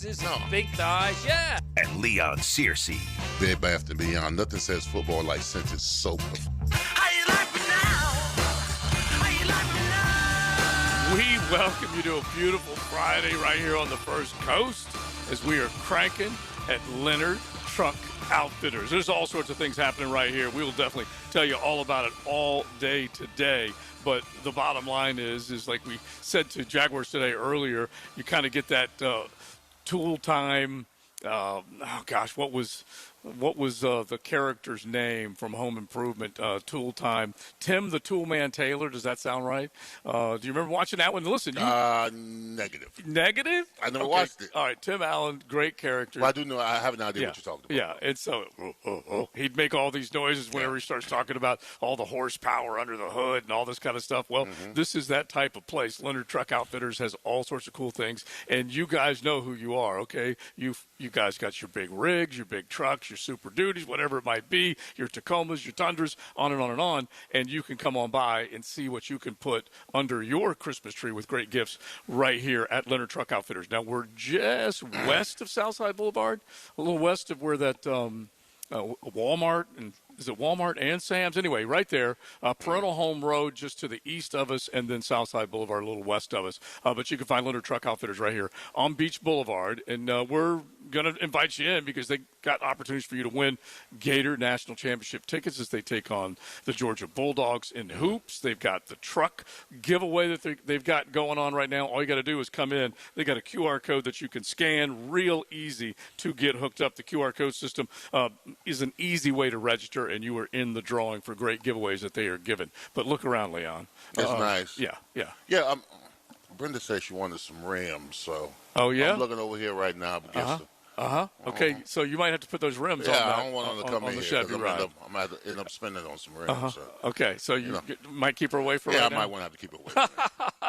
glasses, big thighs, yeah. And Leon Searcy. Bed Bath & Beyond. Nothing says football like scented soap. How you like me now? How you like me now? We welcome you to a beautiful Friday right here on the First Coast as we are cranking at Leonard Truck Outfitters. There's all sorts of things happening right here. We will definitely tell you all about it all day today. But the bottom line is like we said to Jaguars today earlier, you kind of get that tool time. What was the character's name from Home Improvement? Tool Time. Tim the Toolman Taylor. Does that sound right? Do you remember watching that one? Listen, Negative. Negative? I never watched it. All right, Tim Allen, great character. Well, I do know. I have an idea what you're talking about. Yeah, and so he'd make all these noises whenever he starts talking about all the horsepower under the hood and all this kind of stuff. Well, this is that type of place. Leonard Truck Outfitters has all sorts of cool things, and you guys know who you are, okay? You guys got your big rigs, your big trucks, your Super Duties, whatever it might be, your Tacomas, your Tundras, on and on and on, and you can come on by and see what you can put under your Christmas tree with great gifts right here at Leonard Truck Outfitters. Now, we're just west of Southside Boulevard, a little west of where that Walmart and is it Walmart and Sam's? Anyway, right there, Parental Home Road just to the east of us, and then Southside Boulevard a little west of us. But you can find Leonard Truck Outfitters right here on Beach Boulevard, and we're going to invite you in because they got opportunities for you to win Gator National Championship tickets as they take on the Georgia Bulldogs in hoops. They've got the truck giveaway that they've got going on right now. All you got to do is come in. They got a QR code that you can scan, real easy to get hooked up. The QR code system is an easy way to register, and you are in the drawing for great giveaways that they are given. But look around, Leon. It's nice. Yeah. Yeah, Brenda says she wanted some rims, so oh, yeah? I'm looking over here right now. Okay, so you might have to put those rims on. Yeah, I don't want them to come on in the here. Chevy ride. I'm going to end up spending on some rims. So. Okay, so you might keep her away from Yeah, right I now? might want to have to keep it away.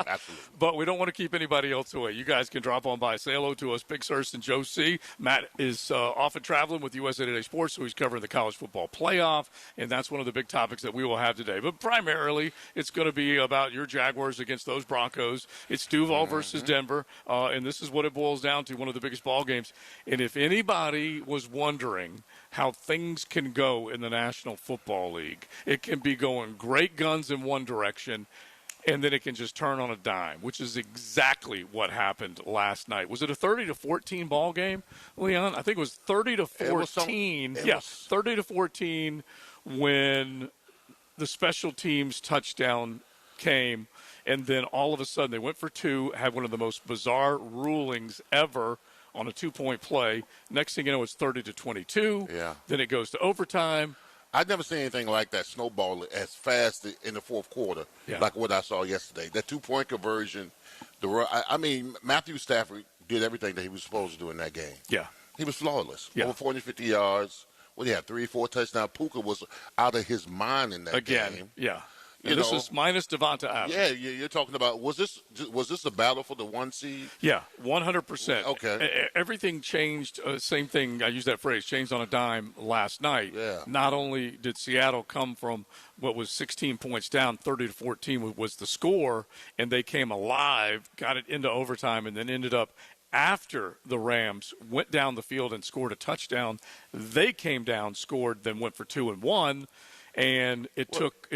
Absolutely. But we don't want to keep anybody else away. You guys can drop on by. Say hello to us, Big Surst and Joe C. Matt is often traveling with USA Today Sports, so he's covering the college football playoff, and that's one of the big topics that we will have today. But primarily, it's going to be about your Jaguars against those Broncos. It's Duval versus Denver, and this is what it boils down to, one of the biggest ball games. And if anybody was wondering how things can go in the National Football League, it can be going great guns in one direction, and then it can just turn on a dime, which is exactly what happened last night. Was it a 30-14 ball game, Leon? I think it was 30-14. 30-14 when the special teams touchdown came, and then all of a sudden they went for two, had one of the most bizarre rulings ever on a two-point play. Next thing you know, it's 30-22. Yeah. Then it goes to overtime. I've never seen anything like that snowball as fast in the fourth quarter, like what I saw yesterday. That two-point conversion, Matthew Stafford did everything that he was supposed to do in that game. Yeah. He was flawless. Yeah. Over 450 yards. Well, he had 3-4 touchdowns. Puka was out of his mind in that game. Yeah. And this is minus Devonta Adams. Yeah, you're talking about, was this a battle for the 1 seed? Yeah, 100%. Okay. Everything changed, same thing, I use that phrase, changed on a dime last night. Yeah. Not only did Seattle come from what was 16 points down, 30-14 was the score, and they came alive, got it into overtime, and then ended up after the Rams went down the field and scored a touchdown. They came down, scored, then went for 2 and 1. And it took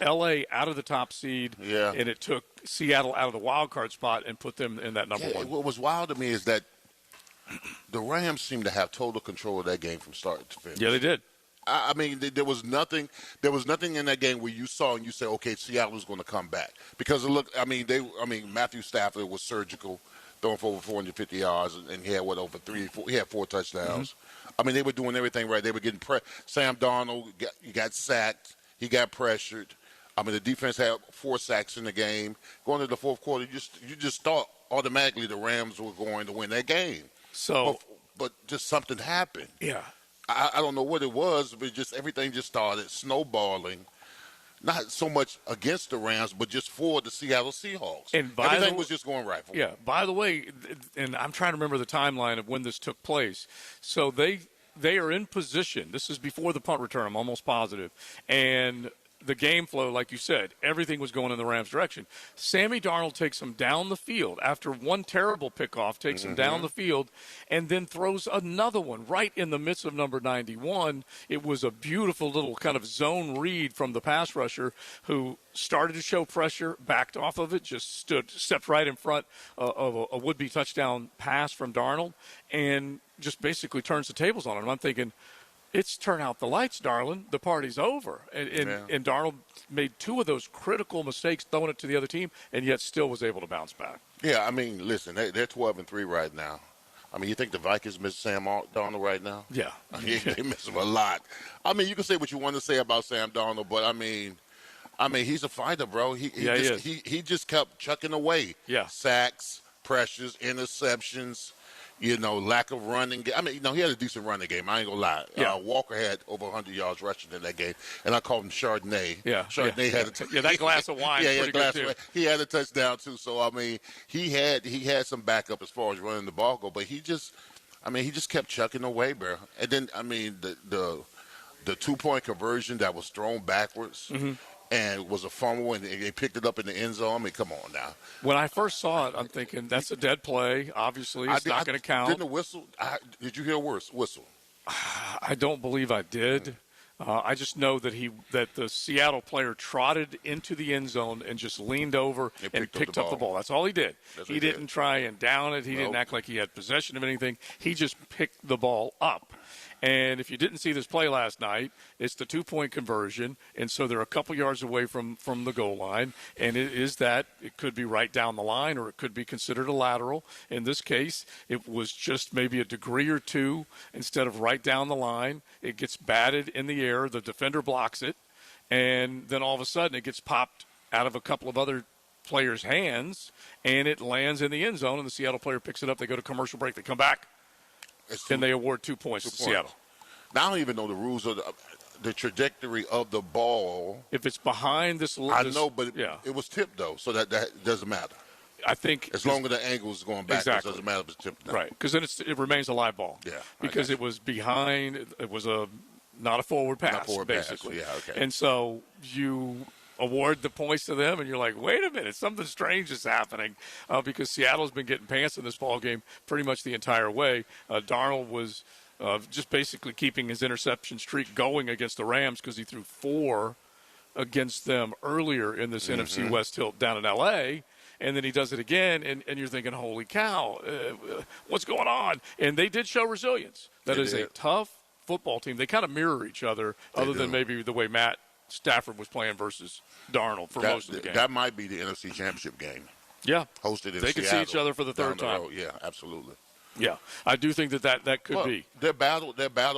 L.A. out of the top seed, and it took Seattle out of the wild card spot and put them in that number one. What was wild to me is that the Rams seemed to have total control of that game from start to finish. Yeah, they did. I mean, there was nothing in that game where you saw and you said, okay, Seattle was going to come back because Matthew Stafford was surgical, throwing for over 450 yards, and he had he had 4 touchdowns. Mm-hmm. I mean, they were doing everything right. They were getting Sam Darnold got sacked. He got pressured. I mean, the defense had 4 sacks in the game. Going into the fourth quarter, you just thought automatically the Rams were going to win that game. But just something happened. Yeah. I don't know what it was, but just everything just started snowballing. Not so much against the Rams, but just for the Seattle Seahawks. And everything was just going right for them. Yeah. By the way, and I'm trying to remember the timeline of when this took place. So they are in position. This is before the punt return, I'm almost positive. And the game flow, like you said, everything was going in the Rams' direction. Sammy Darnold takes him down the field after one terrible pickoff, takes him down the field, and then throws another one right in the midst of number 91. It was a beautiful little kind of zone read from the pass rusher who started to show pressure, backed off of it, just stepped right in front of a would-be touchdown pass from Darnold, and just basically turns the tables on him. I'm thinking, it's turn out the lights, darling. The party's over. And Darnold made two of those critical mistakes throwing it to the other team, and yet still was able to bounce back. Yeah, I mean, listen, they're 12-3 right now. I mean, you think the Vikings miss Sam Darnold right now? Yeah. I mean, they miss him a lot. I mean, you can say what you want to say about Sam Darnold, but I mean, he's a fighter, bro. He just kept chucking away. Yeah. Sacks, pressures, interceptions. Lack of running. I mean, he had a decent running game. I ain't gonna lie. Yeah. Walker had over 100 yards rushing in that game, and I called him Chardonnay. Yeah. Chardonnay had that glass of wine. Yeah, pretty good too. He had a touchdown too. So I mean, he had some backup as far as running the ball go, but he just kept chucking away, bro. And then I mean, the 2-point conversion that was thrown backwards. And it was a fumble, and they picked it up in the end zone. I mean, come on now. When I first saw it, I'm thinking, that's a dead play. Obviously, it's not going to count. Didn't the whistle? Did you hear a whistle? I don't believe I did. I just know that the Seattle player trotted into the end zone and just leaned over and picked up the ball. That's all he did. He didn't try and down it. He didn't act like he had possession of anything. He just picked the ball up. And if you didn't see this play last night, it's the 2-point conversion, and so they're a couple yards away from the goal line. And it could be right down the line, or it could be considered a lateral. In this case, it was just maybe a degree or two instead of right down the line. It gets batted in the air. The defender blocks it, and then all of a sudden it gets popped out of a couple of other players' hands, and it lands in the end zone, and the Seattle player picks it up. They go to commercial break. They come back. And they award 2 points to Seattle. Now, I don't even know the rules of the trajectory of the ball. If it's behind this, I know, but it was tipped though, so that doesn't matter. I think as long as the angle is going back, it doesn't matter if it's tipped. Right, because then it remains a live ball. Yeah, because it was behind. It was not a forward pass, basically. Yeah, okay. And so you award the points to them, and you're like, wait a minute, something strange is happening, because Seattle's been getting pants in this ball game pretty much the entire way. Darnold was just basically keeping his interception streak going against the Rams because he threw 4 against them earlier in this NFC West tilt down in L.A., and then he does it again, and you're thinking, holy cow, what's going on? And they did show resilience. That is a tough football team. They kind of mirror each other, other than maybe the way Matt Stafford was playing versus Darnold for most of the game. That might be the NFC Championship game. Yeah. Hosted in They Seattle, could see each other for the third time. Yeah, absolutely. Yeah, I do think that could be. Their battle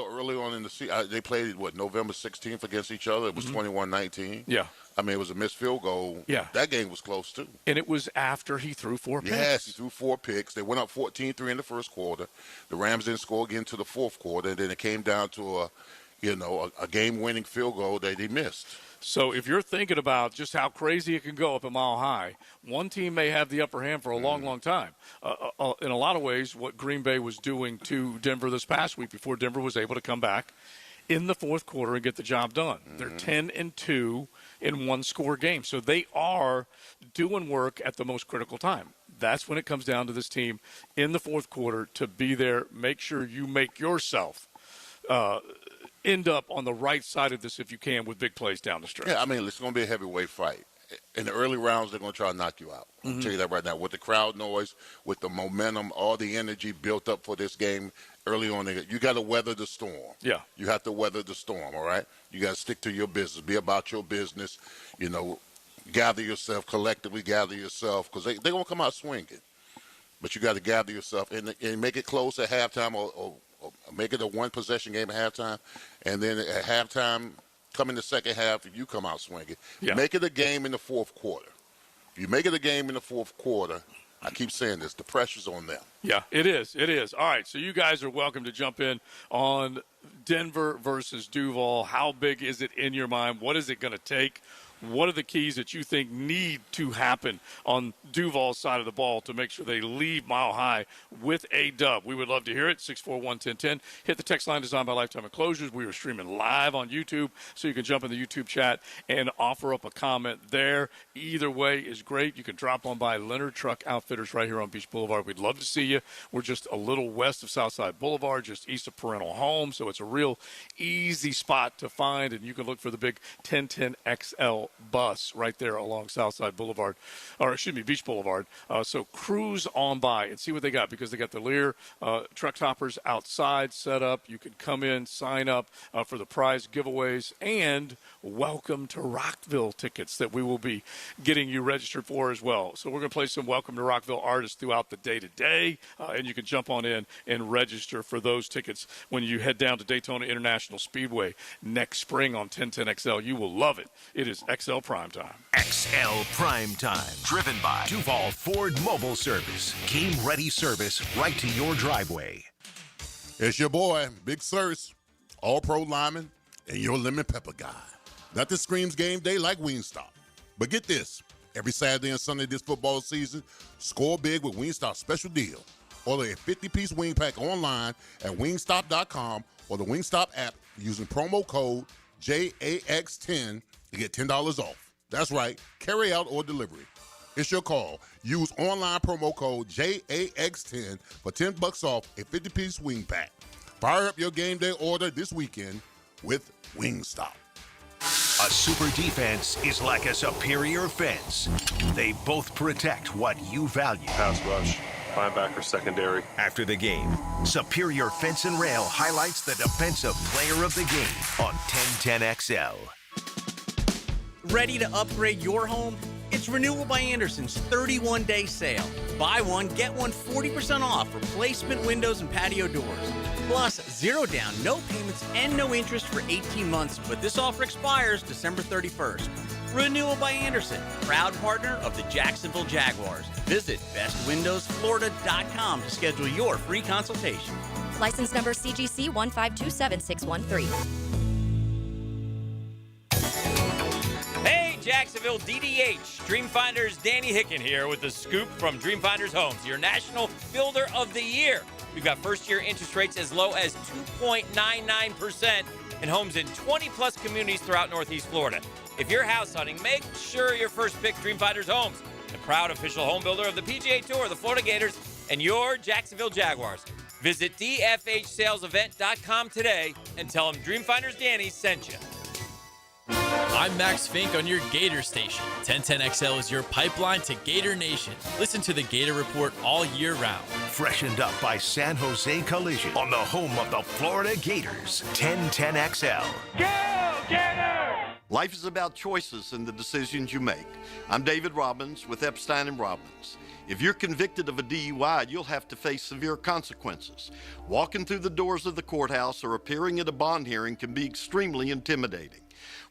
early on in the season, they played, November 16th against each other. It was 21-19. Yeah. I mean, it was a missed field goal. Yeah. That game was close, too. And it was after he threw 4 picks. Yes, he threw 4 picks. They went up 14-3 in the first quarter. The Rams didn't score again to the fourth quarter, and then it came down to a game-winning field goal that they missed. So if you're thinking about just how crazy it can go up a mile high, one team may have the upper hand for a long, long time. In a lot of ways, what Green Bay was doing to Denver this past week before Denver was able to come back in the fourth quarter and get the job done. They're 10-2 in one-score games. So they are doing work at the most critical time. That's when it comes down to this team in the fourth quarter to be there, make sure you make yourself end up on the right side of this if you can with big plays down the stretch. Yeah, I mean, it's going to be a heavyweight fight. In the early rounds, they're going to try to knock you out. I'll tell you that right now. With the crowd noise, with the momentum, all the energy built up for this game early on, you got to weather the storm. Yeah. You have to weather the storm, all right? You got to stick to your business. Be about your business. Gather yourself, collectively gather yourself, because they're going to come out swinging. But you got to gather yourself and make it close at halftime or make it a one-possession game at halftime, and then at halftime, come in the second half, you come out swinging. Yeah. Make it a game in the fourth quarter. If you make it a game in the fourth quarter, I keep saying this, the pressure's on them. Yeah, it is. It is. All right, so you guys are welcome to jump in on Denver versus Duval. How big is it in your mind? What is it going to take? what are the keys that you think need to happen on Duval's side of the ball to make sure they leave Mile High with a dub? We would love to hear it. 641-1010. Hit the text line designed by Lifetime Enclosures. We are streaming live on YouTube, so you can jump in the YouTube chat and offer up a comment there. Either way is great. You can drop on by Leonard Truck Outfitters right here on Beach Boulevard. We'd love to see you. We're just a little west of Southside Boulevard, just east of Parental Home, so it's a real easy spot to find, and you can look for the big 1010XL bus right there along Southside Boulevard, or excuse me, Beach Boulevard. So cruise on by and see what they got, because they got the Lear truck toppers outside set up. You can come in, sign up for the prize giveaways, and Welcome to Rockville tickets that we will be getting you registered for as well. So we're going to play some Welcome to Rockville artists throughout the day today, and you can jump on in and register for those tickets when you head down to Daytona International Speedway next spring on 1010XL. You will love it. It is XL Primetime. XL Primetime. Driven by Duval Ford Mobile Service. Game-ready service right to your driveway. It's your boy, Big Sirs, all-pro lineman, and your lemon pepper guy. Nothing screams game day like Wingstop. But get this, every Saturday and Sunday this football season, score big with Wingstop's special deal. Order a 50-piece wing pack online at wingstop.com or the Wingstop app using promo code JAX10 to get $10 off. That's right, carry out or delivery. It's your call. Use online promo code JAX10 for $10 off a 50-piece wing pack. Fire up your game day order this weekend with Wingstop. A super defense is like a superior fence. They both protect what you value. Pass rush, linebacker secondary. After the game, Superior Fence and Rail highlights the defensive player of the game on 1010XL. Ready to upgrade your home? It's Renewal by Anderson's 31-day sale. Buy one, get one 40% off replacement windows and patio doors. Plus, 0 down, no payments, and no interest for 18 months, but this offer expires December 31st. Renewal by Anderson, proud partner of the Jacksonville Jaguars. Visit bestwindowsflorida.com to schedule your free consultation. License number CGC 1527613. Hey, Jacksonville DDH. Dreamfinders Danny Hicken here with the scoop from Dreamfinders Homes, your national builder of the year. We've got first-year interest rates as low as 2.99% in homes in 20-plus communities throughout Northeast Florida. If you're house hunting, make sure your first pick Dreamfinders Homes, the proud official home builder of the PGA Tour, the Florida Gators, and your Jacksonville Jaguars. Visit dfhsalesevent.com today and tell them Dreamfinders Danny sent you. I'm Max Fink on your Gator station. 1010XL is your pipeline to Gator Nation. Listen to the Gator Report all year round. Freshened up by San Jose Collision on the home of the Florida Gators. 1010XL. Go, Gator! Life is about choices and the decisions you make. I'm David Robbins with Epstein & Robbins. If you're convicted of a DUI, you'll have to face severe consequences. Walking through the doors of the courthouse or appearing at a bond hearing can be extremely intimidating.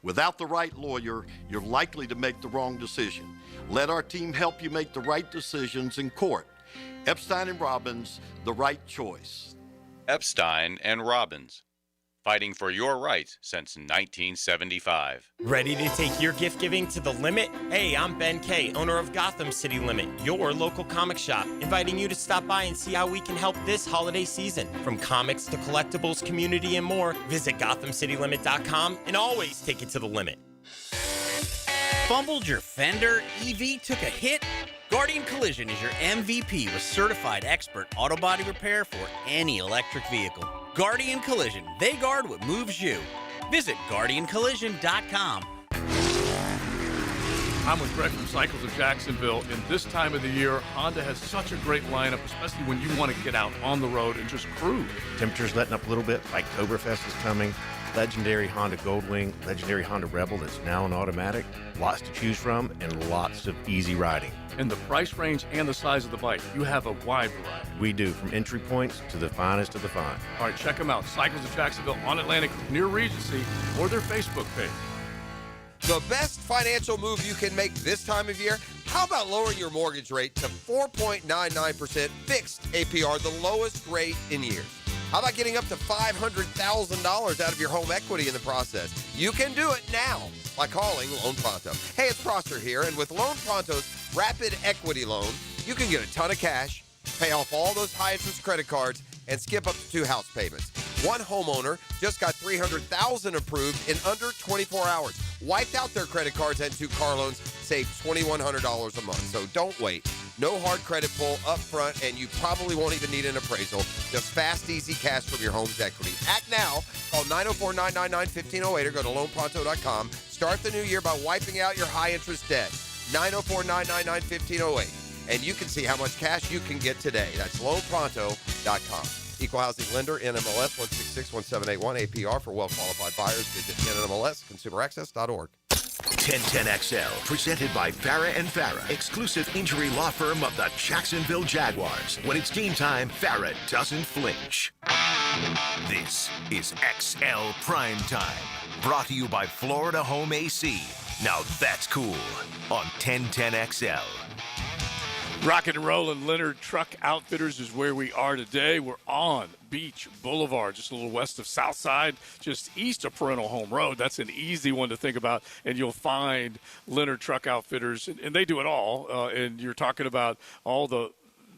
Without the right lawyer, you're likely to make the wrong decision. Let our team help you make the right decisions in court. Epstein & Robbins, the right choice. Epstein & Robbins, fighting for your rights since 1975. Ready to take your gift giving to the limit? Hey, I'm Ben Kay, owner of Gotham City Limit, your local comic shop, inviting you to stop by and see how we can help this holiday season. From comics to collectibles, community, and more, visit GothamCityLimit.com and always take it to the limit. Fumbled your fender? EV took a hit? Guardian Collision is your MVP with certified expert auto body repair for any electric vehicle. Guardian Collision, they guard what moves you. Visit GuardianCollision.com. I'm with Greg from Cycles of Jacksonville, and this time of the year, Honda has such a great lineup, especially when you want to get out on the road and just cruise. Temperatures letting up a little bit, like Oktoberfest is coming. Legendary Honda Goldwing, legendary Honda Rebel that's now an automatic. Lots to choose from and lots of easy riding. And the price range and the size of the bike, you have a wide variety. We do, from entry points to the finest of the fine. All right, check them out. Cycles of Jacksonville on Atlantic near Regency or their Facebook page. The best financial move you can make this time of year? How about lowering your mortgage rate to 4.99% fixed APR, the lowest rate in years? How about getting up to $500,000 out of your home equity in the process? You can do it now. by calling Loan Pronto. Hey, it's Prosser here, and with Loan Pronto's Rapid Equity Loan, you can get a ton of cash, pay off all those high-interest credit cards, and skip up to 2 house payments. One homeowner just got $300,000 approved in under 24 hours. Wiped out their credit cards and 2 car loans, saved $2,100 a month. So don't wait. No hard credit pull up front, and you probably won't even need an appraisal. Just fast, easy cash from your home's equity. Act now. Call 904-999-1508 or go to loanpronto.com. Start the new year by wiping out your high-interest debt. 904-999-1508. And you can see how much cash you can get today. That's loanpronto.com. Equal housing lender, NMLS 1661781, APR for well-qualified buyers. Visit NMLS, consumeraccess.org. 1010XL, presented by Farah and Farah, exclusive injury law firm of the Jacksonville Jaguars. When it's game time, Farah doesn't flinch. This is XL Primetime, brought to you by Florida Home AC. Now that's cool on 1010XL. Rockin' and rollin', Leonard Truck Outfitters is where we are today. We're on Beach Boulevard, just a little west of Southside, just east of Parental Home Road. That's an easy one to think about, and you'll find Leonard Truck Outfitters, and they do it all. And you're talking about all the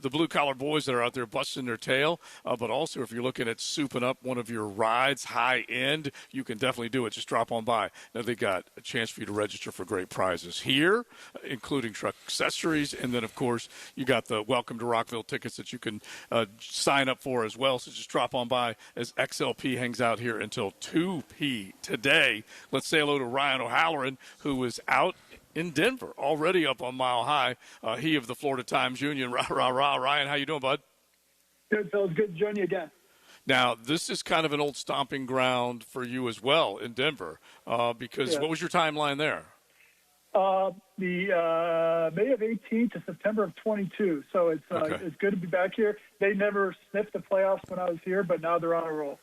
blue-collar boys that are out there busting their tail, but also if you're looking at souping up one of your rides, high-end, you can definitely do it. Just drop on by. Now, they got a chance for you to register for great prizes here, including truck accessories, and then, of course, you got the Welcome to Rockville tickets that you can sign up for as well, so just drop on by as XLP hangs out here until 2 p. today. Let's say hello to Ryan O'Halloran, who is out in Denver, already up on Mile High. He of the Florida Times Union. Rah, rah, rah. Ryan, how you doing, bud? Good, fellas. Good to join you again. Now, this is kind of an old stomping ground for you as well in Denver, because what was your timeline there? The May of 18 to September of 22. So it's good to be back here. They never sniffed the playoffs when I was here, but now they're on a roll.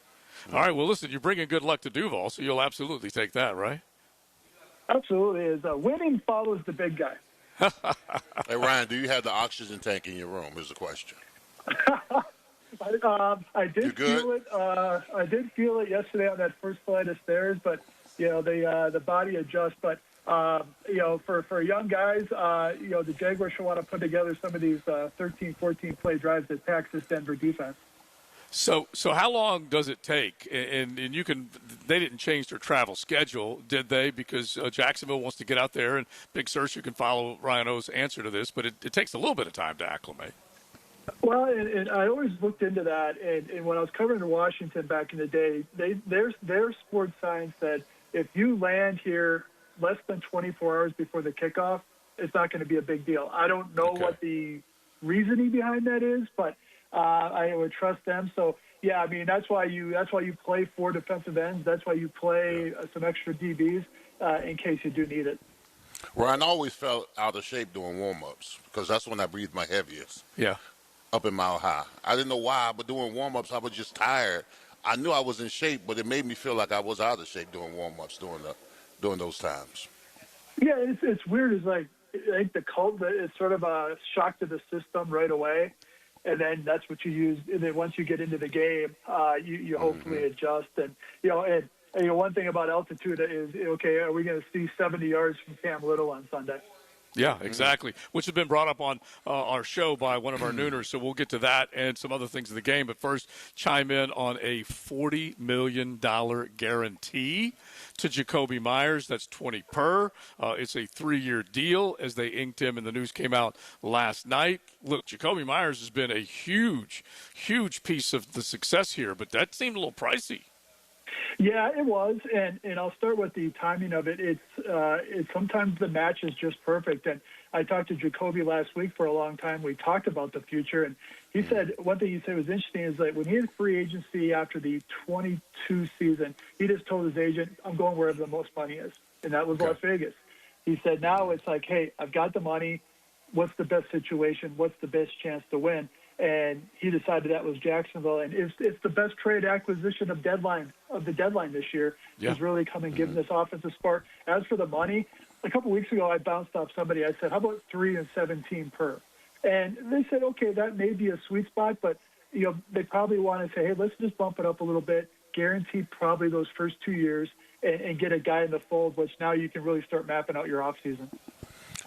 All right, well, listen, you're bringing good luck to Duval, so you'll absolutely take that, right? Absolutely is. Winning follows the big guy. Hey, Ryan, do you have the oxygen tank in your room is the question. I did feel it. I did feel it yesterday on that first flight of stairs, but, the body adjusts. But, for young guys, the Jaguars should want to put together some of these 13, 14-play drives that tax this Denver defense. So how long does it take? And they didn't change their travel schedule, did they? Because Jacksonville wants to get out there, and Big Search, you can follow Ryan O's answer to this, but it takes a little bit of time to acclimate. Well, and I always looked into that, and when I was covering Washington back in the day, their sports science said if you land here less than 24 hours before the kickoff, it's not going to be a big deal. I don't know what the reasoning behind that is, but I would trust them. So, yeah, I mean, that's why you play 4 defensive ends. That's why you play some extra DBs in case you do need it. Ryan, I always felt out of shape doing warm-ups because that's when I breathed my heaviest. Yeah. Up in Mile High. I didn't know why, but doing warm-ups, I was just tired. I knew I was in shape, but it made me feel like I was out of shape doing warm-ups during those times. Yeah, it's weird. It's like I think it's sort of a shock to the system right away. And then that's what you use. And then once you get into the game, you hopefully adjust. And one thing about altitude is, are we going to see 70 yards from Cam Little on Sunday? Yeah, exactly, which has been brought up on our show by one of our nooners, so we'll get to that and some other things in the game. But first, chime in on a $40 million guarantee to Jacoby Myers. That's 20 per. It's a 3-year deal as they inked him, and the news came out last night. Look, Jacoby Myers has been a huge, huge piece of the success here, but that seemed a little pricey. Yeah, it was, and I'll start with the timing of it. It's sometimes the match is just perfect. And I talked to Jacoby last week for a long time. We talked about the future, and he said one thing he said was interesting is that when he had free agency after the 22 season, he just told his agent, "I'm going wherever the most money is," and that was Las Vegas. He said now it's like, "Hey, I've got the money. What's the best situation? What's the best chance to win?" And he decided that was Jacksonville, and it's the best trade acquisition of the deadline this year. Has really come and given this offensive spark. As for the money, a couple weeks ago I bounced off somebody. I said, "How about 3 and 17 per?" And they said, "Okay, that may be a sweet spot, but they probably want to say, hey, let's just bump it up a little bit, guarantee probably those first 2 years, and get a guy in the fold, which now you can really start mapping out your offseason.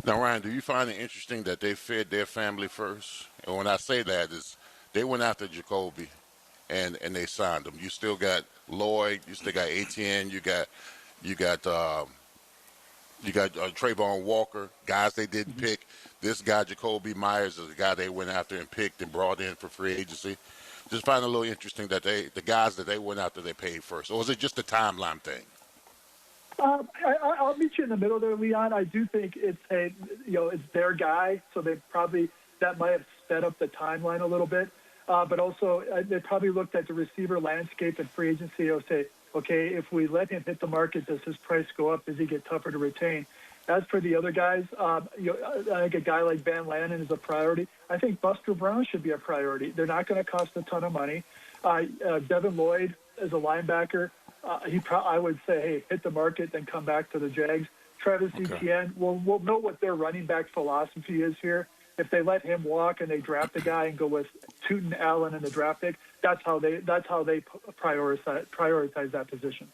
Now, Ryan, do you find it interesting that they fed their family first? And when I say that, is they went after Jacoby, and they signed him. You still got Lloyd, you still got ATN, you got Trayvon Walker, guys they didn't pick. This guy, Jacoby Myers, is the guy they went after and picked and brought in for free agency. Just find it a little interesting that the guys that they went after, they paid first. Or is it just a timeline thing? I'll meet you in the middle there, Leon. I do think it's their guy, so that might have sped up the timeline a little bit. But also, they probably looked at the receiver landscape and free agency. They'll say, okay, if we let him hit the market, does his price go up? Does he get tougher to retain? As for the other guys, I think a guy like Van Lanen is a priority. I think Buster Brown should be a priority. They're not going to cost a ton of money. Devin Lloyd as a linebacker, I would say, hey, hit the market, then come back to the Jags. Travis Etienne, we'll know what their running back philosophy is here. If they let him walk and they draft a guy and go with Tootin Allen in the draft pick, that's how they prioritize that position.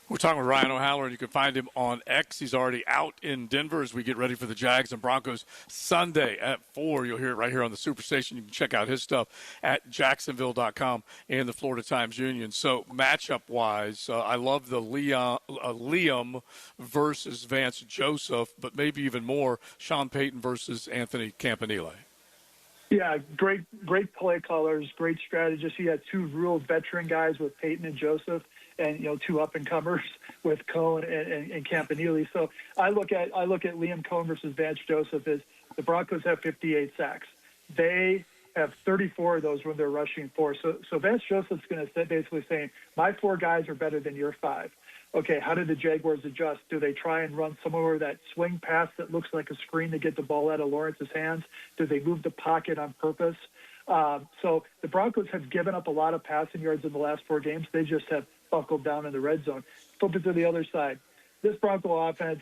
We're talking with Ryan O'Halloran. You can find him on X. He's already out in Denver as we get ready for the Jags and Broncos Sunday at 4. You'll hear it right here on the Superstation. You can check out his stuff at jacksonville.com and the Florida Times-Union. So matchup-wise, I love the Liam versus Vance Joseph, but maybe even more Sean Payton versus Anthony Campanile. Yeah, great play callers, great strategists. He had two real veteran guys with Peyton and Joseph, and two up and comers with Cohen and Campanile. So I look at Liam Cohen versus Vance Joseph as the Broncos have 58 sacks. They have 34 of those when they're rushing 4. So Vance Joseph's going to basically saying, my 4 guys are better than your 5. Okay, how do the Jaguars adjust? Do they try and run somewhere that swing pass that looks like a screen to get the ball out of Lawrence's hands? Do they move the pocket on purpose? So the Broncos have given up a lot of passing yards in the last 4 games. They just have buckled down in the red zone. Flip it to the other side. This Bronco offense,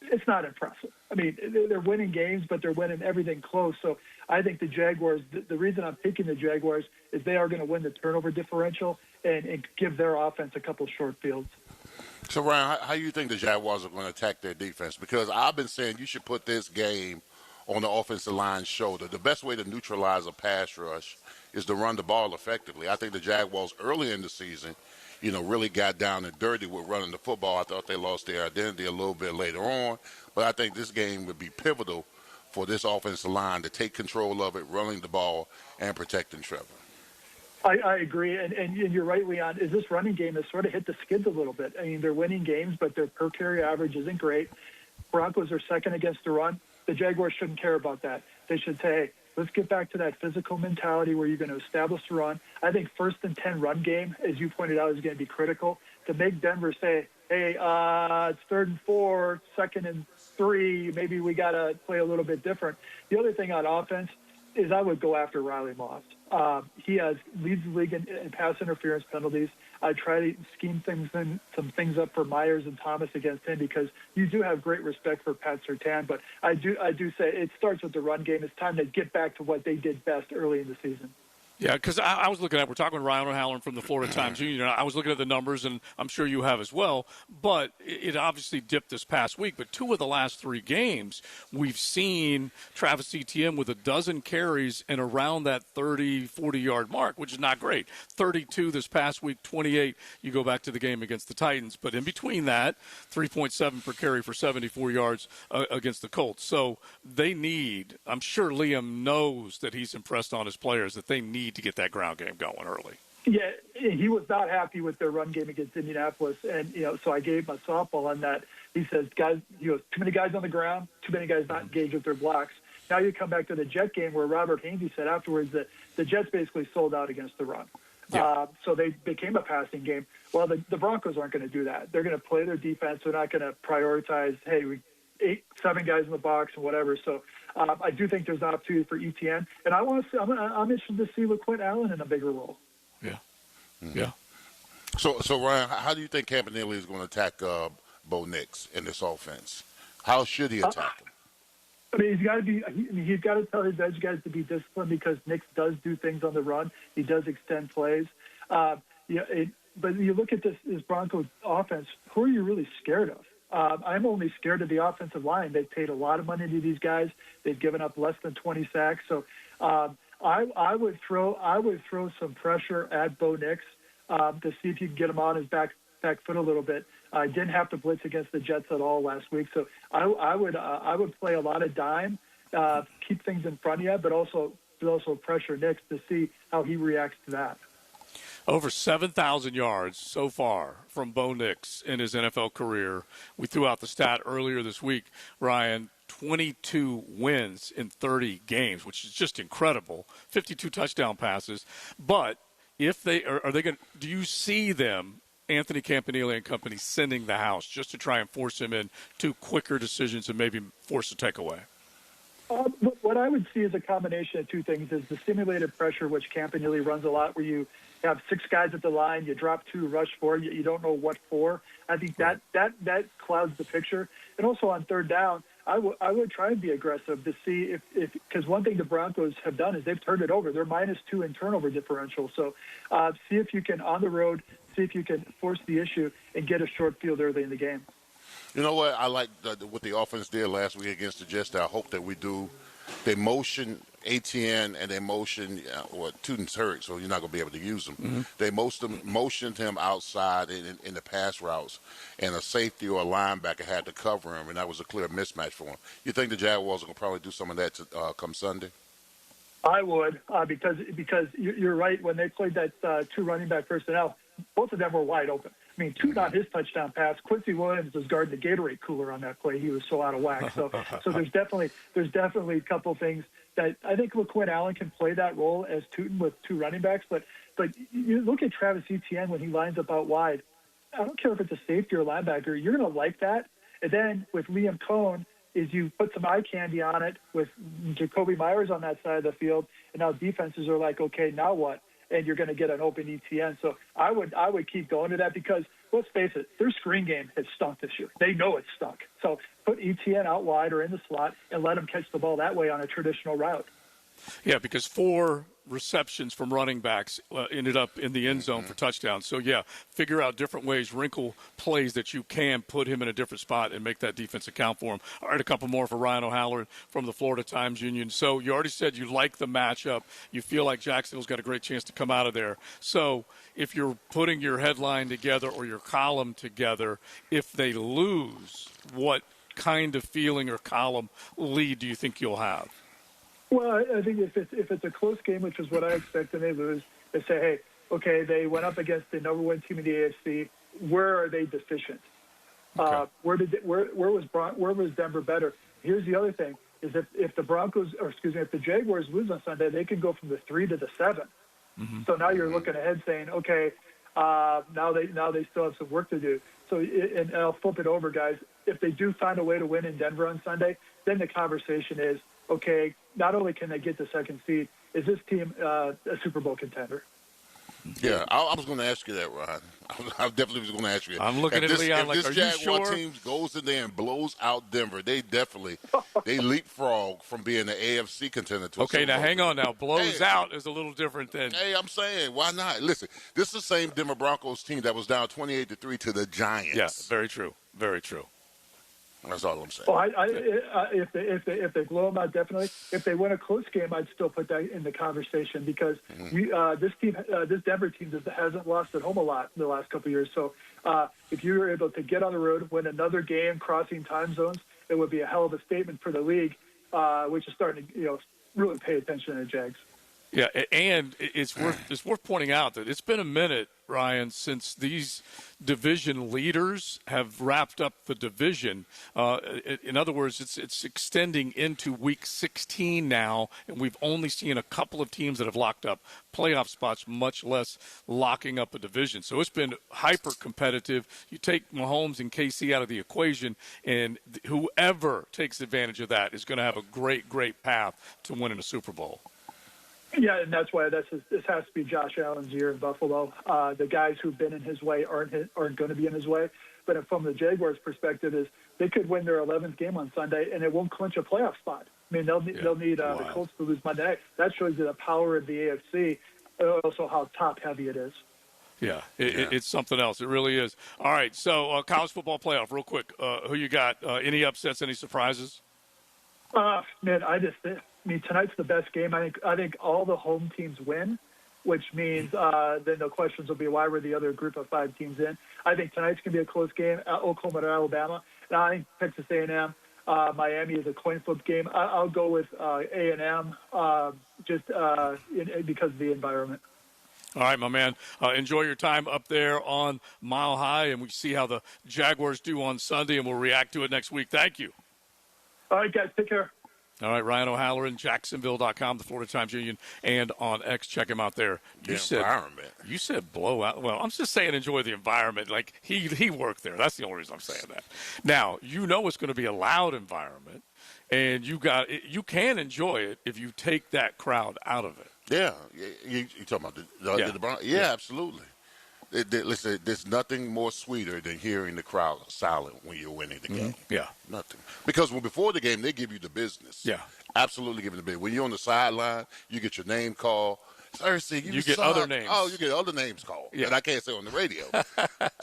it's not impressive. I mean, they're winning games, but they're winning everything close. So I think the Jaguars, the reason I'm picking the Jaguars is they are going to win the turnover differential and give their offense a couple short fields. So, Ryan, how do you think the Jaguars are going to attack their defense? Because I've been saying you should put this game on the offensive line's shoulder. The best way to neutralize a pass rush is to run the ball effectively. I think the Jaguars early in the season, really got down and dirty with running the football. I thought they lost their identity a little bit later on. But I think this game would be pivotal for this offensive line to take control of it, running the ball, and protecting Trevor. I agree, and you're right, Leon. Is this running game has sort of hit the skids a little bit. I mean, they're winning games, but their per-carry average isn't great. Broncos are second against the run. The Jaguars shouldn't care about that. They should say, hey, let's get back to that physical mentality where you're going to establish the run. I think 1st and 10 run game, as you pointed out, is going to be critical to make Denver say, hey, it's 3rd and 4, 2nd and 3, maybe we got to play a little bit different. The other thing on offense is I would go after Riley Moss. He leads the league in pass interference penalties. I try to scheme some things up for Myers and Thomas against him because you do have great respect for Pat Surtain. But I do say it starts with the run game. It's time to get back to what they did best early in the season. Yeah, because I was looking at, we're talking with Ryan O'Halloran from the Florida Times-Union. I was looking at the numbers, and I'm sure you have as well, but it obviously dipped this past week. But 2 of the last 3 games, we've seen Travis Etienne with 12 carries and around that 30, 40-yard mark, which is not great. 32 this past week, 28. You go back to the game against the Titans. But in between that, 3.7 per carry for 74 yards against the Colts. So they need, I'm sure Liam knows that he's impressed on his players, that they need to get that ground game going early. Yeah, he was not happy with their run game against Indianapolis, and so I gave him a softball on that. He says, guys, too many guys on the ground, too many guys not engaged with their blocks. Now you come back to the Jet game where Robert Hainsey said afterwards that the Jets basically sold out against the run. Yeah. So they became a passing game. Well, the Broncos aren't going to do that. They're going to play their defense. They're not going to prioritize, hey, 7 guys in the box and whatever. So I do think there's an opportunity for ETN, and I'm interested to see LaQuint Allen in a bigger role. Yeah, yeah. So Ryan, how do you think Campanile is going to attack Bo Nix in this offense? How should he attack him? I mean, he's got to tell his edge guys to be disciplined because Nix does do things on the run. He does extend plays. you look at this Broncos offense. Who are you really scared of? I'm only scared of the offensive line. They've paid a lot of money to these guys. They've given up less than 20 sacks. So I would throw some pressure at Bo Nix to see if you can get him on his back foot a little bit. I didn't have to blitz against the Jets at all last week, so I would play a lot of dime, keep things in front of you, but also pressure Nix to see how he reacts to that. Over 7,000 yards so far from Bo Nix in his NFL career. We threw out the stat earlier this week, Ryan. 22 wins in 30 games, which is just incredible. 52 touchdown passes. But if they are they going? Do you see them, Anthony Campanile and company, sending the house just to try and force him into quicker decisions and maybe force a takeaway? What I would see is a combination of two things: is the simulated pressure, which Campanile runs a lot, where you have 6 guys at the line, you drop 2, rush 4, you don't know what for. I think that clouds the picture. And also on third down, I would try and be aggressive to see if because one thing the Broncos have done is they've turned it over. They're -2 in turnover differential. So see if you can, on the road, see if you can force the issue and get a short field early in the game. You know what? I like what the offense did last week against the Jets. I hope that we do. They motion ATN and they motion, Tutin's hurt, so you're not going to be able to use him. Mm-hmm. They motioned him outside in the pass routes, and a safety or a linebacker had to cover him, and that was a clear mismatch for him. You think the Jaguars are going to probably do some of that come Sunday? I would, because you're right. When they played that 2 running back personnel, both of them were wide open. I mean, 2 not his touchdown pass. Quincy Williams was guarding the Gatorade cooler on that play. He was so out of whack. So there's definitely a couple things that I think LaQuinn Allen can play that role as Tutin with 2 running backs. But you look at Travis Etienne when he lines up out wide. I don't care if it's a safety or linebacker. You're going to like that. And then with Liam Cohn, is you put some eye candy on it with Jacoby Myers on that side of the field, and now defenses are like, okay, now what? And you're going to get an open ETN. So I would keep going to that because, let's face it, their screen game has stunk this year. They know it's stunk. So put ETN out wide or in the slot and let them catch the ball that way on a traditional route. Yeah, because 4 receptions from running backs ended up in the end zone for touchdowns. So, yeah, figure out different ways, wrinkle plays that you can put him in a different spot and make that defense account for him. All right, a couple more for Ryan O'Halloran from the Florida Times-Union. So you already said you like the matchup. You feel like Jacksonville's got a great chance to come out of there. So if you're putting your headline together or your column together, if they lose, what kind of feeling or column lead do you think you'll have? Well, I think if it's a close game, which is what I expect, and they lose, they say, hey, okay, they went up against the number 1 team in the AFC. Where are they deficient? Okay. Where was Denver better? Here's the other thing: is if the Jaguars lose on Sunday, they can go from the 3 to the 7. Mm-hmm. So now you're looking ahead, saying, okay, now they still have some work to do. So and I'll flip it over, guys. If they do find a way to win in Denver on Sunday, then the conversation is, okay, not only can they get the 2nd seed, is this team a Super Bowl contender? Yeah, I was going to ask you that, Ron. I definitely was going to ask you that. I'm looking at Leon like, are you sure? If this Jaguar team goes in there and blows out Denver, they leapfrog from being the AFC contender to a Okay, Super now Bowl. hang on now. Blows out is a little different than. Hey, I'm saying, why not? Listen, this is the same Denver Broncos team that was down 28-3 to the Giants. Yes, very true. Very true. That's all I'm saying. Well, if they blow them out, definitely. If they win a close game, I'd still put that in the conversation because this Denver team hasn't lost at home a lot in the last couple of years. So if you were able to get on the road, win another game, crossing time zones, it would be a hell of a statement for the league, which is starting to really pay attention to the Jags. Yeah, and it's worth pointing out that it's been a minute, Ryan, since these division leaders have wrapped up the division. In other words, it's extending into Week 16 now, and we've only seen a couple of teams that have locked up playoff spots, much less locking up a division. So it's been hyper competitive. You take Mahomes and KC out of the equation, and whoever takes advantage of that is going to have a great path to winning a Super Bowl. Yeah, and that's why this has to be Josh Allen's year in Buffalo. The guys who've been in his way aren't going to be in his way. But from the Jaguars' perspective, is they could win their 11th game on Sunday, and it won't clinch a playoff spot. I mean, they'll need the Colts to lose Monday night. That shows you the power of the AFC, also how top-heavy it is. Yeah, it's something else. It really is. All right, so college football playoff, real quick. Who you got? Any upsets, any surprises? Man, tonight's the best game. I think all the home teams win, which means then the questions will be why were the other group of 5 teams in. I think tonight's going to be a close game, Oklahoma and Alabama. And I think Texas A&M, Miami is a coin flip game. I'll go with A&M just because of the environment. All right, my man. Enjoy your time up there on Mile High, and we see how the Jaguars do on Sunday, and we'll react to it next week. Thank you. All right, guys. Take care. All right, Ryan O'Halloran, Jacksonville.com, the Florida Times Union, and on X. Check him out there. You said blowout. Well, I'm just saying enjoy the environment. Like, he worked there. That's the only reason I'm saying that. Now, it's going to be a loud environment, and you can enjoy it if you take that crowd out of it. Yeah. You talking about the Broncos? Yeah, absolutely. Listen, there's nothing more sweeter than hearing the crowd silent when you're winning the game. Yeah. Nothing. Because before the game, they give you the business. Yeah. Absolutely give you the business. When you're on the sideline, you get your name called. Thursday, you get other names. Oh, you get other names called that I can't say on the radio.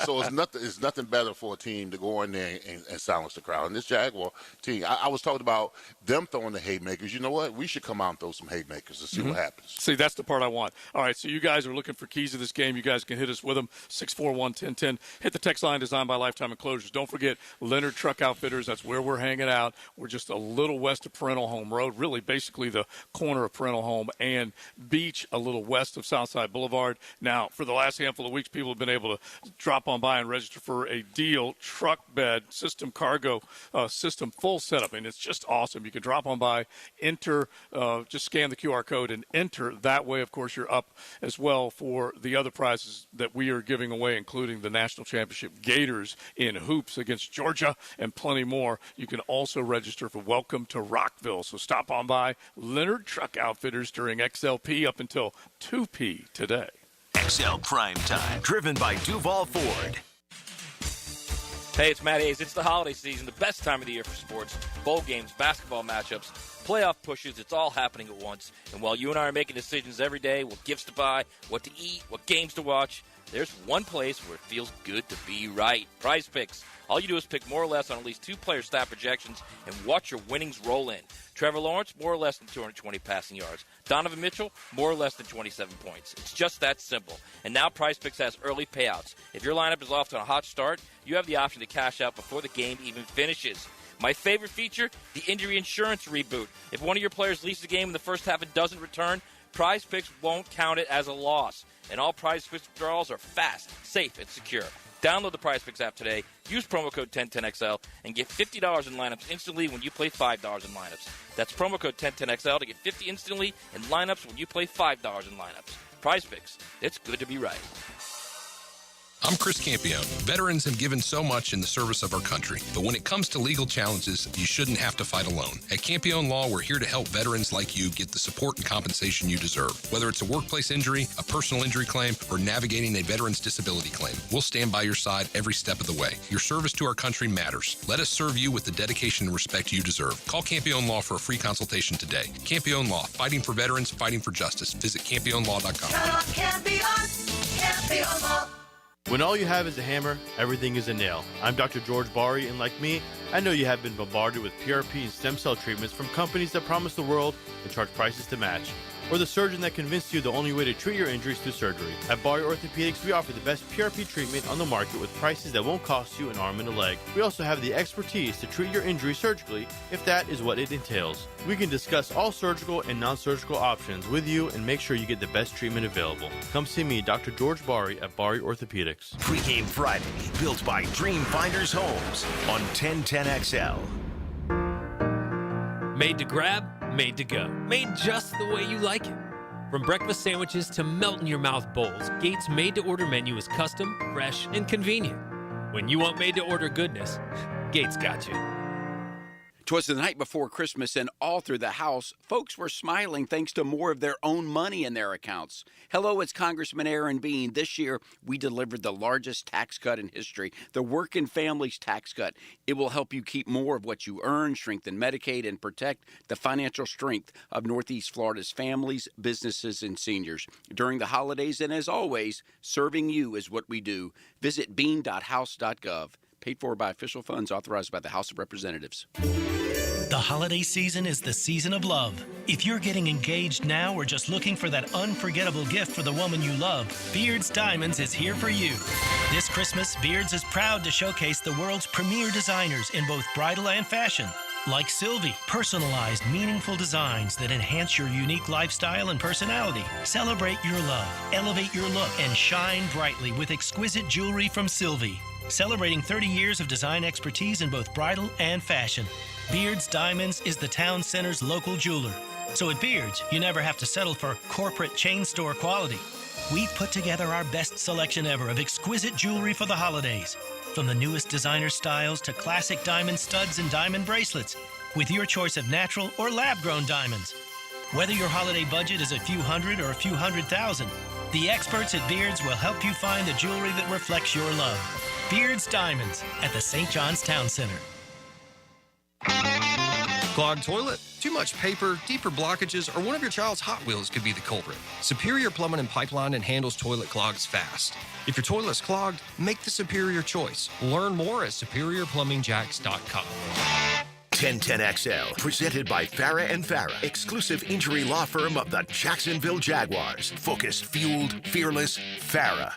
So it's nothing better for a team to go in there and silence the crowd. And this Jaguar team, I was talking about them throwing the haymakers. You know what? We should come out and throw some haymakers and see what happens. See, that's the part I want. All right, so you guys are looking for keys to this game. You guys can hit us with them, 641-1010. Hit the text line designed by Lifetime Enclosures. Don't forget, Leonard Truck Outfitters. That's where we're hanging out. We're just a little west of Parental Home Road, really basically the corner of Parental Home and Beach, a little west of Southside Boulevard. Now, for the last handful of weeks, people have been able to drop on by and register for a deal, truck bed, system cargo, system full setup. And it's just awesome. You can drop on by, enter, just scan the QR code and enter. That way, of course, you're up as well for the other prizes that we are giving away, including the National Championship Gators in hoops against Georgia and plenty more. You can also register for Welcome to Rockville. So stop on by Leonard Truck Outfitters during XLP up until 2P today. XL Primetime, driven by Duval Ford. Hey, it's Matt Hayes. It's the holiday season, the best time of the year for sports. Bowl games, basketball matchups, playoff pushes. It's all happening at once. And while you and I are making decisions every day, what gifts to buy, what to eat, what games to watch, there's one place where it feels good to be right. Prize Picks. All you do is pick more or less on at least 2 player stat projections and watch your winnings roll in. Trevor Lawrence, more or less than 220 passing yards. Donovan Mitchell, more or less than 27 points. It's just that simple. And now Prize Picks has early payouts. If your lineup is off to a hot start, you have the option to cash out before the game even finishes. My favorite feature, the injury insurance reboot. If one of your players leaves the game in the first half and doesn't return, Prize Picks won't count it as a loss. And all Prize Picks withdrawals are fast, safe, and secure. Download the Prize Picks app today, use promo code 1010XL, and get $50 in lineups instantly when you play $5 in lineups. That's promo code 1010XL to get $50 instantly in lineups when you play $5 in lineups. Prize Picks. It's good to be right. I'm Chris Campione. Veterans have given so much in the service of our country, but when it comes to legal challenges, you shouldn't have to fight alone. At Campione Law, we're here to help veterans like you get the support and compensation you deserve. Whether it's a workplace injury, a personal injury claim, or navigating a veteran's disability claim, we'll stand by your side every step of the way. Your service to our country matters. Let us serve you with the dedication and respect you deserve. Call Campione Law for a free consultation today. Campione Law, fighting for veterans, fighting for justice. Visit CampioneLaw.com. Campione Law. When all you have is a hammer, everything is a nail. I'm Dr. George Bari, and like me, I know you have been bombarded with PRP and stem cell treatments from companies that promise the world and charge prices to match. Or the surgeon that convinced you the only way to treat your injuries through surgery. At Bari Orthopedics, we offer the best PRP treatment on the market with prices that won't cost you an arm and a leg. We also have the expertise to treat your injury surgically if that is what it entails. We can discuss all surgical and non-surgical options with you and make sure you get the best treatment available. Come see me, Dr. George Bari at Bari Orthopedics. Pre-Game Friday, built by Dream Finders Homes on 1010XL. Made to grab, made to go. Made just the way you like it. From breakfast sandwiches to melt-in-your-mouth bowls, Gates' made-to-order menu is custom, fresh, and convenient. When you want made-to-order goodness, Gates got you. 'Twas the night before Christmas, and all through the house, folks were smiling thanks to more of their own money in their accounts. Hello, it's Congressman Aaron Bean. This year, we delivered the largest tax cut in history, the Working Families Tax Cut. It will help you keep more of what you earn, strengthen Medicaid, and protect the financial strength of Northeast Florida's families, businesses, and seniors during the holidays. And as always, serving you is what we do. Visit bean.house.gov. Paid for by official funds authorized by the House of Representatives. The holiday season is the season of love. If you're getting engaged now or just looking for that unforgettable gift for the woman you love, Beards Diamonds is here for you. This Christmas, Beards is proud to showcase the world's premier designers in both bridal and fashion. Like Sylvie, personalized, meaningful designs that enhance your unique lifestyle and personality. Celebrate your love, elevate your look, and shine brightly with exquisite jewelry from Sylvie. Celebrating 30 years of design expertise in both bridal and fashion. Beards Diamonds is the town center's local jeweler. So at Beards, you never have to settle for corporate chain store quality. We've put together our best selection ever of exquisite jewelry for the holidays. From the newest designer styles to classic diamond studs and diamond bracelets, with your choice of natural or lab-grown diamonds. Whether your holiday budget is a few hundred or a few $100,000, the experts at Beards will help you find the jewelry that reflects your love. Beards Diamonds at the St. John's Town Center. Clogged toilet, too much paper, deeper blockages, or one of your child's Hot Wheels could be the culprit. Superior Plumbing and Pipeline and handles toilet clogs fast. If your toilet's clogged, make the superior choice. Learn more at superiorplumbingjacks.com. 1010XL, presented by Farah and Farah, exclusive injury law firm of the Jacksonville Jaguars. Focused, fueled, fearless, Farah.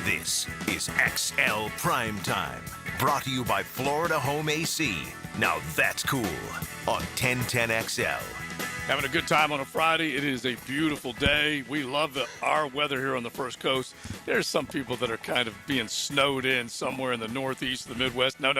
This is XL Primetime, brought to you by Florida Home AC. Now that's cool on 1010XL. Having a good time on a Friday. It is a beautiful day. We love our weather here on the First Coast. There's some people that are kind of being snowed in somewhere in the Northeast, the Midwest. No.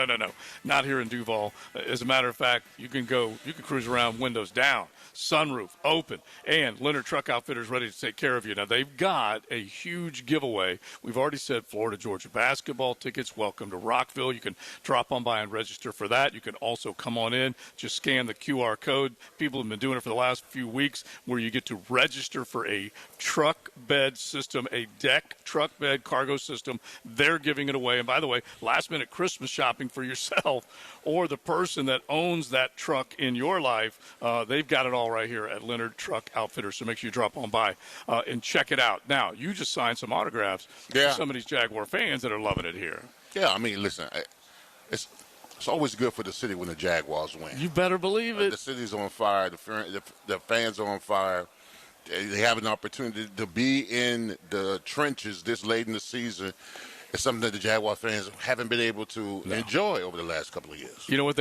Not here in Duval. As a matter of fact, you can cruise around windows down, sunroof open, and Leonard Truck Outfitters ready to take care of you. Now, they've got a huge giveaway. We've already said Florida-Georgia basketball tickets. Welcome to Rockville. You can drop on by and register for that. You can also come on in, just scan the QR code. People have been doing it for the last few weeks, where you get to register for a truck bed system, a deck truck bed cargo system. They're giving it away. And by the way, last minute Christmas shopping for yourself or the person that owns that truck in your life, they've got it all right here at Leonard Truck Outfitters. So make sure you drop on by and check it out. Now, you just signed some autographs for some of these Jaguar fans that are loving it here. Yeah, I mean, listen, it's always good for the city when the Jaguars win. You better believe it. The city's on fire. The fans are on fire. They have an opportunity to be in the trenches this late in the season. It's something that the Jaguar fans haven't been able to enjoy over the last couple of years. You know what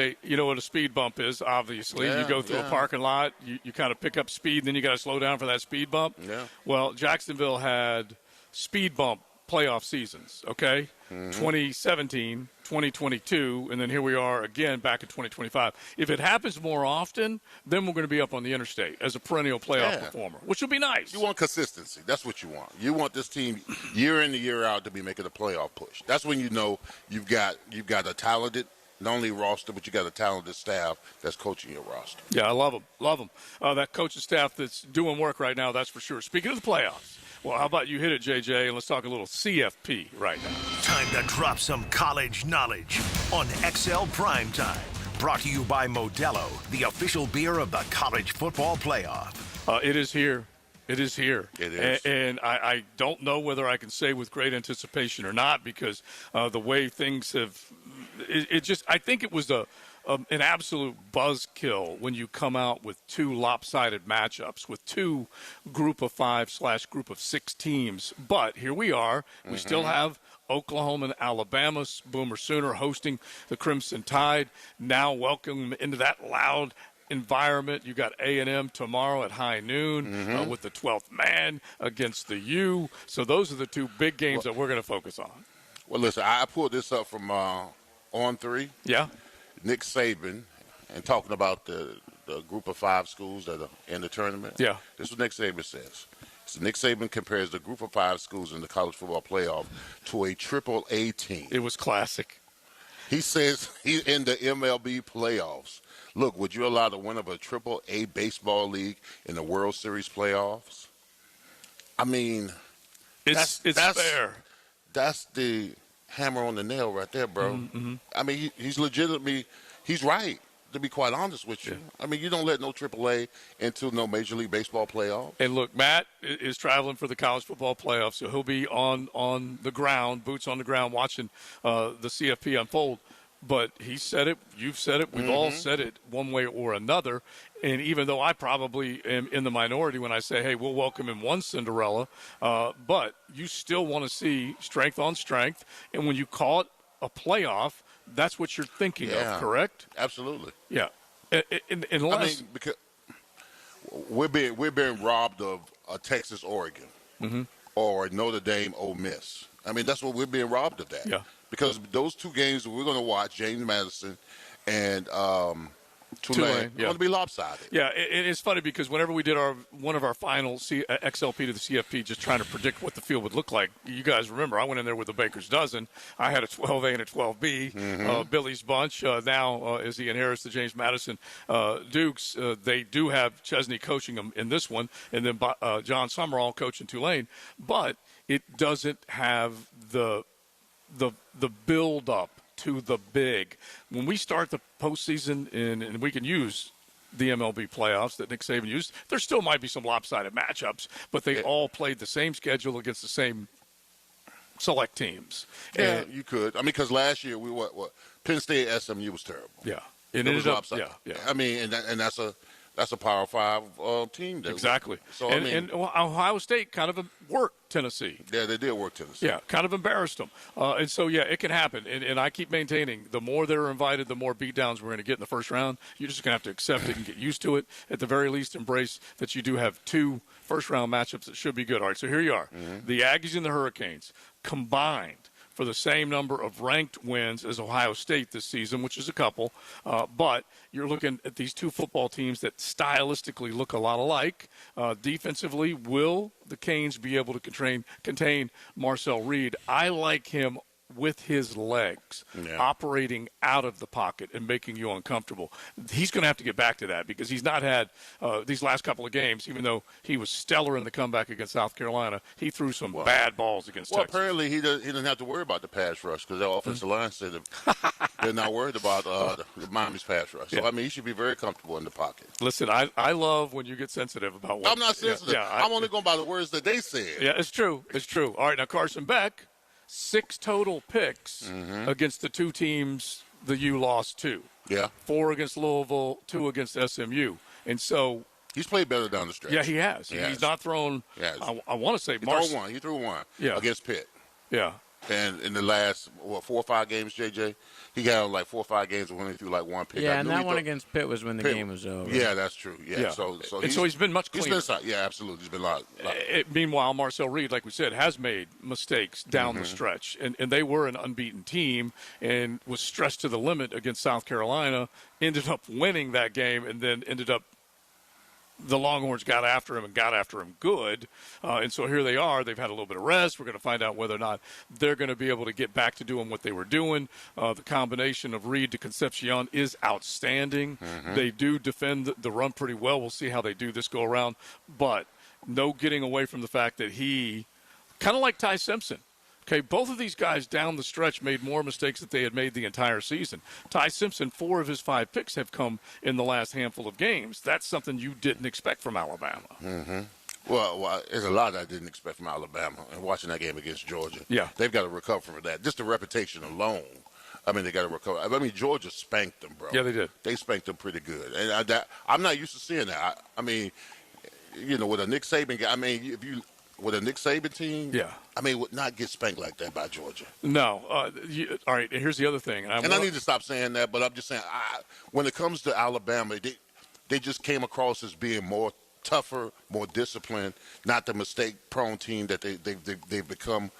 a speed bump is, obviously. You go through a parking lot, you kind of pick up speed, and then you got to slow down for that speed bump. Yeah. Well, Jacksonville had speed bump playoff seasons, okay? 2017, 2022, and then here we are again back in 2025. If it happens more often, then we're going to be up on the interstate as a perennial playoff performer, which will be nice. You want consistency. That's what you want. You want this team year in and year out to be making a playoff push. That's when you know you've got a talented, not only roster, but you got a talented staff that's coaching your roster. Yeah, I love them. Love them. That coaching staff that's doing work right now, that's for sure. Speaking of the playoffs, well, how about you hit it, JJ, and let's talk a little CFP right now. Time to drop some college knowledge on XL Primetime. Brought to you by Modelo, the official beer of the college football playoff. It is here. It is here. It is. And I don't know whether I can say with great anticipation or not, because the way things have I think it was an absolute buzzkill when you come out with two lopsided matchups with two group of 5 / group of 6 teams. But here we are. We still have Oklahoma and Alabama, Boomer Sooner hosting the Crimson Tide. Now welcome into that loud environment. You got A&M tomorrow at high noon with the 12th man against the U. So those are the two big games that we're going to focus on. Well, listen, I pulled this up from On3. Yeah. Nick Saban, and talking about the group of 5 schools that are in the tournament. Yeah. This is what Nick Saban says. So Nick Saban compares the group of 5 schools in the college football playoff to a AAA team. It was classic. He says he's in the MLB playoffs. Look, would you allow the winner of a Triple-A baseball league in the World Series playoffs? I mean, it's fair. That's the hammer on the nail right there, bro. Mm-hmm. I mean, he's legitimately, he's right, to be quite honest with you. I mean, you don't let no AAA into no Major League Baseball playoff. And look, Matt is traveling for the college football playoffs, so he'll be on the ground, boots on the ground, watching the CFP unfold. But he said it, you've said it, we've all said it one way or another. And even though I probably am in the minority when I say, hey, we'll welcome in one Cinderella, but you still want to see strength on strength. And when you call it a playoff, that's what you're thinking of, correct? Absolutely. Yeah. Unless, I mean, because we're being robbed of a Texas, Oregon, or Notre Dame, Ole Miss. I mean, that's what we're being robbed of that. Yeah. Because those two games we're going to watch, James Madison and Tulane, going to be lopsided. Yeah, it's funny because whenever we did one of our final XLP to the CFP, just trying to predict what the field would look like, you guys remember I went in there with the Baker's Dozen. I had a 12A and a 12B. Billy's Bunch now as he inherits the James Madison Dukes. They do have Chesney coaching them in this one, and then John Summerall coaching Tulane. But it doesn't have the build up to the big. When we start the postseason and we can use the MLB playoffs that Nick Saban used, there still might be some lopsided matchups, but they all played the same schedule against the same select teams. Yeah, you could. I mean, because last year we what Penn State SMU was terrible. Yeah, it ended up. lopsided. Yeah. I mean, and that's a Power 5 team. Exactly. So and Ohio State kind of worked Tennessee. Yeah, they did work Tennessee. Yeah, kind of embarrassed them. And so, yeah, it can happen. And I keep maintaining the more they're invited, the more beatdowns we're going to get in the first round. You're just going to have to accept it and get used to it. At the very least, embrace that you do have two first-round matchups that should be good. All right, so here you are. The Aggies and the Hurricanes combined for the same number of ranked wins as Ohio State this season, which is a couple. But you're looking at these two football teams that stylistically look a lot alike. Defensively, will the Canes be able to contain Marcel Reed? I like him with his legs, operating out of the pocket and making you uncomfortable. He's going to have to get back to that because he's not had these last couple of games, even though he was stellar in the comeback against South Carolina. He threw some bad balls against Texas. Apparently he doesn't have to worry about the pass rush because their offensive line said that they're not worried about the Miami's pass rush. So, I mean, he should be very comfortable in the pocket. Listen, I love when you get sensitive about what. I'm not sensitive. I'm only going by the words that they said. Yeah, it's true. It's true. All right, now Carson Beck, 6 total picks against the two teams the U lost to. Yeah. 4 against Louisville, 2 against SMU. And so he's played better down the stretch. Yeah, he has. He's not thrown. I want to say he threw one against Pitt. Yeah. And in the last 4 or 5 games, JJ, he got like 4 or 5 games when he threw like one pick. Yeah, and that one against Pitt was when the game was over. Yeah, that's true. Yeah. So he's been much cleaner. Yeah, absolutely. He's been a lot. Meanwhile, Marcel Reed, like we said, has made mistakes down the stretch. And they were an unbeaten team and was stretched to the limit against South Carolina, ended up winning that game, and then ended up the Longhorns got after him good. And so here they are. They've had a little bit of rest. We're going to find out whether or not they're going to be able to get back to doing what they were doing. The combination of Reed to Concepcion is outstanding. They do defend the run pretty well. We'll see how they do this go around. But no getting away from the fact that he, kind of like Ty Simpson, okay, both of these guys down the stretch made more mistakes than they had made the entire season. Ty Simpson, 4 of his 5 picks have come in the last handful of games. That's something you didn't expect from Alabama. Well, there's a lot I didn't expect from Alabama. And watching that game against Georgia, they've got to recover from that. Just the reputation alone. I mean, they got to recover. I mean, Georgia spanked them, bro. Yeah, they did. They spanked them pretty good. And I'm not used to seeing that. I mean, with a Nick Saban guy, I mean, with a Nick Saban team, I mean, would not get spanked like that by Georgia. No. All right, and here's the other thing. I need to stop saying that, but I'm just saying, when it comes to Alabama, they just came across as being more tougher, more disciplined, not the mistake-prone team that they've become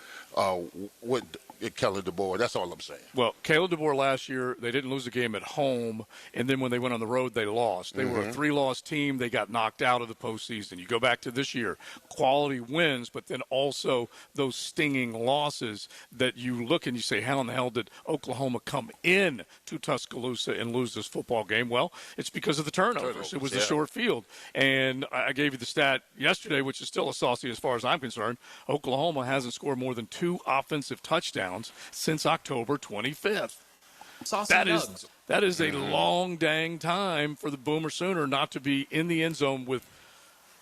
Kellen DeBoer. That's all I'm saying. Well, Caleb DeBoer last year, they didn't lose a game at home, and then when they went on the road, they lost. They were a 3-loss team. They got knocked out of the postseason. You go back to this year, quality wins, but then also those stinging losses that you look and you say, how in the hell did Oklahoma come in to Tuscaloosa and lose this football game? Well, it's because of the turnovers. It was the short field. And I gave you the stat yesterday, which is still a saucy as far as I'm concerned. Oklahoma hasn't scored more than 2 offensive touchdowns since October 25th. That is a long dang time for the Boomer Sooner not to be in the end zone with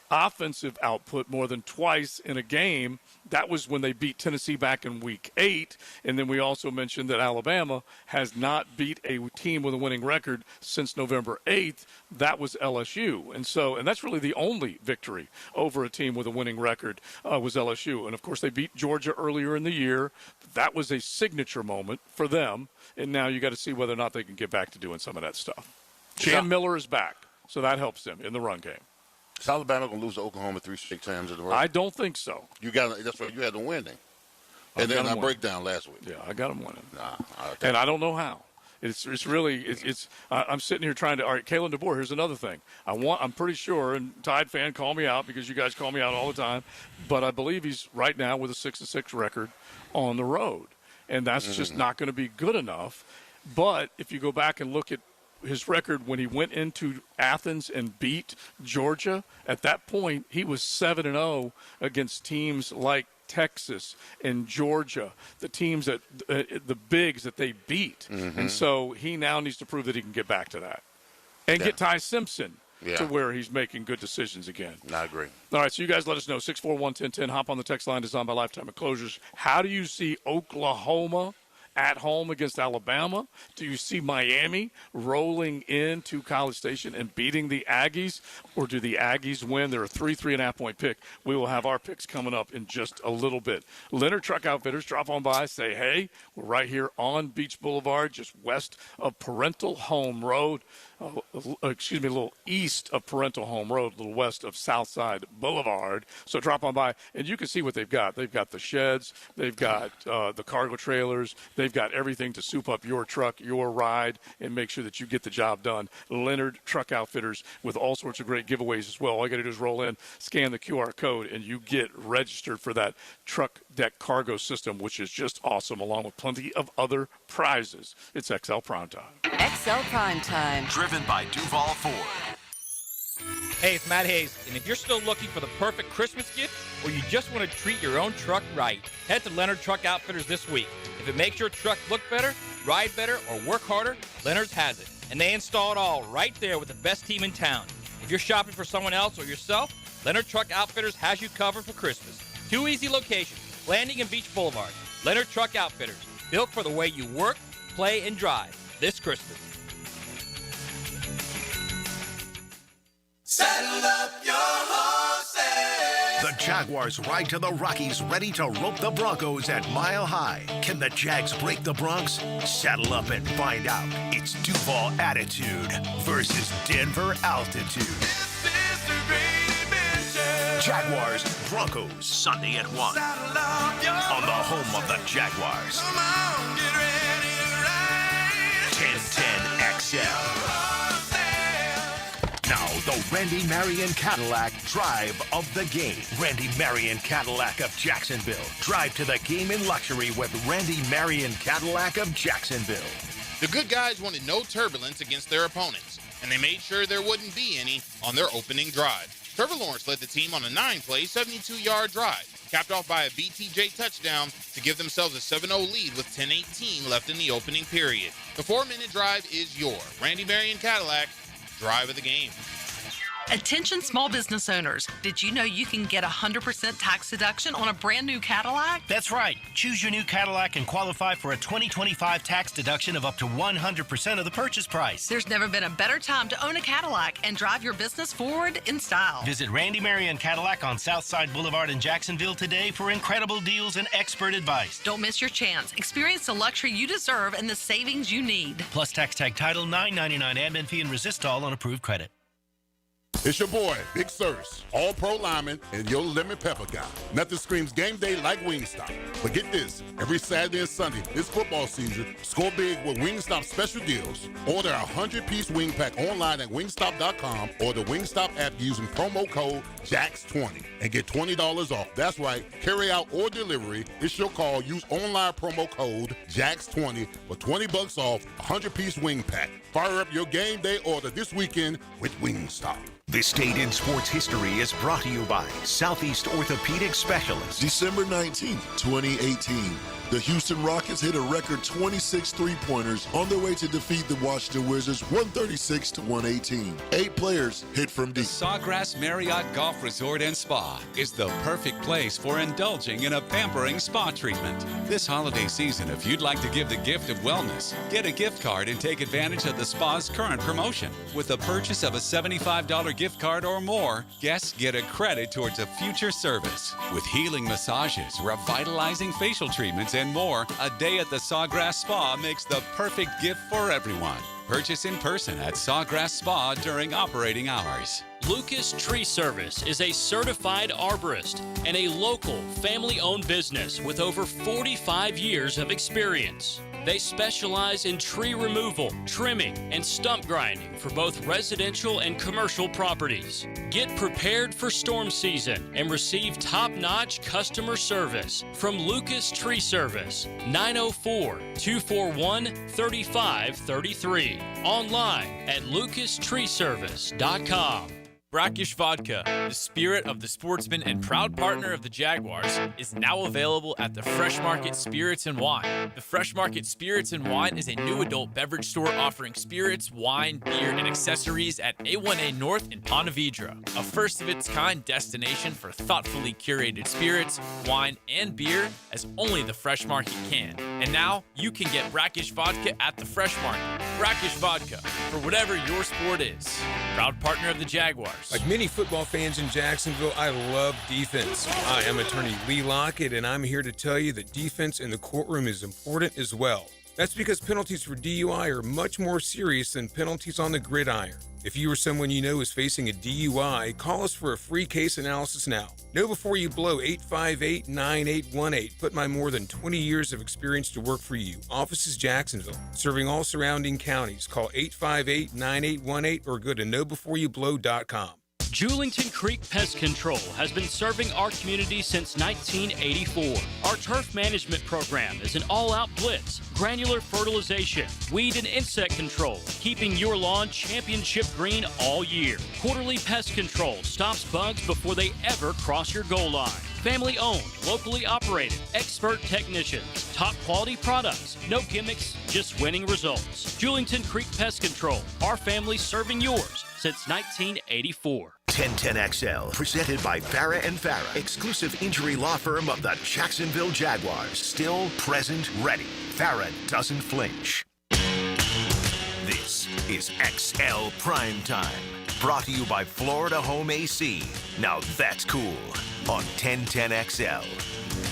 offensive output more than twice in a game. That was when they beat Tennessee back in week 8. And then we also mentioned that Alabama has not beat a team with a winning record since November 8th. That was LSU. And that's really the only victory over a team with a winning record was LSU. And, of course, they beat Georgia earlier in the year. That was a signature moment for them. And now you got to see whether or not they can get back to doing some of that stuff. Cam Miller is back, so that helps them in the run game. Is Alabama going to lose to Oklahoma 3 straight times in a row? I don't think so. That's why you had them winning. And then I breakdown last week. Yeah, I got them winning. And I don't know how. I'm sitting here trying to. All right, Kalen DeBoer. Here's another thing. I'm pretty sure, and Tide fan, call me out because you guys call me out all the time. But I believe he's right now with a 6-6 record on the road, and that's just not going to be good enough. But if you go back and look at his record when he went into Athens and beat Georgia, at that point he was 7-0 against teams like Texas and Georgia, the teams that the bigs that they beat. And so he now needs to prove that he can get back to that and get Ty Simpson to where he's making good decisions again. I agree. All right, so you guys let us know. 641-1010, hop on the text line designed by Lifetime Enclosures. How do you see Oklahoma at home against Alabama? Do you see Miami rolling into College Station and beating the Aggies? Or do the Aggies win? They're a 3.5-point pick. We will have our picks coming up in just a little bit. Leonard Truck Outfitters, drop on by, say hey. We're right here on Beach Boulevard, just west of Parental Home Road. A little east of Parental Home Road, a little west of Southside Boulevard. So drop on by, and you can see what they've got. They've got the sheds. They've got the cargo trailers. They've got everything to soup up your truck, your ride, and make sure that you get the job done. Leonard Truck Outfitters with all sorts of great giveaways as well. All you got to do is roll in, scan the QR code, and you get registered for that truck deck cargo system, which is just awesome, along with plenty of other prizes. It's XL Primetime. XL Primetime. Driven by Duval Ford. Hey, it's Matt Hayes, and if you're still looking for the perfect Christmas gift or you just want to treat your own truck right, head to Leonard Truck Outfitters this week. If it makes your truck look better, ride better, or work harder, Leonard's has it. And they install it all right there with the best team in town. If you're shopping for someone else or yourself, Leonard Truck Outfitters has you covered for Christmas. 2 easy locations, Landing and Beach Boulevard. Leonard Truck Outfitters, built for the way you work, play, and drive this Christmas. Saddle up your horses. The Jaguars ride to the Rockies, ready to rope the Broncos at Mile High. Can the Jags break the Bronx? Saddle up and find out. It's Duval Attitude versus Denver Altitude. This is the great adventure. Jaguars, Broncos, Sunday at 1. Saddle up your on the home of the Jaguars. Come on, get ready to ride. 1010 XL. Now, the Randy Marion Cadillac Drive of the Game. Randy Marion Cadillac of Jacksonville. Drive to the game in luxury with Randy Marion Cadillac of Jacksonville. The good guys wanted no turbulence against their opponents, and they made sure there wouldn't be any on their opening drive. Trevor Lawrence led the team on a 9-play, 72-yard drive, capped off by a BTJ touchdown to give themselves a 7-0 lead with 10:18 left in the opening period. The 4-minute drive is your Randy Marion Cadillac Drive of the Game. Attention small business owners. Did you know you can get 100% tax deduction on a brand new Cadillac? That's right. Choose your new Cadillac and qualify for a 2025 tax deduction of up to 100% of the purchase price. There's never been a better time to own a Cadillac and drive your business forward in style. Visit Randy Marion Cadillac on Southside Boulevard in Jacksonville today for incredible deals and expert advice. Don't miss your chance. Experience the luxury you deserve and the savings you need. Plus tax tag title, $9.99 admin fee and resistol on approved credit. It's your boy, Big Sirs, all-pro lineman and your lemon pepper guy. Nothing screams game day like Wingstop. But get this, every Saturday and Sunday this football season, score big with Wingstop special deals. Order a 100-piece wing pack online at wingstop.com or the Wingstop app using promo code JAX20 and get $20 off. That's right, carry out or delivery. It's your call. Use online promo code JAX20 for $20 off a 100-piece wing pack. Fire up your game day order this weekend with Wingstop. This date in sports history is brought to you by Southeast Orthopedic Specialists. December 19th, 2018. The Houston Rockets hit a record 26 three-pointers on their way to defeat the Washington Wizards 136-118. 8 players hit from deep. Sawgrass Marriott Golf Resort and Spa is the perfect place for indulging in a pampering spa treatment. This holiday season, if you'd like to give the gift of wellness, get a gift card and take advantage of the spa's current promotion. With the purchase of a $75 gift card or more, guests get a credit towards a future service. With healing massages, revitalizing facial treatments, and more, a day at the Sawgrass Spa makes the perfect gift for everyone. Purchase in person at Sawgrass Spa during operating hours. Lucas Tree Service is a certified arborist and a local family-owned business with over 45 years of experience. They specialize in tree removal, trimming, and stump grinding for both residential and commercial properties. Get prepared for storm season and receive top-notch customer service from Lucas Tree Service, 904-241-3533. Online at lucastreeservice.com. Brackish Vodka, the spirit of the sportsman and proud partner of the Jaguars, is now available at the Fresh Market Spirits and Wine. The Fresh Market Spirits and Wine is a new adult beverage store offering spirits, wine, beer, and accessories at A1A North in Ponte Vedra, a first-of-its-kind destination for thoughtfully curated spirits, wine, and beer as only the Fresh Market can. And now, you can get Brackish Vodka at the Fresh Market. Brackish Vodka, for whatever your sport is. Proud partner of the Jaguars. Like many football fans in Jacksonville, I love defense. Hi, I'm attorney Lee Lockett, and I'm here to tell you that defense in the courtroom is important as well. That's because penalties for DUI are much more serious than penalties on the gridiron. If you or someone you know is facing a DUI, call us for a free case analysis now. Know before you blow 858-9818. Put my more than 20 years of experience to work for you. Office is Jacksonville, serving all surrounding counties. Call 858-9818 or go to knowbeforeyoublow.com. Julington Creek Pest Control has been serving our community since 1984. Our turf management program is an all-out blitz, granular fertilization, weed and insect control, keeping your lawn championship green all year. Quarterly pest control stops bugs before they ever cross your goal line. Family owned, locally operated, expert technicians, top quality products, no gimmicks, just winning results. Julington Creek Pest Control, our family serving yours since 1984. 1010XL, presented by Farah and Farah, exclusive injury law firm of the Jacksonville Jaguars. Still, present, ready. Farah doesn't flinch. This is XL Primetime, brought to you by Florida Home AC. Now that's cool on 1010XL.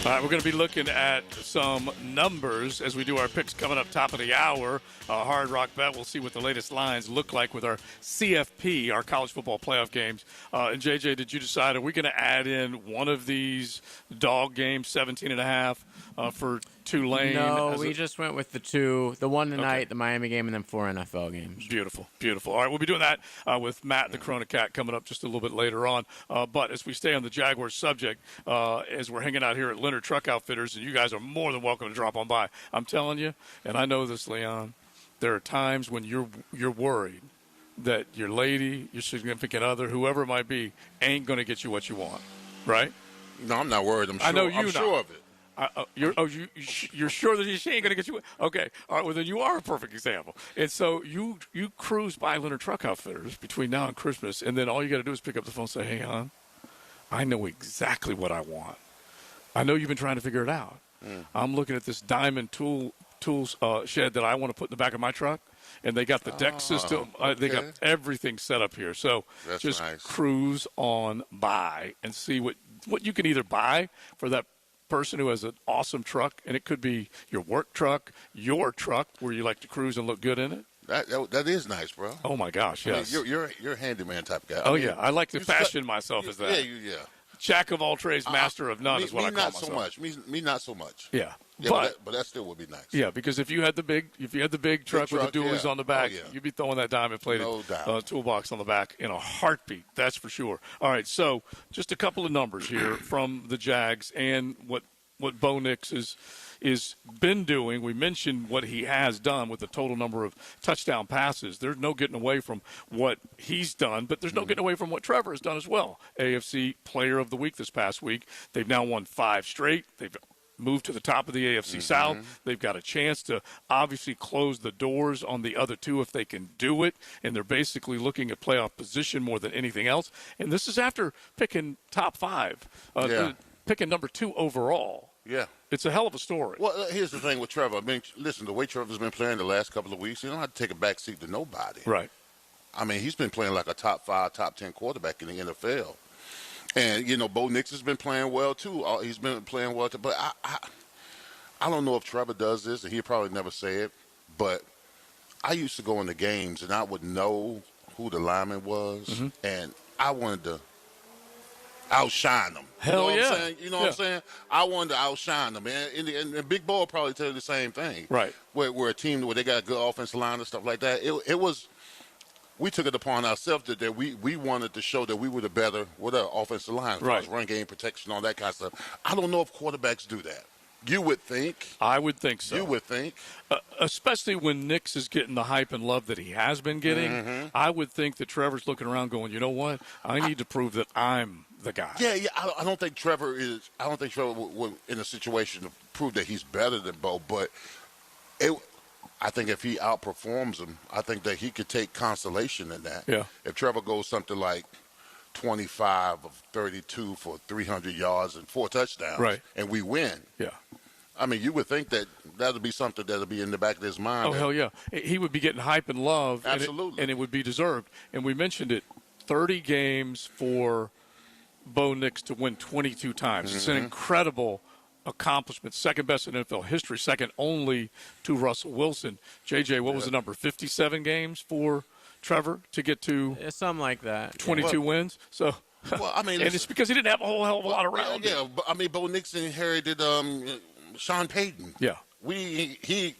All right, we're going to be looking at some numbers as we do our picks coming up top of the hour. Hard Rock Bet, we'll see what the latest lines look like with our CFP, our college football playoff games. And JJ, did you decide, are we going to add in one of these dog games, 17.5 for Tulane? No, we just went with the one tonight, the Miami game, and then 4 NFL games. Beautiful, beautiful. All right, we'll be doing that with Matt the Corona Cat coming up just a little bit later on. But as we stay on the Jaguars subject, as we're hanging out here at Leonard Truck Outfitters, and you guys are more than welcome to drop on by. I'm telling you, and I know this, Leon, there are times when you're worried that your lady, your significant other, whoever it might be, ain't going to get you what you want, right? No, I'm not worried. I'm sure. I know I'm sure of it. You're sure that she ain't going to get you? Okay. All right. Well, then you are a perfect example. And so you cruise by Leonard Truck Outfitters between now and Christmas, and then all you got to do is pick up the phone and say, "Hey, hon, I know exactly what I want. I know you've been trying to figure it out. I'm looking at this diamond tools shed that I want to put in the back of my truck, and they got the deck system. They got everything set up here. So that's just nice. Cruise on by and see what you can either buy for that person who has an awesome truck, and it could be your work truck, your truck where you like to cruise and look good in it. That is nice, bro. Oh my gosh, yes. I mean, you're a handyman type of guy. Oh yeah, I like to fashion myself as that. Yeah. Jack of all trades, master of none is what I call myself. Me not so much. Me not so much. Yeah. But that still would be nice. Yeah, because if you had the big truck with the dualies on the back, yeah. you'd be throwing that diamond-plated toolbox on the back in a heartbeat. That's for sure. All right, so just a couple of numbers here from the Jags and what Bo Nix is been doing. We mentioned what he has done with the total number of touchdown passes. There's no getting away from what he's done, but there's no getting away from what Trevor has done as well. AFC Player of the Week this past week. They've now won 5 straight. They've moved to the top of the AFC South. They've got a chance to obviously close the doors on the other 2 if they can do it, and they're basically looking at playoff position more than anything else. And this is after picking top 5, picking number 2 overall. Yeah. It's a hell of a story. Well, here's the thing with Trevor. I mean, listen, the way Trevor's been playing the last couple of weeks, he don't have to take a back seat to nobody. Right. I mean, he's been playing like a top 5, top 10 quarterback in the NFL. And, Bo Nix has been playing well, too. He's been playing well, too. But I don't know if Trevor does this, and he'll probably never say it, but I used to go into games, and I would know who the lineman was, and I wanted to outshine them. Hell you know yeah. What I'm saying? You know what I'm saying? I wanted to outshine them. And Big Bo will probably tell you the same thing. Right. Where a team where they got a good offensive line and stuff like that, it was – we took it upon ourselves that we wanted to show that we were the better with our offensive line, as far as run game protection, all that kind of stuff. I don't know if quarterbacks do that. You would think. I would think so. You would think. Especially when Nix is getting the hype and love that he has been getting. I would think that Trevor's looking around going, you know what? I need to prove that I'm the guy. Yeah. I don't think Trevor will in a situation to prove that he's better than Bo, but I think if he outperforms him, I think that he could take consolation in that. Yeah. If Trevor goes something like 25 of 32 for 300 yards and 4 touchdowns, right, and we win. Yeah. I mean, you would think that would be something that would be in the back of his mind. Oh, hell yeah. He would be getting hype and love. Absolutely. And it would be deserved. And we mentioned it, 30 games for Bo Nix to win 22 times. It's an incredible accomplishment, second best in NFL history, second only to Russell Wilson. JJ, what was the number? 57 games for Trevor to get to something like that. 22 wins. So, well, I mean, and it's because he didn't have a whole hell of a lot around. Yeah, but I mean, Bo Nix inherited Sean Payton. Yeah.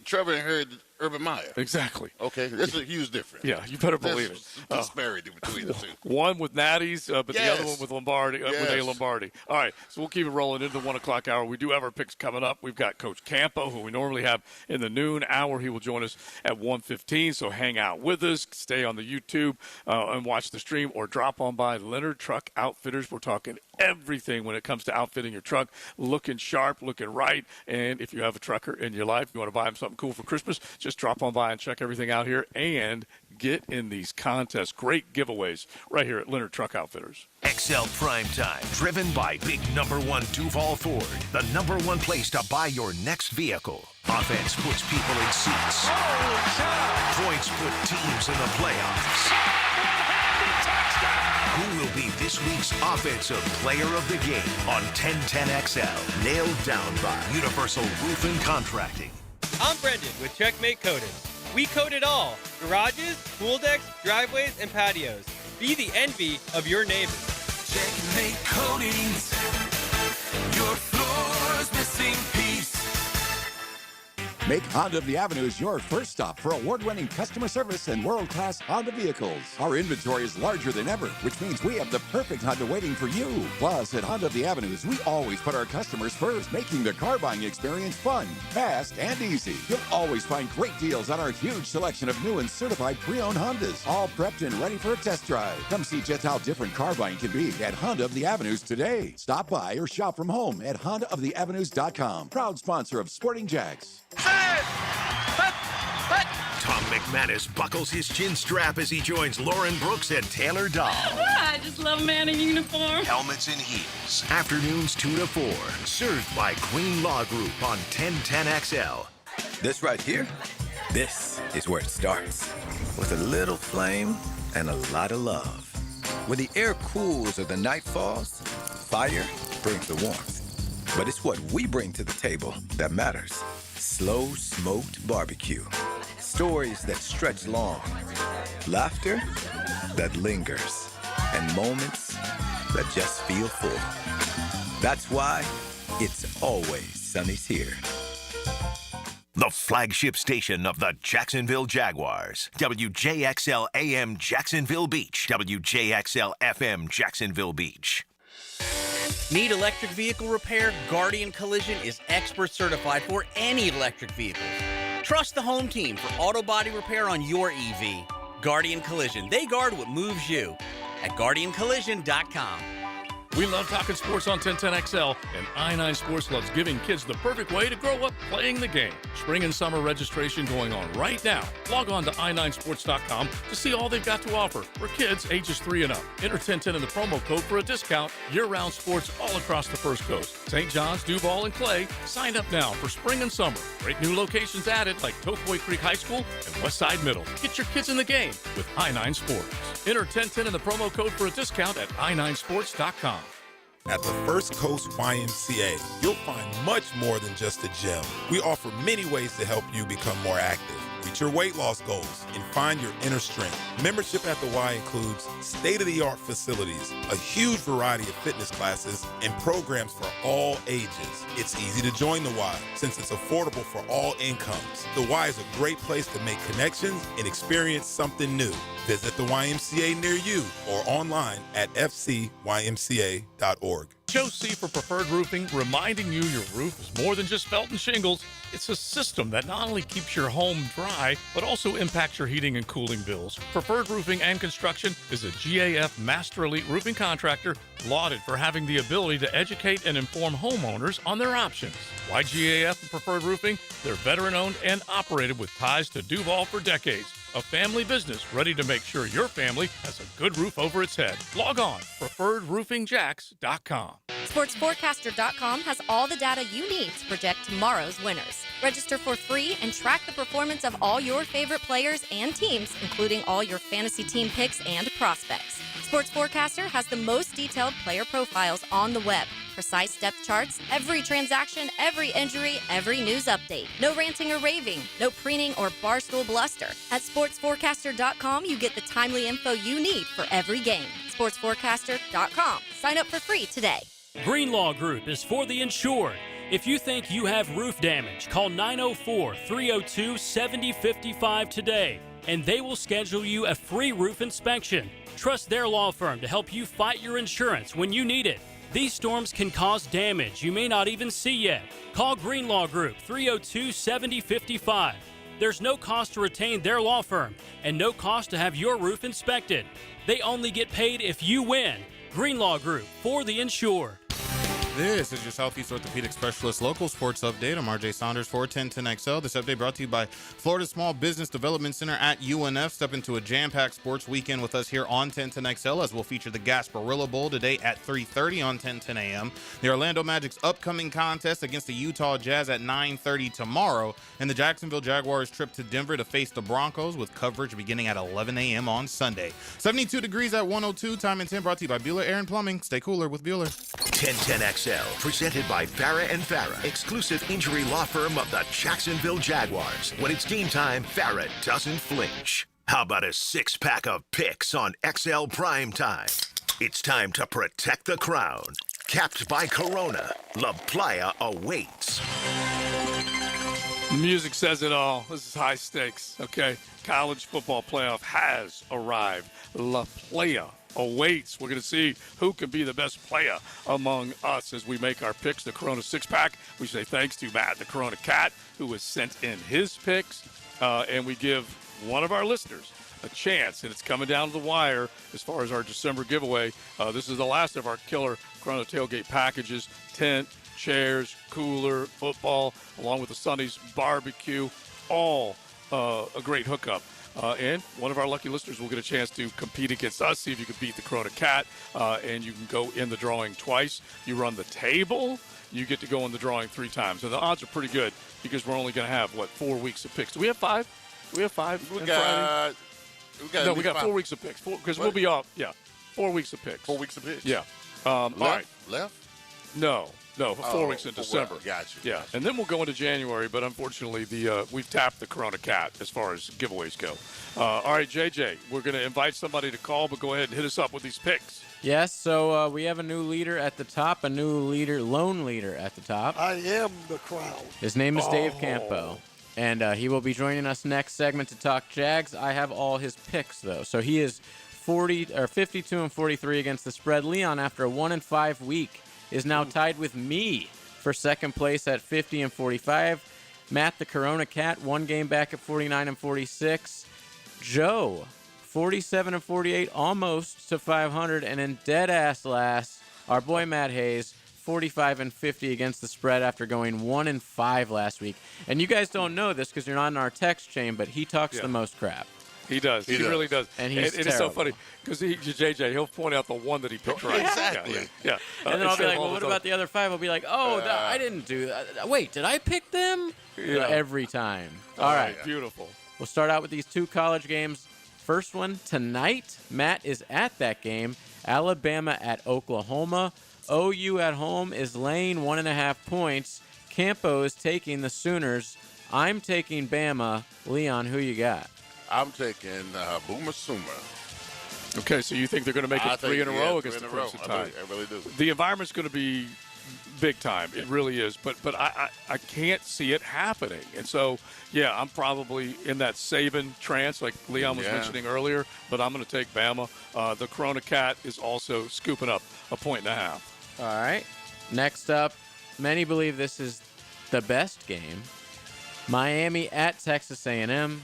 Trevor inherited Urban Meyer. Exactly. Okay, that's a huge difference. Yeah, you better believe it. Disparity between the two. One with Natty's, but the other one with Lombardi, with A. Lombardi. All right, so we'll keep it rolling into the 1 o'clock hour. We do have our picks coming up. We've got Coach Campo, who we normally have in the noon hour. He will join us at 1:15, so hang out with us. Stay on the YouTube and watch the stream, or drop on by Leonard Truck Outfitters. We're talking everything when it comes to outfitting your truck, looking sharp, looking right. And if you have a trucker in your life, you want to buy him something cool for Christmas, just drop on by and check everything out here and get in these contests. Great giveaways right here at Leonard Truck Outfitters. XL Primetime, driven by Big Number 1 Duval Ford, the number 1 place to buy your next vehicle. Offense puts people in seats. Points put teams in the playoffs. Who will be this week's Offensive Player of the Game on 1010XL? Nailed down by Universal Roof and Contracting. I'm Brendan with Checkmate Coatings. We coat it all: garages, pool decks, driveways, and patios. Be the envy of your neighbors. Checkmate Coatings, your floor's missing piece. Make Honda of the Avenues your first stop for award-winning customer service and world-class Honda vehicles. Our inventory is larger than ever, which means we have the perfect Honda waiting for you. Plus, at Honda of the Avenues, we always put our customers first, making the car buying experience fun, fast, and easy. You'll always find great deals on our huge selection of new and certified pre-owned Hondas, all prepped and ready for a test drive. Come see just how different car buying can be at Honda of the Avenues today. Stop by or shop from home at HondaoftheAvenues.com. Proud sponsor of Sporting Jags. Tom McManus buckles his chin strap as he joins Lauren Brooks and Taylor Dahl. I just love a man in uniform. Helmets and heels. Afternoons 2 to 4. Served by Green Law Group on 1010XL. This right here, this is where it starts. With a little flame and a lot of love. When the air cools or the night falls, fire brings the warmth. But it's what we bring to the table that matters. Slow smoked barbecue. Stories that stretch long. Laughter that lingers. And moments that just feel full. That's why it's always Sunny's here. The flagship station of the Jacksonville Jaguars. WJXL AM Jacksonville Beach. WJXL FM Jacksonville Beach. Need electric vehicle repair? Guardian Collision is expert certified for any electric vehicles. Trust the home team for auto body repair on your EV. Guardian Collision. They guard what moves you. At GuardianCollision.com. We love talking sports on 1010XL, and I-9 Sports loves giving kids the perfect way to grow up playing the game. Spring and summer registration going on right now. Log on to i9sports.com to see all they've got to offer for kids ages 3 and up. Enter 1010 in the promo code for a discount. Year-round sports all across the First Coast. St. John's, Duval, and Clay. Sign up now for spring and summer. Great new locations added like Tokoi Creek High School and Westside Middle. Get your kids in the game with I-9 Sports. Enter 1010 in the promo code for a discount at i9sports.com. At the First Coast YMCA, you'll find much more than just a gym. We offer many ways to help you become more active, reach your weight loss goals, and find your inner strength. Membership at the Y includes state-of-the-art facilities, a huge variety of fitness classes, and programs for all ages. It's easy to join the Y since it's affordable for all incomes. The Y is a great place to make connections and experience something new. Visit the YMCA near you or online at fcymca.org. Joe C. for Preferred Roofing, reminding you your roof is more than just felt and shingles. It's a system that not only keeps your home dry, but also impacts your heating and cooling bills. Preferred Roofing and Construction is a GAF Master Elite Roofing Contractor, lauded for having the ability to educate and inform homeowners on their options. Why GAF and Preferred Roofing? They're veteran-owned and operated with ties to Duval for decades. A family business ready to make sure your family has a good roof over its head. Log on, preferredroofingjax.com. SportsForecaster.com has all the data you need to project tomorrow's winners. Register for free and track the performance of all your favorite players and teams, including all your fantasy team picks and prospects. Sports Forecaster has the most detailed player profiles on the web. Precise depth charts, every transaction, every injury, every news update. No ranting or raving, no preening or barstool bluster. At sportsforecaster.com, you get the timely info you need for every game. Sportsforecaster.com. Sign up for free today. Greenlaw Group is for the insured. If you think you have roof damage, call 904-302-7055 today, and they will schedule you a free roof inspection. Trust their law firm to help you fight your insurance when you need it. These storms can cause damage you may not even see yet. Call Greenlaw Group 302-7055. There's no cost to retain their law firm and no cost to have your roof inspected. They only get paid if you win. Greenlaw Group, for the insured. This is your Southeast Orthopedic Specialist Local Sports Update. I'm RJ Saunders for 1010XL. This update brought to you by Florida Small Business Development Center at UNF. Step into a jam-packed sports weekend with us here on 1010XL as we'll feature the Gasparilla Bowl today at 3:30 on 1010 a.m. The Orlando Magic's upcoming contest against the Utah Jazz at 9:30 tomorrow. And the Jacksonville Jaguars trip to Denver to face the Broncos with coverage beginning at 11 a.m. on Sunday. 72 degrees at 102. Time and 10 brought to you by Bueller Air and Plumbing. Stay cooler with Bueller. 1010XL, presented by Farah and Farah, exclusive injury law firm of the Jacksonville Jaguars. When it's game time, Farah doesn't flinch. How about a six-pack of picks on XL Primetime? It's time to protect the crown. Capped by Corona, La Playa awaits. The music says it all. This is high stakes, okay? College football playoff has arrived. La Playa awaits. We're going to see who can be the best player among us as we make our picks. The Corona six-pack, we say thanks to Matt, the Corona Cat, who has sent in his picks, and we give one of our listeners a chance, and it's coming down to the wire as far as our December giveaway. This is the last of our killer Corona tailgate packages: tent, chairs, cooler, football, along with the Sunny's barbecue, all a great hookup. And one of our lucky listeners will get a chance to compete against us, see if you can beat the Corona Cat, and you can go in the drawing twice. You run the table, you get to go in the drawing 3 times. And the odds are pretty good because we're only going to have, 4 weeks of picks. Do we have 5? Do we have 5? We got 4 weeks of picks because we'll be off. Yeah, 4 weeks of picks. 4 weeks of picks. Yeah. All right. Left? No. No, 4 weeks in 4 December. weeks. Gotcha. Yeah, and then we'll go into January, but unfortunately, we've tapped the Corona Cat as far as giveaways go. All right, JJ, we're going to invite somebody to call, but go ahead and hit us up with these picks. Yes, so we have a new leader at the top, lone leader at the top. I am the crowd. His name is Dave Campo, and he will be joining us next segment to talk Jags. I have all his picks, though. So he is 52-43 against the spread. Leon, after a 1-5 week, is now tied with me for second place at 50-45. Matt, the Corona Cat, 1 game back at 49-46. Joe, 47-48, almost to 500, and in dead ass last, our boy Matt Hayes, 45-50 against the spread after going 1-5 last week. And you guys don't know this because you're not in our text chain, but he talks the most crap. He does. He really does. And it is so funny because JJ, he'll point out the one that he picked right. Exactly. Yeah. And then I'll be like, well, what about the other 5? I'll be like, I didn't do that. Wait, did I pick them? Yeah. Every time. All right. Beautiful. We'll start out with these 2 college games. First one tonight. Matt is at that game. Alabama at Oklahoma. OU at home is laying 1.5 points. Campo is taking the Sooners. I'm taking Bama. Leon, who you got? I'm taking Boomer Sooner. Okay, so you think they're going to make it 3 in a row against the Crimson Tide? I really do. The environment's going to be big time. It really is. But I can't see it happening. And so, yeah, I'm probably in that Saban trance like Leon was mentioning earlier, but I'm going to take Bama. The Corona Cat is also scooping up a 1.5. All right. Next up, many believe this is the best game. Miami at Texas A&M.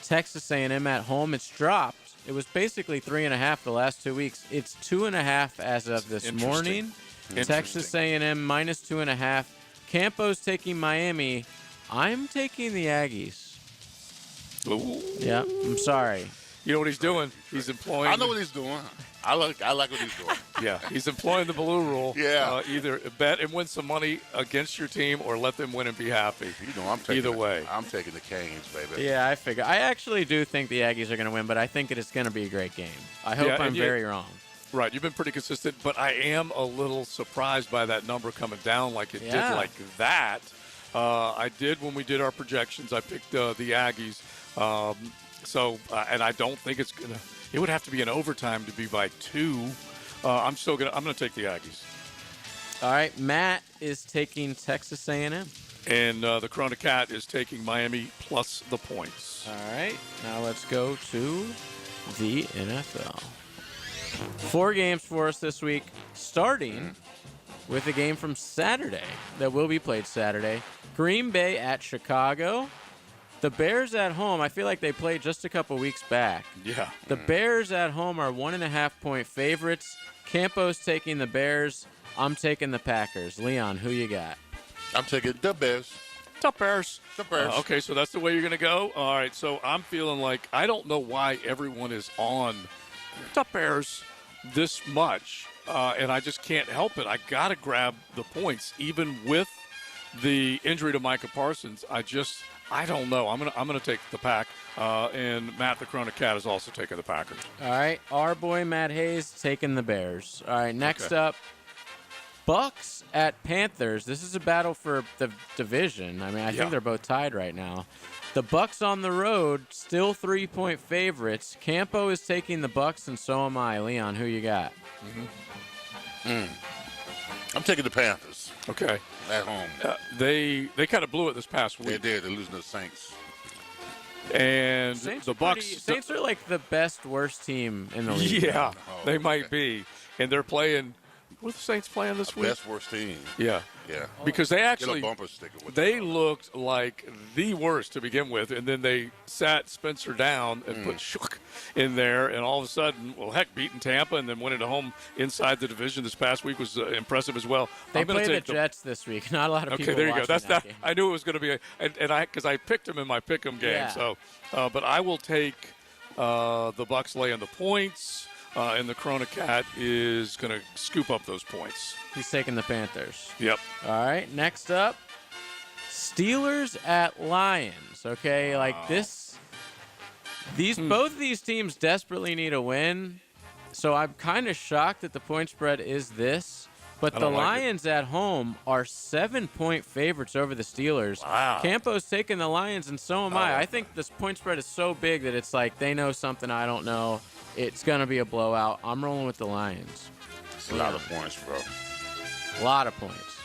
Texas A&M at home. It's dropped. It was basically 3.5 the last 2 weeks. It's 2.5 as of this morning. Texas A&M minus 2.5. Campo's taking Miami. I'm taking the Aggies. Ooh. Yeah, I'm sorry. You know what he's doing? He's employing. I know what he's doing. I like what he's doing. Yeah, he's employing the blue rule. Yeah. Either bet and win some money against your team, or let them win and be happy. You know, I'm taking either way. I'm taking the Canes, baby. Yeah, I figure. I actually do think the Aggies are going to win, but I think it is going to be a great game. I hope I'm very wrong. Right, you've been pretty consistent, but I am a little surprised by that number coming down like it did like that. I did when we did our projections. I picked the Aggies. And I don't think it's gonna. It would have to be an overtime to be by 2. I'm gonna take the Aggies. All right, Matt is taking Texas A&M, and the Corona Cat is taking Miami plus the points. All right, now let's go to the NFL. 4 games for us this week, starting with a game from Saturday that will be played Saturday. Green Bay at Chicago. The Bears at home, I feel like they played just a couple weeks back. Yeah. The Bears at home are 1.5-point favorites. Campo's taking the Bears. I'm taking the Packers. Leon, who you got? I'm taking the Bears. The Bears. The Bears. Okay, so that's the way you're going to go? All right, so I'm feeling like I don't know why everyone is on the Bears this much, and I just can't help it. I got to grab the points, even with the injury to Micah Parsons. I don't know. I'm gonna take the Pack, and Matt the Corona Cat is also taking the Packers. All right, our boy Matt Hayes taking the Bears. All right, next up, Bucks at Panthers. This is a battle for the division. I mean, I think they're both tied right now. The Bucks on the road, still 3-point favorites. Campo is taking the Bucks, and so am I. Leon, who you got? I'm taking the Panthers. Okay. At home. They kind of blew it this past week. They did. They're losing to the Saints. And Saints the Bucks. Saints are like the best, worst team in the league. Yeah, they might be. And they're playing. What are the Saints playing this week? Best, worst team. Yeah. Yeah. Because they actually. Get a bumper sticker with they looked like the worst to begin with, and then they sat Spencer down and put Shook in there, and all of a sudden, beating Tampa and then winning at home inside the division this past week was impressive as well. They play the Jets this week. Not a lot of people. Okay, there you go. That's that not. game. I knew it was going to be because I picked him in my pick'em game. Yeah. So, but I will take the Bucks laying the points, and the Corona Cat is going to scoop up those points. He's taking the Panthers. Yep. All right, next up, Steelers at Lions. Okay, like this. Both of these teams desperately need a win, so I'm kind of shocked that the point spread is this. But the Lions at home are 7-point favorites over the Steelers. Wow. Campo's taking the Lions, and so am I. I think this point spread is so big that it's like they know something I don't know. It's going to be a blowout. I'm rolling with the Lions. It's a lot of points, bro. A lot of points.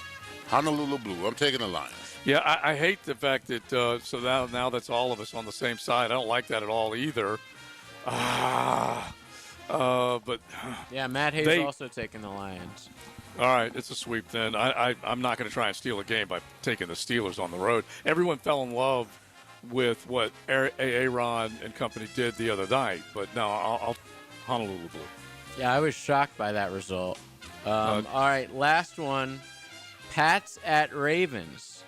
Honolulu Blue. I'm taking the Lions. Yeah, I hate the fact that so now that's all of us on the same side. I don't like that at all either. But yeah, Matt Hayes also taking the Lions. All right, it's a sweep then. I'm not going to try and steal a game by taking the Steelers on the road. Everyone fell in love with what Aaron and company did the other night, but no, I'll Honolulu Blue. Yeah, I was shocked by that result. All right, last one. Pats at Ravens.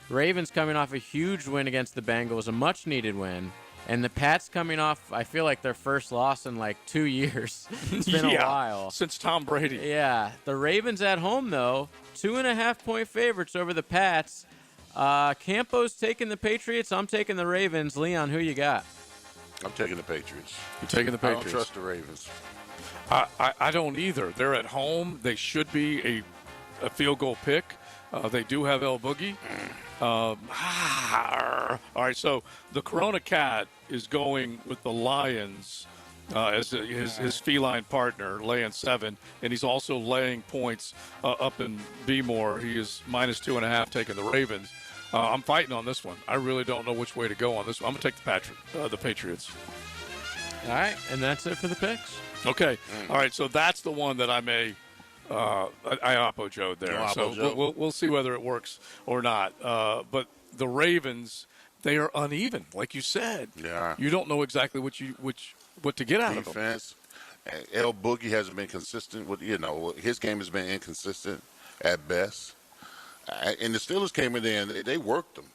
Ravens coming off a huge win against the Bengals, a much-needed win. And the Pats coming off, I feel like their first loss in like 2 years. It's been a while. Since Tom Brady. Yeah. The Ravens at home, though, 2.5-point favorites over the Pats. Campo's taking the Patriots. I'm taking the Ravens. Leon, who you got? I'm taking the Patriots. You're taking the Patriots. I don't trust the Ravens. I don't either. They're at home. They should be a field goal pick. They do have El Boogie. All right, so the Corona Cat is going with the Lions as his feline partner, laying 7, and he's also laying points up in B-More. He is -2.5, taking the Ravens. I'm fighting on this one. I really don't know which way to go on this one. I'm going to take the Patriots. All right, and that's it for the picks. Okay. All right, so that's the one that I may I oppo-joed there. So we'll see whether it works or not. But the Ravens, they are uneven, like you said. Yeah. You don't know exactly what to get out of them. Defense. El Boogie hasn't been consistent with, his game has been inconsistent at best. And the Steelers came in there and they worked them.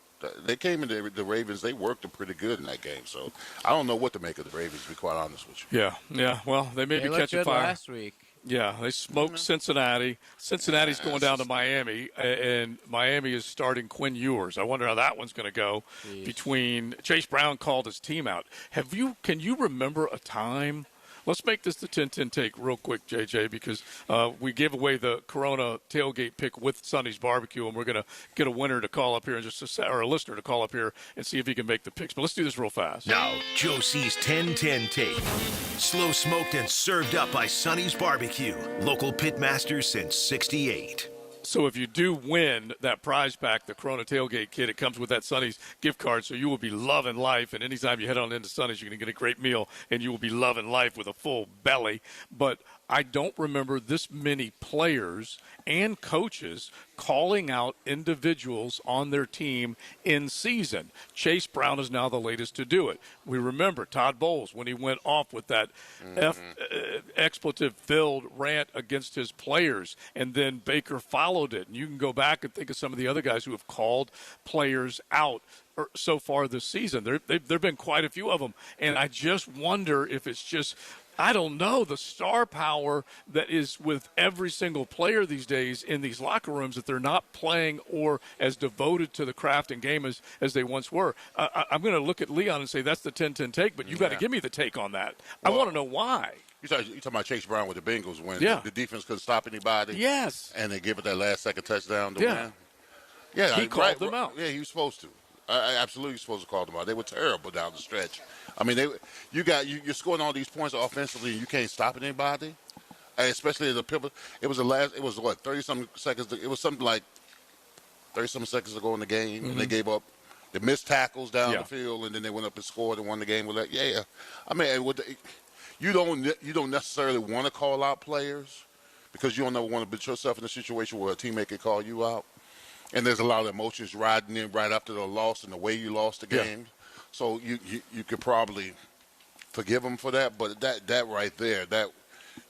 They came in there, the Ravens, they worked them pretty good in that game. So I don't know what to make of the Ravens, to be quite honest with you. Yeah. Well, they may be catching fire. Last week. Yeah, they smoked Cincinnati. Cincinnati's going down to Miami, and Miami is starting Quinn Ewers. I wonder how that one's going to go. Between Chase Brown called his team out. Can you remember a time? Let's make this the 10-10 take real quick, JJ, because we gave away the Corona tailgate pick with Sonny's Barbecue, and we're going to get a winner to call up here or a listener to call up here and see if he can make the picks. But let's do this real fast. Now, Joe C's 10-10 take. Slow smoked and served up by Sonny's Barbecue. Local pitmasters since '68. So if you do win that prize pack, the Corona Tailgate Kit, it comes with that Sonny's gift card, so you will be loving life. And anytime you head on into Sonny's, you're going to get a great meal, and you will be loving life with a full belly. But I don't remember this many players and coaches calling out individuals on their team in season. Chase Brown is now the latest to do it. We remember Todd Bowles when he went off with that expletive-filled rant against his players, and then Baker followed it. And you can go back and think of some of the other guys who have called players out so far this season. There have been quite a few of them, and I just wonder if it's just – I don't know, the star power that is with every single player these days in these locker rooms, that they're not playing or as devoted to the craft and game as they once were. I'm going to look at Leon and say that's the 10-10 take, but you got to give me the take on that. Well, I want to know why. You're talking about Chase Brown with the Bengals when the defense couldn't stop anybody? Yes. And they give it that last-second touchdown to win? Yeah, he called them out. Yeah, he was supposed to. Absolutely supposed to call them out. They were terrible down the stretch. I mean, you're scoring all these points offensively, and you can't stop anybody. And especially as a pivot, it was 30-something seconds. It was something like 30-something seconds to go in the game, and they gave up the missed tackles down the field, and then they went up and scored and won the game with that. Yeah, I mean, you don't necessarily want to call out players because you don't ever want to put yourself in a situation where a teammate can call you out. And there's a lot of emotions riding in right after the loss and the way you lost the game. So you could probably forgive them for that. But that right there,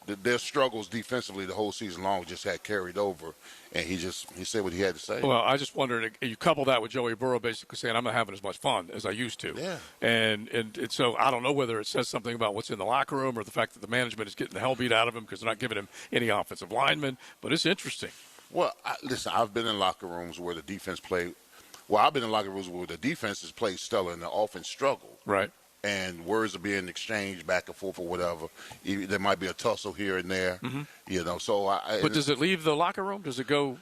their struggles defensively the whole season long just had carried over. And he said what he had to say. Well, I just wondered, you couple that with Joey Burrow basically saying, I'm not having as much fun as I used to. Yeah. And so I don't know whether it says something about what's in the locker room or the fact that the management is getting the hell beat out of him because they're not giving him any offensive linemen. But it's interesting. Well, listen, I've been in locker rooms where the defense played – well, I've been in locker rooms where the defense has played stellar and the offense struggled. Right. and words are being exchanged back and forth or whatever. There might be a tussle here and there, you know. So, But does it leave the locker room? Does it go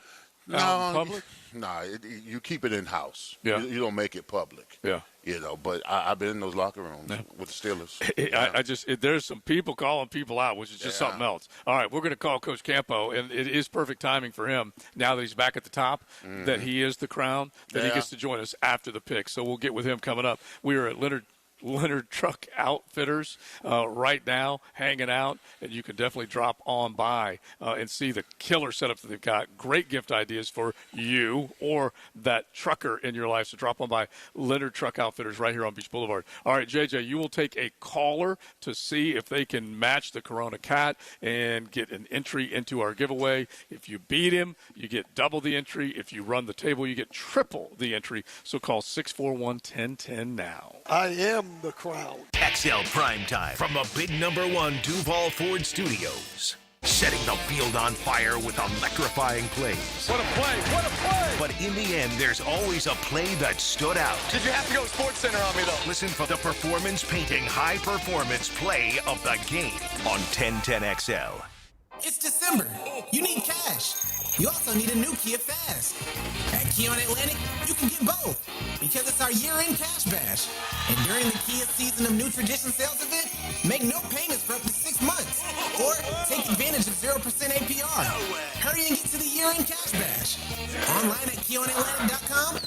out in public? No, you keep it in house. Yeah. You don't make it public. Yeah. You know, but I've been in those locker rooms with the Steelers. There's some people calling people out, which is just something else. All right, we're going to call Coach Campo, and it is perfect timing for him now that he's back at the top, that he is the crown, that he gets to join us after the pick. So we'll get with him coming up. We are at Leonard Truck Outfitters right now, hanging out, and you can definitely drop on by and see the killer setup that they've got. Great gift ideas for you or that trucker in your life. So drop on by Leonard Truck Outfitters right here on Beach Boulevard. All right, JJ, you will take a caller to see if they can match the Corona Cat and get an entry into our giveaway. If you beat him, you get double the entry. If you run the table, you get triple the entry. So call 641-1010 now. I am the crown. XL Primetime from the big #1 Duval Ford Studios. Setting the field on fire with electrifying plays. What a play! What a play! But in the end, there's always a play that stood out. Did you have to go Sports Center on me, though? Listen for the performance-painting, high-performance play of the game on 1010XL. It's December. You need cash. You also need a new Kia Fast. At Kia on Atlantic, you can get both because it's our year-end cash bash. And during the Kia Season of New Tradition sales event, make no payments for up to 6 months. Or take advantage of 0% APR. Hurry and get to the year-end cash bash. Online at KiaOnAtlantic.com.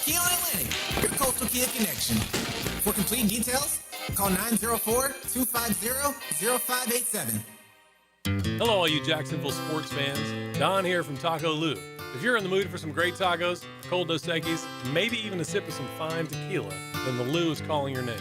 Kia on Atlantic, your coastal Kia connection. For complete details, call 904-250-0587. Hello, all you Jacksonville sports fans. Don here from Taco Lou. If you're in the mood for some great tacos, cold Dos Equis, maybe even a sip of some fine tequila, then the Lou is calling your name.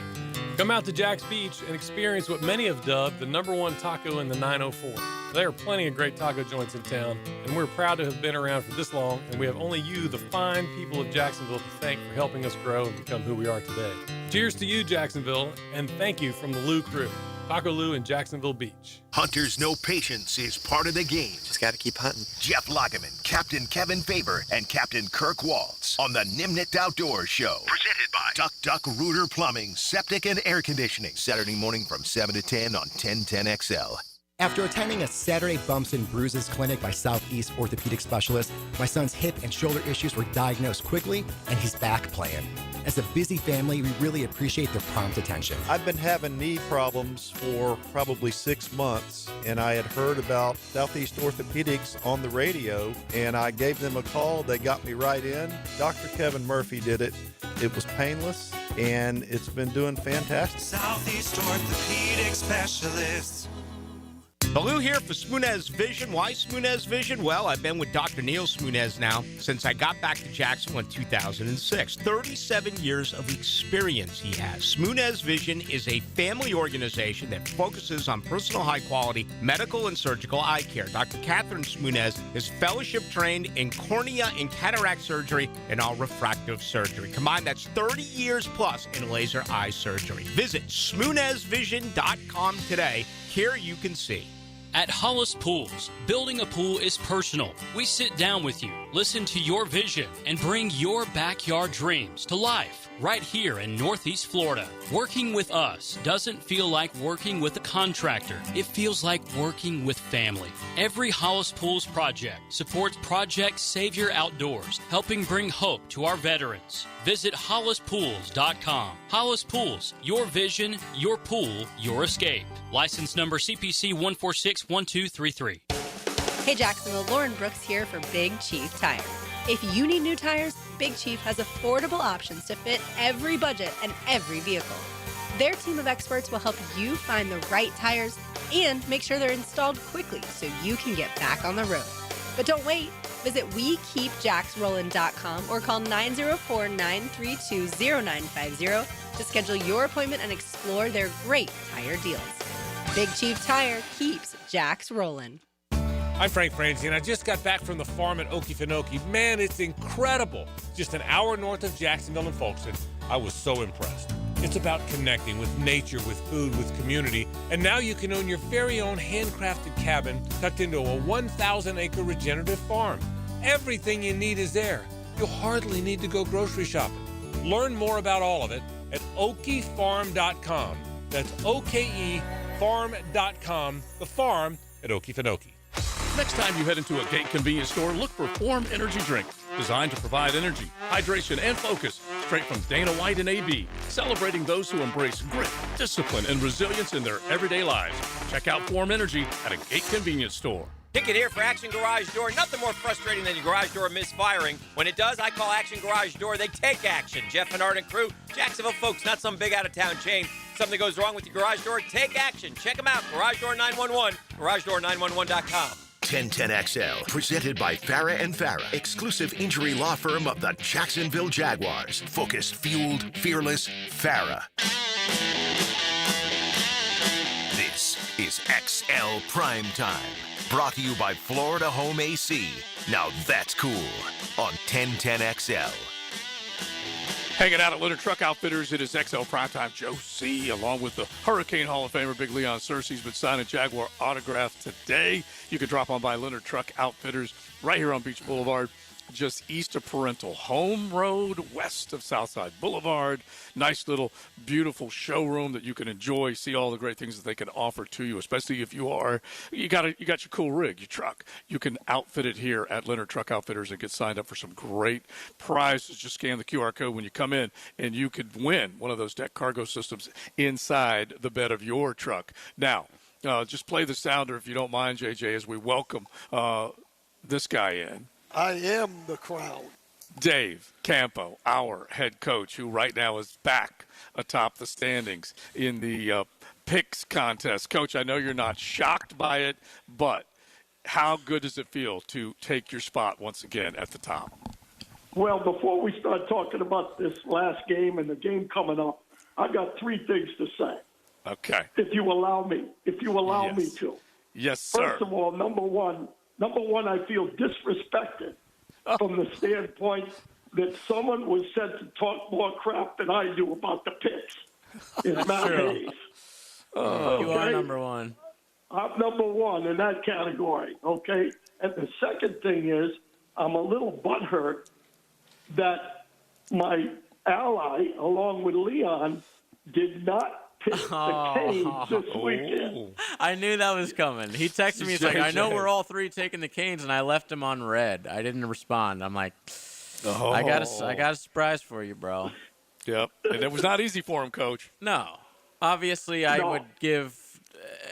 Come out to Jack's Beach and experience what many have dubbed the #1 taco in the 904. There are plenty of great taco joints in town, and we're proud to have been around for this long, and we have only you, the fine people of Jacksonville, to thank for helping us grow and become who we are today. Cheers to you, Jacksonville, and thank you from the Lou crew. Taco Lou in Jacksonville Beach. Hunters Know Patience is part of the game. Just got to keep hunting. Jeff Lageman, Captain Kevin Faber, and Captain Kirk Waltz on the Nimnit Outdoors Show. Presented by Duck Duck Rooter Plumbing, Septic and Air Conditioning. Saturday morning from 7 to 10 on 1010XL. After attending a Saturday Bumps and Bruises clinic by Southeast Orthopedic Specialist, my son's hip and shoulder issues were diagnosed quickly, and he's back playing. As a busy family, we really appreciate their prompt attention. I've been having knee problems for probably 6 months, and I had heard about Southeast Orthopedics on the radio, and I gave them a call. They got me right in. Dr. Kevin Murphy did it. It was painless, and it's been doing fantastic. Southeast Orthopedic Specialists. Baloo here for Smoonez Vision. Why Smoonez Vision? Well, I've been with Dr. Neil Smoonez now since I got back to Jacksonville in 2006. 37 years of experience he has. Smoonez Vision is a family organization that focuses on personal high-quality medical and surgical eye care. Dr. Catherine Smoonez is fellowship-trained in cornea and cataract surgery and all refractive surgery. Combined, that's 30 years plus in laser eye surgery. Visit SmoonezVision.com today. Here you can see. At Hollis Pools, building a pool is personal. We sit down with you, listen to your vision, and bring your backyard dreams to life right here in Northeast Florida. Working with us doesn't feel like working with a contractor. It feels like working with family. Every Hollis Pools project supports Project Savior Outdoors, helping bring hope to our veterans. Visit HollisPools.com. Hollis Pools, your vision, your pool, your escape. License number CPC 1461233. Hey Jacksonville, Lauren Brooks here for Big Chief Tire. If you need new tires, Big Chief has affordable options to fit every budget and every vehicle. Their team of experts will help you find the right tires and make sure they're installed quickly so you can get back on the road. But don't wait. Visit WeKeepJacksRollin.com or call 904-932-0950 to schedule your appointment and explore their great tire deals. Big Chief Tire keeps Jacks rolling. I'm Frank Franzi, and I just got back from the farm at Okefenokee. Man, it's incredible. Just an hour north of Jacksonville and Folkestone. I was so impressed. It's about connecting with nature, with food, with community. And now you can own your very own handcrafted cabin tucked into a 1,000-acre regenerative farm. Everything you need is there. You'll hardly need to go grocery shopping. Learn more about all of it at okiefarm.com. That's O-K-E farm.com, the farm at Okefenokee. Next time you head into a Gate convenience store, look for Form Energy Drink, designed to provide energy, hydration, and focus straight from Dana White and AB, celebrating those who embrace grit, discipline, and resilience in their everyday lives. Check out Form Energy at a Gate convenience store. Ticket here for Action Garage Door. Nothing more frustrating than your garage door misfiring. When it does, I call Action Garage Door. They take action. Jeff and Art and crew, Jacksonville folks, not some big out-of-town chain. Something goes wrong with your garage door, take action. Check them out. Garage Door 911, garagedoor911.com. 1010XL, presented by Farah and Farah, exclusive injury law firm of the Jacksonville Jaguars. Focused, fueled, fearless, Farah. This is XL Primetime, brought to you by Florida Home AC. Now that's cool on 1010XL. Hanging out at Leonard Truck Outfitters, it is XL Primetime. Joe C., along with the Hurricane Hall of Famer Big Leon Searcy's been signing Jaguar autograph today. You can drop on by Leonard Truck Outfitters right here on Beach Boulevard, just east of Parental Home Road, west of Southside Boulevard. Nice little beautiful showroom that you can enjoy, see all the great things that they can offer to you, especially if you got your cool rig, your truck. You can outfit it here at Leonard Truck Outfitters and get signed up for some great prizes. Just scan the QR code when you come in and you could win one of those deck cargo systems inside the bed of your truck. Now, just play the sounder if you don't mind, JJ, as we welcome this guy in. I am the crowd. Dave Campo, our head coach, who right now is back atop the standings in the picks contest. Coach, I know you're not shocked by it, but how good does it feel to take your spot once again at the top? Well, before we start talking about this last game and the game coming up, I've got three things to say. Okay. If you allow me me to. Yes, sir. First of all, number one, I feel disrespected from the standpoint that someone was sent to talk more crap than I do about the picks. It's Matt Hayes. You are number one. I'm number one in that category, okay? And the second thing is I'm a little butthurt that my ally, along with Leon, did not pick the Canes this weekend. I knew that was coming. He texted me. He's like, I know we're all three taking the Canes, and I left him on red. I didn't respond. I'm like, I got a surprise for you, bro. Yep. And it was not easy for him, Coach. No. Obviously, I would give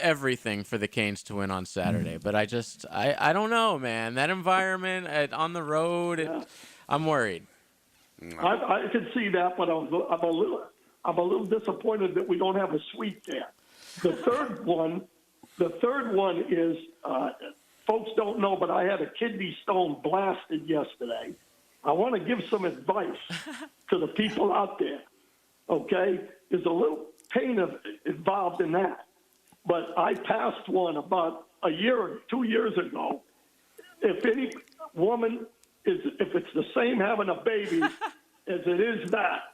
everything for the Canes to win on Saturday, but I don't know, man. That environment on the road, I'm worried. I can see that, but I'm a little disappointed that we don't have a suite there. The third one is folks don't know, but I had a kidney stone blasted yesterday. I want to give some advice to the people out there. Okay, there's a little pain involved in that, but I passed one about a year or 2 years ago. If any woman if it's the same having a baby as it is that,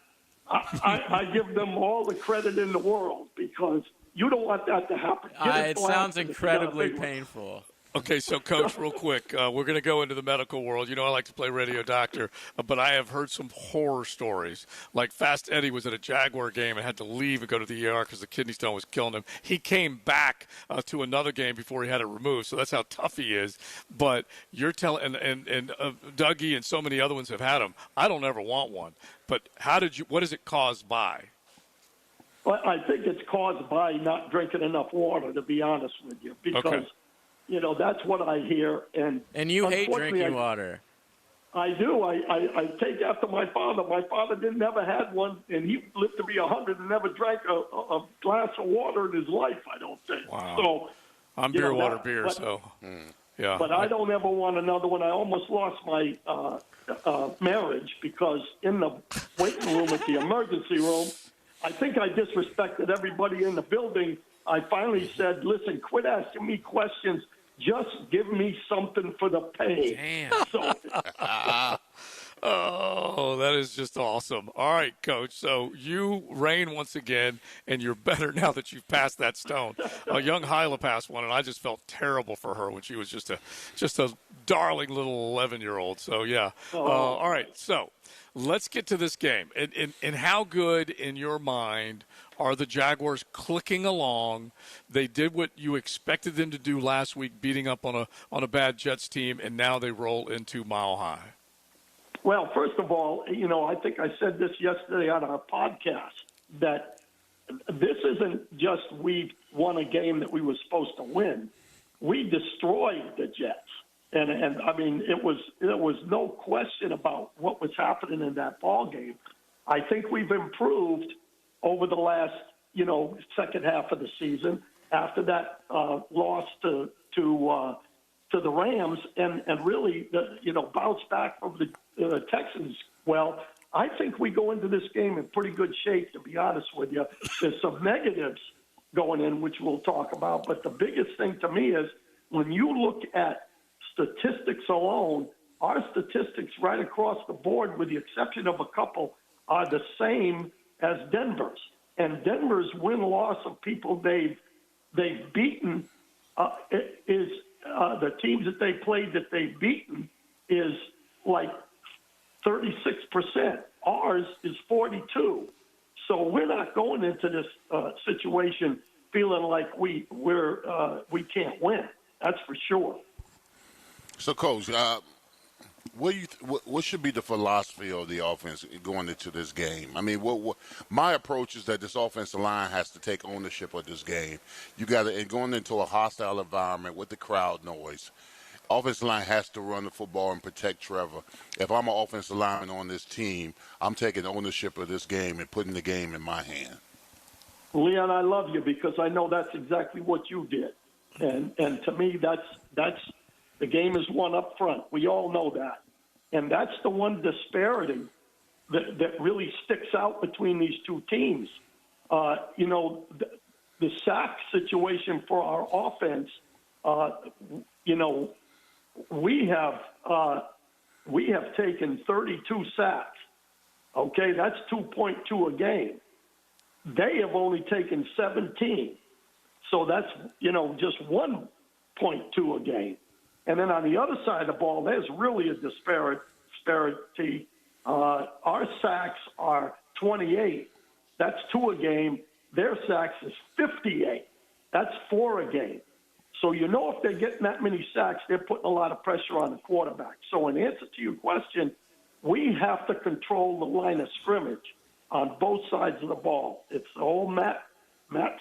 I give them all the credit in the world because you don't want that to happen. It sounds incredibly painful. Okay, so, Coach, real quick, we're going to go into the medical world. You know I like to play radio doctor, but I have heard some horror stories. Like Fast Eddie was at a Jaguar game and had to leave and go to the ER because the kidney stone was killing him. He came back to another game before he had it removed, so that's how tough he is. But you're telling, and Dougie and so many other ones have had them. I don't ever want one. But what is it caused by? Well, I think it's caused by not drinking enough water, to be honest with you, because okay. That's what I hear. And you hate drinking water. I do. I take after my father. My father never had one, and he lived to be 100 and never drank a glass of water in his life, I don't think. Wow. So, I'm beer, so, yeah. But I don't ever want another one. I almost lost my marriage because in the waiting room at the emergency room, I think I disrespected everybody in the building. I finally said, listen, quit asking me questions. Just give me something for the pain. Damn. So, Oh, that is just awesome. All right, Coach. So you reign once again, and you're better now that you've passed that stone. Young Hyla passed one, and I just felt terrible for her when she was just a darling little 11-year-old. So, yeah. All right, so let's get to this game. And how good, in your mind, are the Jaguars clicking along? They did what you expected them to do last week, beating up on a bad Jets team, and now they roll into Mile High. Well, first of all, I think I said this yesterday on our podcast, that this isn't just we won a game that we were supposed to win. We destroyed the Jets. And I mean, there was no question about what was happening in that ball game. I think we've improved over the last, second half of the season after that loss to the Rams and really, bounce back from the Texans. Well, I think we go into this game in pretty good shape, to be honest with you. There's some negatives going in, which we'll talk about. But the biggest thing to me is when you look at statistics alone, our statistics right across the board, with the exception of a couple, are the same as Denver's. And Denver's win-loss of people they've beaten is the teams that they played that they've beaten is like 36%. Ours is 42%. So we're not going into this situation feeling like we can't win. That's for sure. So, Coach, what should be the philosophy of the offense going into this game? I mean, what my approach is that this offensive line has to take ownership of this game. You got to, and going into a hostile environment with the crowd noise, offensive line has to run the football and protect Trevor. If I'm an offensive lineman on this team, I'm taking ownership of this game and putting the game in my hand. Leon, I love you because I know that's exactly what you did. And to me, that's the game is won up front. We all know that. And that's the one disparity that really sticks out between these two teams. The sack situation for our offense, we have taken 32 sacks. Okay, that's 2.2 a game. They have only taken 17. So that's, just 1.2 a game. And then on the other side of the ball, there's really a disparity. Our sacks are 28. That's 2 a game. Their sacks is 58. That's 4 a game. So if they're getting that many sacks, they're putting a lot of pressure on the quarterback. So in answer to your question, we have to control the line of scrimmage on both sides of the ball. It's the old Matt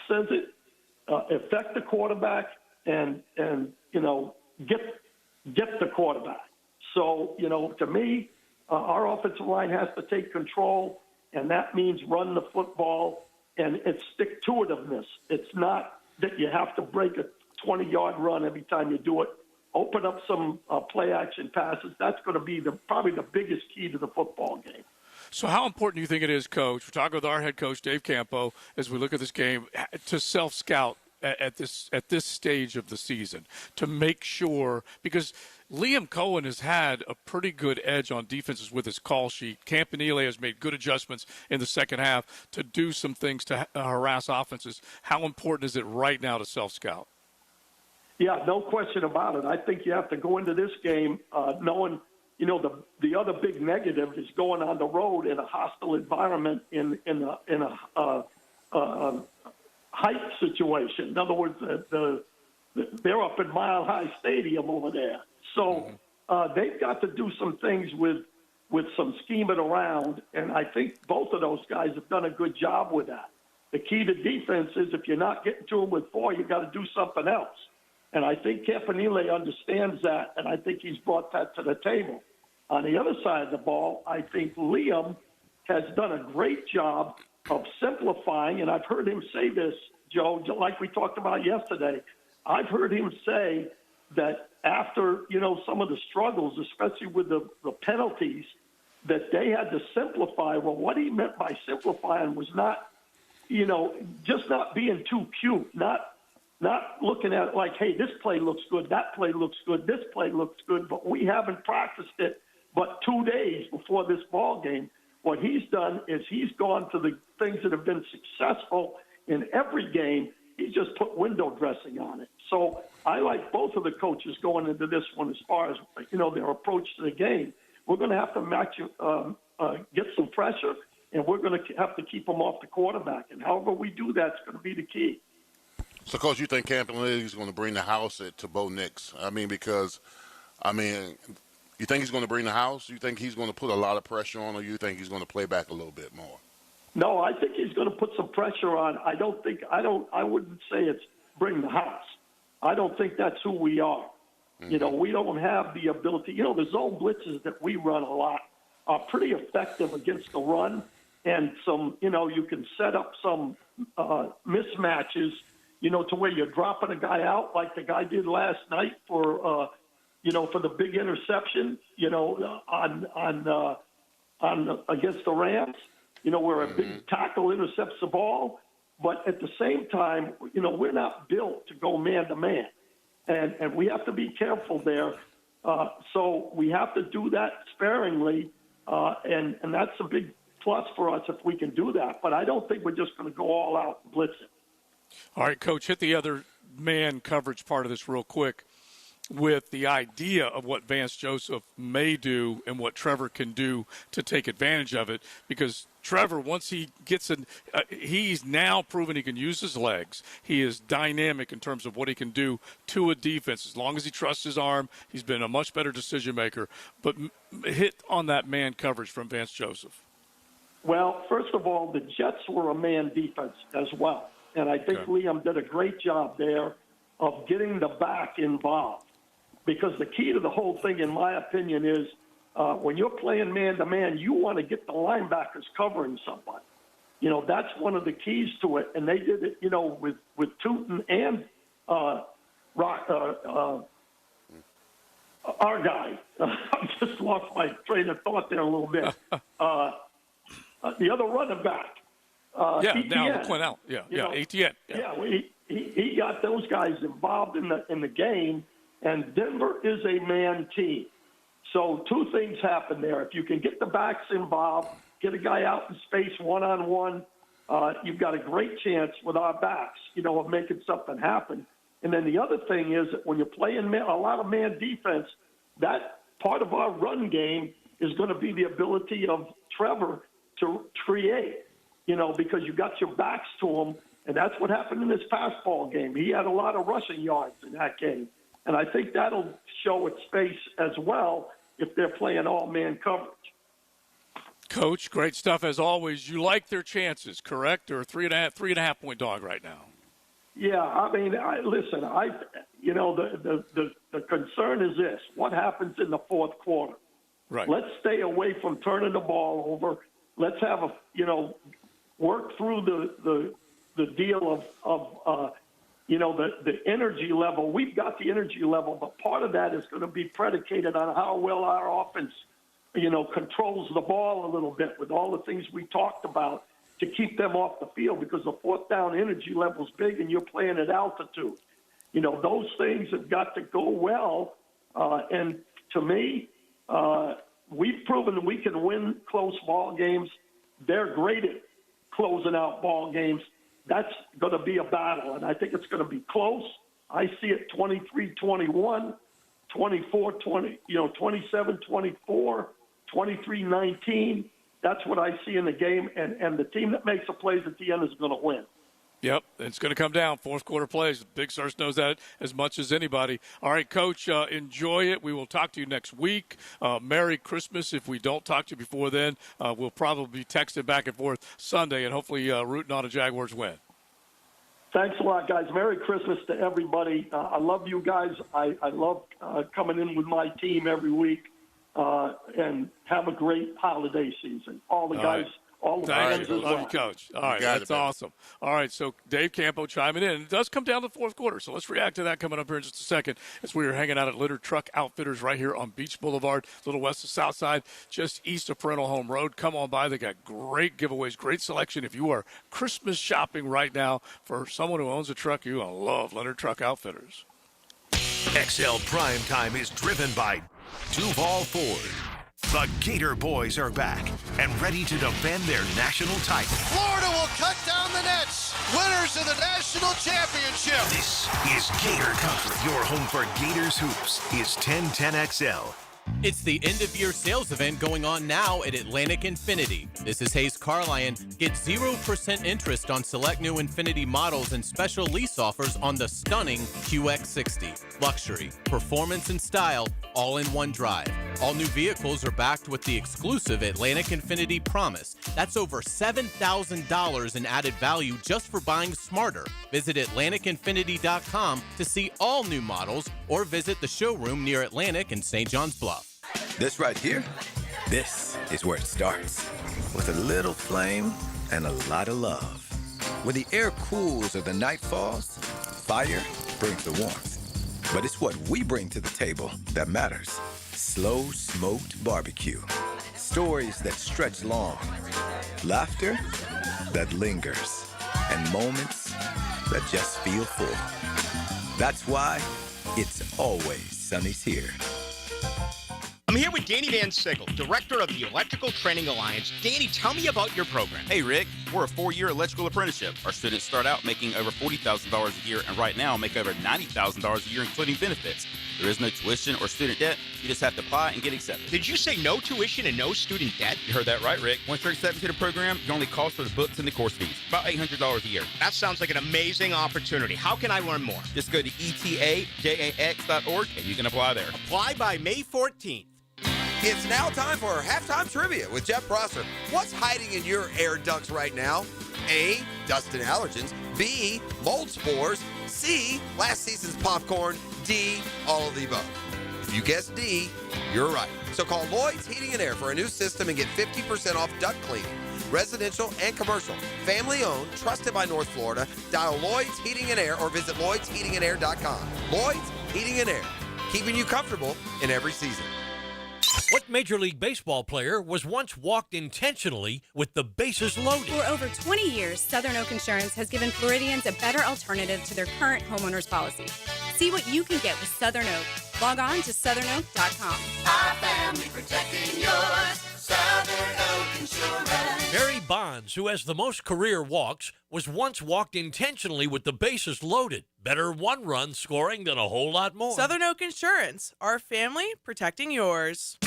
says it, affect the quarterback and get the quarterback. So, to me, our offensive line has to take control, and that means run the football, and it's stick-to-itiveness. It's not that you have to break a 20-yard run every time you do it. Open up some play-action passes. That's going to be probably the biggest key to the football game. So how important do you think it is, Coach, we're talking with our head coach, Dave Campo, as we look at this game, to self-scout at this stage of the season to make sure, because Liam Cohen has had a pretty good edge on defenses with his call sheet. Campanile has made good adjustments in the second half to do some things to harass offenses. How important is it right now to self-scout? Yeah, no question about it. I think you have to go into this game knowing, the other big negative is going on the road in a hostile environment in a height situation. In other words, they're up in Mile High Stadium over there. So they've got to do some things with some scheming around, and I think both of those guys have done a good job with that. The key to defense is if you're not getting to them with 4, you got to do something else. And I think Campanile understands that, and I think he's brought that to the table. On the other side of the ball, I think Liam has done a great job of simplifying, and I've heard him say this, Joe, like we talked about yesterday. I've heard him say that after, some of the struggles, especially with the penalties, that they had to simplify. Well, what he meant by simplifying was not, just not being too cute, not looking at it like, hey, this play looks good, that play looks good, this play looks good, but we haven't practiced it But 2 days before this ball game, what he's done is he's gone to the things that have been successful in every game. He's just put window dressing on it. So I like both of the coaches going into this one as far as, their approach to the game. We're going to have to get some pressure, and we're going to have to keep them off the quarterback. And however we do that is going to be the key. So, Coach, you think Campbell is going to bring the house to Bo Nix? You think he's going to bring the house? You think he's going to put a lot of pressure on, or you think he's going to play back a little bit more? No, I think he's going to put some pressure on. I wouldn't say it's bring the house. I don't think that's who we are. Mm-hmm. We don't have the ability. The zone blitzes that we run a lot are pretty effective against the run, and you can set up some mismatches, to where you're dropping a guy out like the guy did last night for the big interception, on against the Rams, where a big tackle intercepts the ball. But at the same time, we're not built to go man-to-man. And we have to be careful there. So we have to do that sparingly, and that's a big plus for us if we can do that. But I don't think we're just going to go all out and blitz it. All right, Coach, hit the other man coverage part of this real quick with the idea of what Vance Joseph may do and what Trevor can do to take advantage of it. Because Trevor, once he gets in, he's now proven he can use his legs. He is dynamic in terms of what he can do to a defense. As long as he trusts his arm, he's been a much better decision maker. But hit on that man coverage from Vance Joseph. Well, first of all, the Jets were a man defense as well. And I think Liam did a great job there of getting the back involved. Because the key to the whole thing, in my opinion, is when you're playing man-to-man, you want to get the linebackers covering somebody. That's one of the keys to it. And they did it, with Tootin and our guy. I just lost my train of thought there a little bit. The other running back. Now Quinnell. ATN. He got those guys involved in the game. And Denver is a man team. So two things happen there. If you can get the backs involved, get a guy out in space one-on-one, you've got a great chance with our backs, of making something happen. And then the other thing is that when you're playing a lot of man defense, that part of our run game is going to be the ability of Trevor to create, because you got your backs to him. And that's what happened in this pass ball game. He had a lot of rushing yards in that game. And I think that'll show its face as well if they're playing all-man coverage. Coach, great stuff as always. You like their chances, correct? Or 3.5 point dog right now? Yeah, listen. The concern is this: what happens in the fourth quarter? Right. Let's stay away from turning the ball over. Let's have work through the deal of the energy level. We've got the energy level, but part of that is going to be predicated on how well our offense, controls the ball a little bit with all the things we talked about to keep them off the field, because the fourth down energy level is big and you're playing at altitude. Those things have got to go well. And to me, we've proven that we can win close ball games. They're great at closing out ball games. That's going to be a battle, and I think it's going to be close. I see it 23-21, 24-20, 27-24, 23-19. That's what I see in the game, and the team that makes the plays at the end is going to win. Yep, it's going to come down. Fourth quarter plays. Big Surge knows that as much as anybody. All right, Coach, enjoy it. We will talk to you next week. Merry Christmas. If we don't talk to you before then, we'll probably be texting back and forth Sunday and hopefully rooting on a Jaguars win. Thanks a lot, guys. Merry Christmas to everybody. I love you guys. I love coming in with my team every week. And have a great holiday season. All the guys. Right. All the fans as well. Love you, Coach. All right, that's awesome. All right, so Dave Campo chiming in. It does come down to the fourth quarter, so let's react to that coming up here in just a second as we are hanging out at Leonard Truck Outfitters right here on Beach Boulevard, a little west of Southside, just east of Parental Home Road. Come on by. They got great giveaways, great selection. If you are Christmas shopping right now for someone who owns a truck, you're going to love Leonard Truck Outfitters. XL Primetime is driven by Duval Ford. The Gator Boys are back and ready to defend their national title. Florida will cut down the nets. Winners of the national championship. This is Gator Country. Your home for Gators hoops is 1010XL. It's the end-of-year sales event going on now at Atlantic Infinity. This is Hayes Carlyon. Get 0% interest on select new Infinity models and special lease offers on the stunning QX60. Luxury, performance, and style, all in one drive. All new vehicles are backed with the exclusive Atlantic Infinity Promise. That's over $7,000 in added value just for buying smarter. Visit AtlanticInfinity.com to see all new models or visit the showroom near Atlantic and St. John's Bluff. This right here, this is where it starts. With a little flame and a lot of love. When the air cools or the night falls, fire brings the warmth. But it's what we bring to the table that matters. Slow smoked barbecue. Stories that stretch long. Laughter that lingers. And moments that just feel full. That's why it's always Sonny's here. I'm here with Danny Van Sickle, director of the Electrical Training Alliance. Danny, tell me about your program. Hey, Rick. We're a 4-year electrical apprenticeship. Our students start out making over $40,000 a year, and right now make over $90,000 a year, including benefits. There is no tuition or student debt. You just have to apply and get accepted. Did you say no tuition and no student debt? You heard that right, Rick. Once you're accepted to the program, your only cost for the books and the course fees. About $800 a year. That sounds like an amazing opportunity. How can I learn more? Just go to etajax.org, and you can apply there. Apply by May 14th. It's now time for our halftime trivia with Jeff Prosser. What's hiding in your air ducts right now? A, dust and allergens. B, mold spores. C, last season's popcorn. D, all of the above. If you guessed D, you're right. So call Lloyd's Heating and Air for a new system and get 50% off duct cleaning. Residential and commercial. Family owned, trusted by North Florida. Dial Lloyd's Heating and Air or visit LloydsHeatingandAir.com. Lloyd's Heating and Air, keeping you comfortable in every season. What Major League Baseball player was once walked intentionally with the bases loaded? For over 20 years, Southern Oak Insurance has given Floridians a better alternative to their current homeowner's policy. See what you can get with Southern Oak. Log on to southernoak.com. Our family protecting yours. Southern Oak Insurance. Barry Bonds, who has the most career walks, was once walked intentionally with the bases loaded. Better one-run scoring than a whole lot more. Southern Oak Insurance. Our family protecting yours.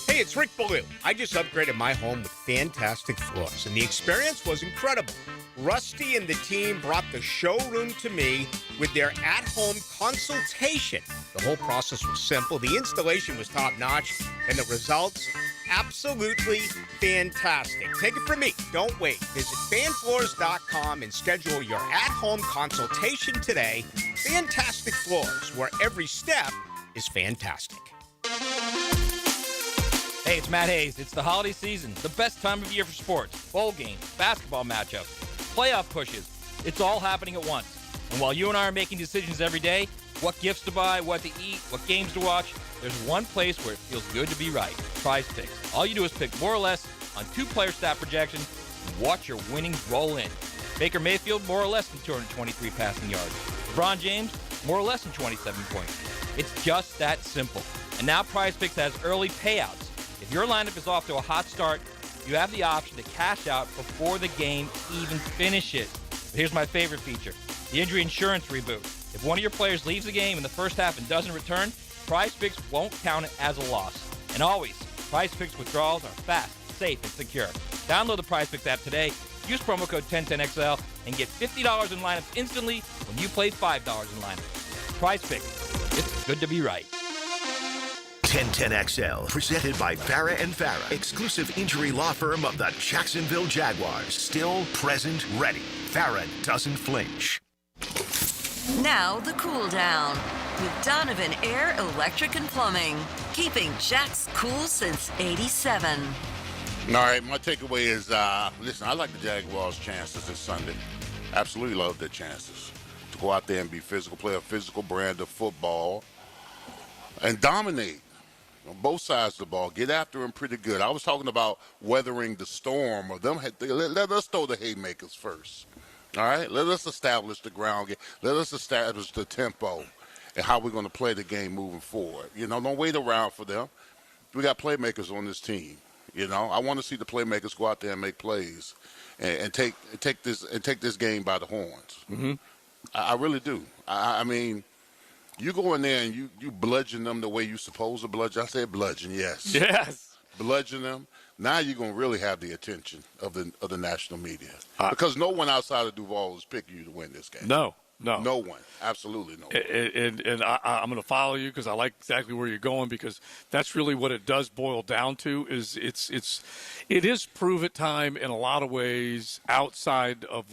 Hey, it's Rick Ballou. I just upgraded my home with fantastic floors, and the experience was incredible. Rusty and the team brought the showroom to me with their at-home consultation. The whole process was simple, the installation was top-notch, and the results, absolutely fantastic. Take it from me. Don't wait. Visit fanfloors.com and schedule your at-home consultation today. Fantastic Floors, where every step is fantastic. Hey, it's Matt Hayes. It's the holiday season, the best time of year for sports, bowl games, basketball matchups, playoff pushes. It's all happening at once. And while you and I are making decisions every day, what gifts to buy, what to eat, what games to watch, there's one place where it feels good to be right. Prize Picks. All you do is pick more or less on 2-player stat projections and watch your winnings roll in. Baker Mayfield, more or less than 223 passing yards. LeBron James, more or less than 27 points. It's just that simple. And now Prize Picks has early payouts. If your lineup is off to a hot start, you have the option to cash out before the game even finishes. But here's my favorite feature, the injury insurance reboot. If one of your players leaves the game in the first half and doesn't return, Prize Picks won't count it as a loss. And always, Prize Picks withdrawals are fast, safe, and secure. Download the Prize Picks app today, use promo code 1010XL, and get $50 in lineups instantly when you play $5 in lineups. Prize Picks. It's good to be right. 1010XL, presented by Farah and Farah, exclusive injury law firm of the Jacksonville Jaguars. Still present, ready. Farah doesn't flinch. Now the cool down with Donovan Air Electric and Plumbing, keeping Jack's cool since '87. All right, my takeaway is, listen, I like the Jaguars' chances this Sunday. Absolutely love their chances to go out there and be physical, play a physical brand of football, and dominate on both sides of the ball. Get after them pretty good. I was talking about weathering the storm of them. Let us throw the haymakers first. All right? Let us establish the ground game. Let us establish the tempo and how we're going to play the game moving forward. You know, don't wait around for them. we got playmakers on this team. You know, I want to see the playmakers go out there and make plays, and take this game by the horns. Mm-hmm. I really do. I mean, you go in there and you bludgeon them the way you supposed to bludgeon. I said bludgeon, yes. Yes. Bludgeon them. Now you're gonna really have the attention of the national media, because no one outside of Duval is picking you to win this game. No one, absolutely no one. And I'm going to follow you because I like exactly where you're going, because that's really what it does boil down to. Is it is prove it time in a lot of ways outside of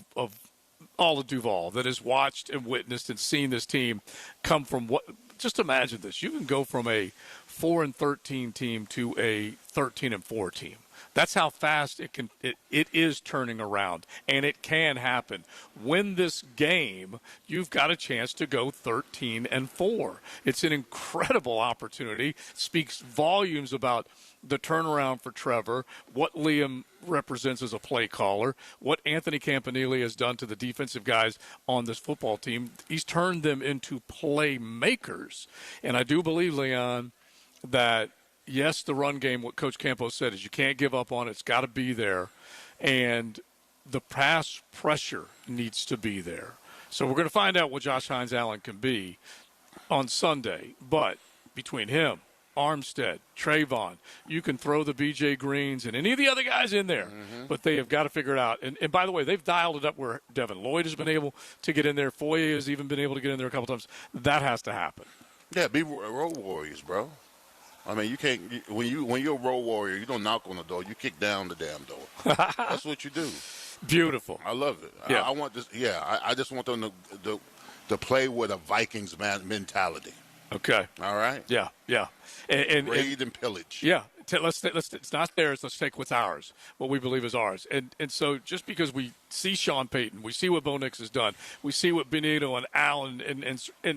all of Duval that has watched and witnessed and seen this team come from what. Just imagine this: you can go from a 4-13 team to a 13-4 team. That's how fast it is turning around, and it can happen. Win this game, you've got a chance to go 13-4. It's an incredible opportunity. Speaks volumes about the turnaround for Trevor, what Liam represents as a play caller, what Anthony Campanile has done to the defensive guys on this football team. He's turned them into playmakers. And I do believe, Leon, that yes, the run game, what Coach Campos said, is you can't give up on it. It's got to be there. And the pass pressure needs to be there. So we're going to find out what Josh Hines-Allen can be on Sunday. But between him, Armstead, Trayvon, you can throw the B.J. Greens and any of the other guys in there, but they have got to figure it out. And by the way, they've dialed it up where Devin Lloyd has been able to get in there. Foye has even been able to get in there a couple times. That has to happen. Yeah, be road warriors, bro. I mean, you can't when you're a road warrior, you don't knock on the door, you kick down the damn door. That's what you do. Beautiful. I love it. Yeah. I want this. Yeah, I just want them to play with a Vikings mentality. Okay. All right. Yeah. And raid and pillage. Yeah. It's not theirs. Let's take what's ours, what we believe is ours. And so just because we see Sean Payton, we see what Bo Nix has done, we see what Benito and Allen and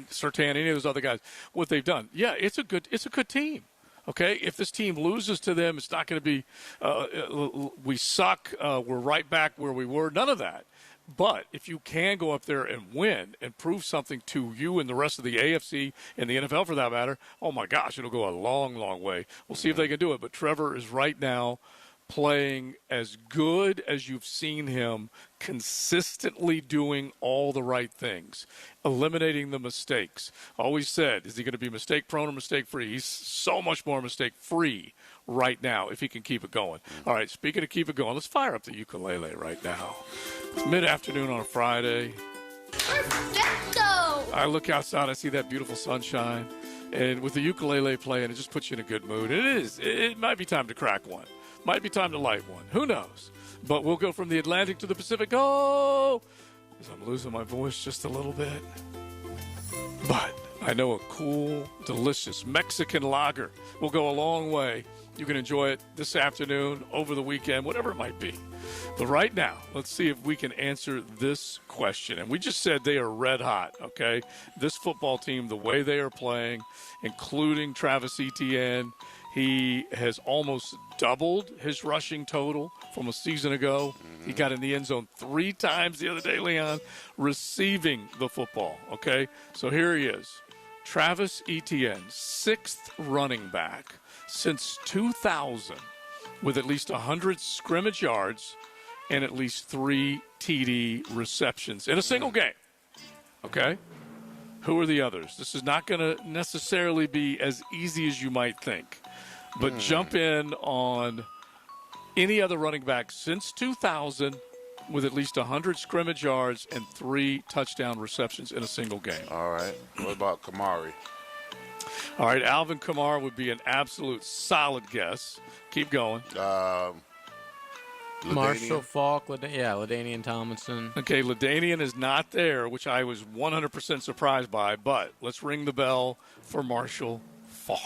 Surtain, any of those other guys, what they've done. Yeah, it's a good team. Okay, if this team loses to them, it's not going to be we suck. We're right back where we were. None of that. But if you can go up there and win and prove something to you and the rest of the AFC and the NFL for that matter, oh my gosh, it'll go a long, long way. We'll see if they can do it. But Trevor is right now playing as good as you've seen him, consistently doing all the right things, eliminating the mistakes. Always said, is he going to be mistake-prone or mistake-free? He's so much more mistake-free right now if he can keep it going. All right, speaking of keep it going, let's fire up the ukulele right now. It's mid-afternoon on a Friday. Perfecto! I look outside, I see that beautiful sunshine, and with the ukulele playing, it just puts you in a good mood. It might be time to crack one. Might be time to light one. Who knows? But we'll go from the Atlantic to the Pacific. Oh! As I'm losing my voice just a little bit. But I know a cool, delicious Mexican lager will go a long way. You can enjoy it this afternoon, over the weekend, whatever it might be. But right now, let's see if we can answer this question. And we just said they are red hot, okay? This football team, the way they are playing, including Travis Etienne, he has almost doubled his rushing total from a season ago. He got in the end zone 3 times the other day, Leon, receiving the football, okay? So here he is. Travis Etienne, 6th running back since 2000 with at least 100 scrimmage yards and at least 3 TD receptions in a single game, okay? Who are the others? This is not going to necessarily be as easy as you might think. But jump in on any other running back since 2000 with at least 100 scrimmage yards and 3 touchdown receptions in a single game. All right. What about Kamari? All right, Alvin Kamara would be an absolute solid guess. Keep going. Marshall Falk, LaDainian Tomlinson. Okay, LaDainian is not there, which I was 100% surprised by, but let's ring the bell for Marshall Falk.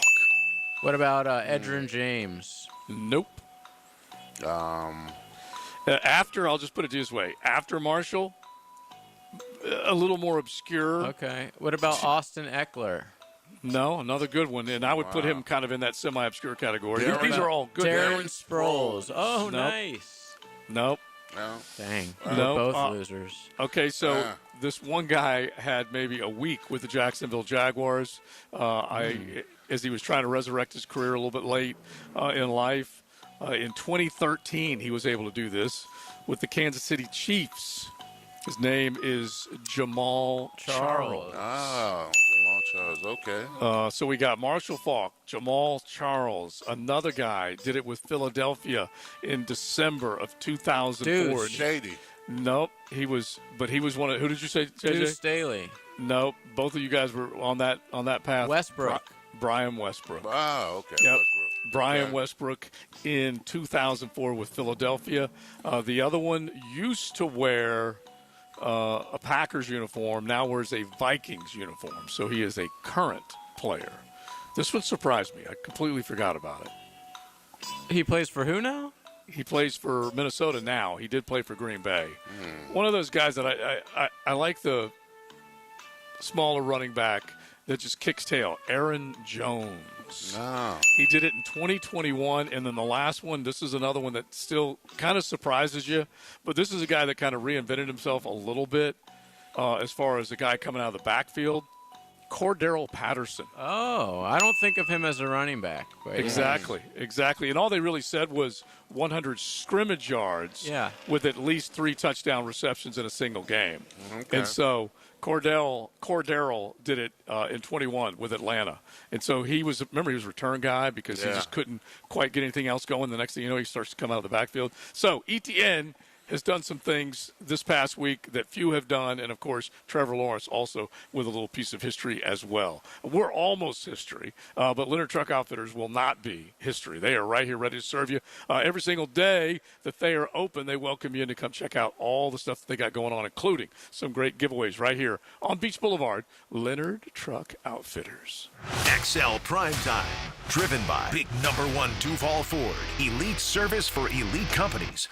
What about Edgerrin James? Nope. After, I'll just put it this way. After Marshall, a little more obscure. Okay. What about Austin Eckler? No, another good one. And I would put him kind of in that semi-obscure category. These are all good. Darren Sproles. Oh, Nope. nice. Nope. No. Dang. No. We're both losers. Okay, so this one guy had maybe a week with the Jacksonville Jaguars. as he was trying to resurrect his career a little bit late in life. In 2013, he was able to do this with the Kansas City Chiefs. His name is Jamal Charles. Oh, Jamal Charles. Okay. So we got Marshall Faulk, Jamal Charles, another guy did it with Philadelphia in December of 2004. Dude, Shady. Nope, he was one of. Who did you say, JJ? Deuce Staley. Nope, both of you guys were on that path. Westbrook. Brian Westbrook. Oh, okay. Yep. Westbrook. Brian Okay. Westbrook in 2004 with Philadelphia. The other one used to wear a Packers uniform, now wears a Vikings uniform. So he is a current player. This one surprised me. I completely forgot about it. He plays for who now? He plays for Minnesota now. He did play for Green Bay. One of those guys that I like, the smaller running back that just kicks tail, Aaron Jones. No. He did it in 2021, and then the last one, this is another one that still kind of surprises you, but this is a guy that kind of reinvented himself a little bit as far as a guy coming out of the backfield. Cordero Patterson. Oh, I don't think of him as a running back. But Exactly. And all they really said was 100 scrimmage yards with at least 3 touchdown receptions in a single game. Okay. And so Cordero did it in 21 with Atlanta. And so he was a return guy because he just couldn't quite get anything else going. The next thing you know, he starts to come out of the backfield. So ETN has done some things this past week that few have done, and, of course, Trevor Lawrence also with a little piece of history as well. We're almost history, but Leonard Truck Outfitters will not be history. They are right here ready to serve you. Every single day that they are open, they welcome you in to come check out all the stuff that they got going on, including some great giveaways right here on Beach Boulevard. Leonard Truck Outfitters. XL Primetime, driven by Big Number 1 Duval Ford, elite service for elite companies.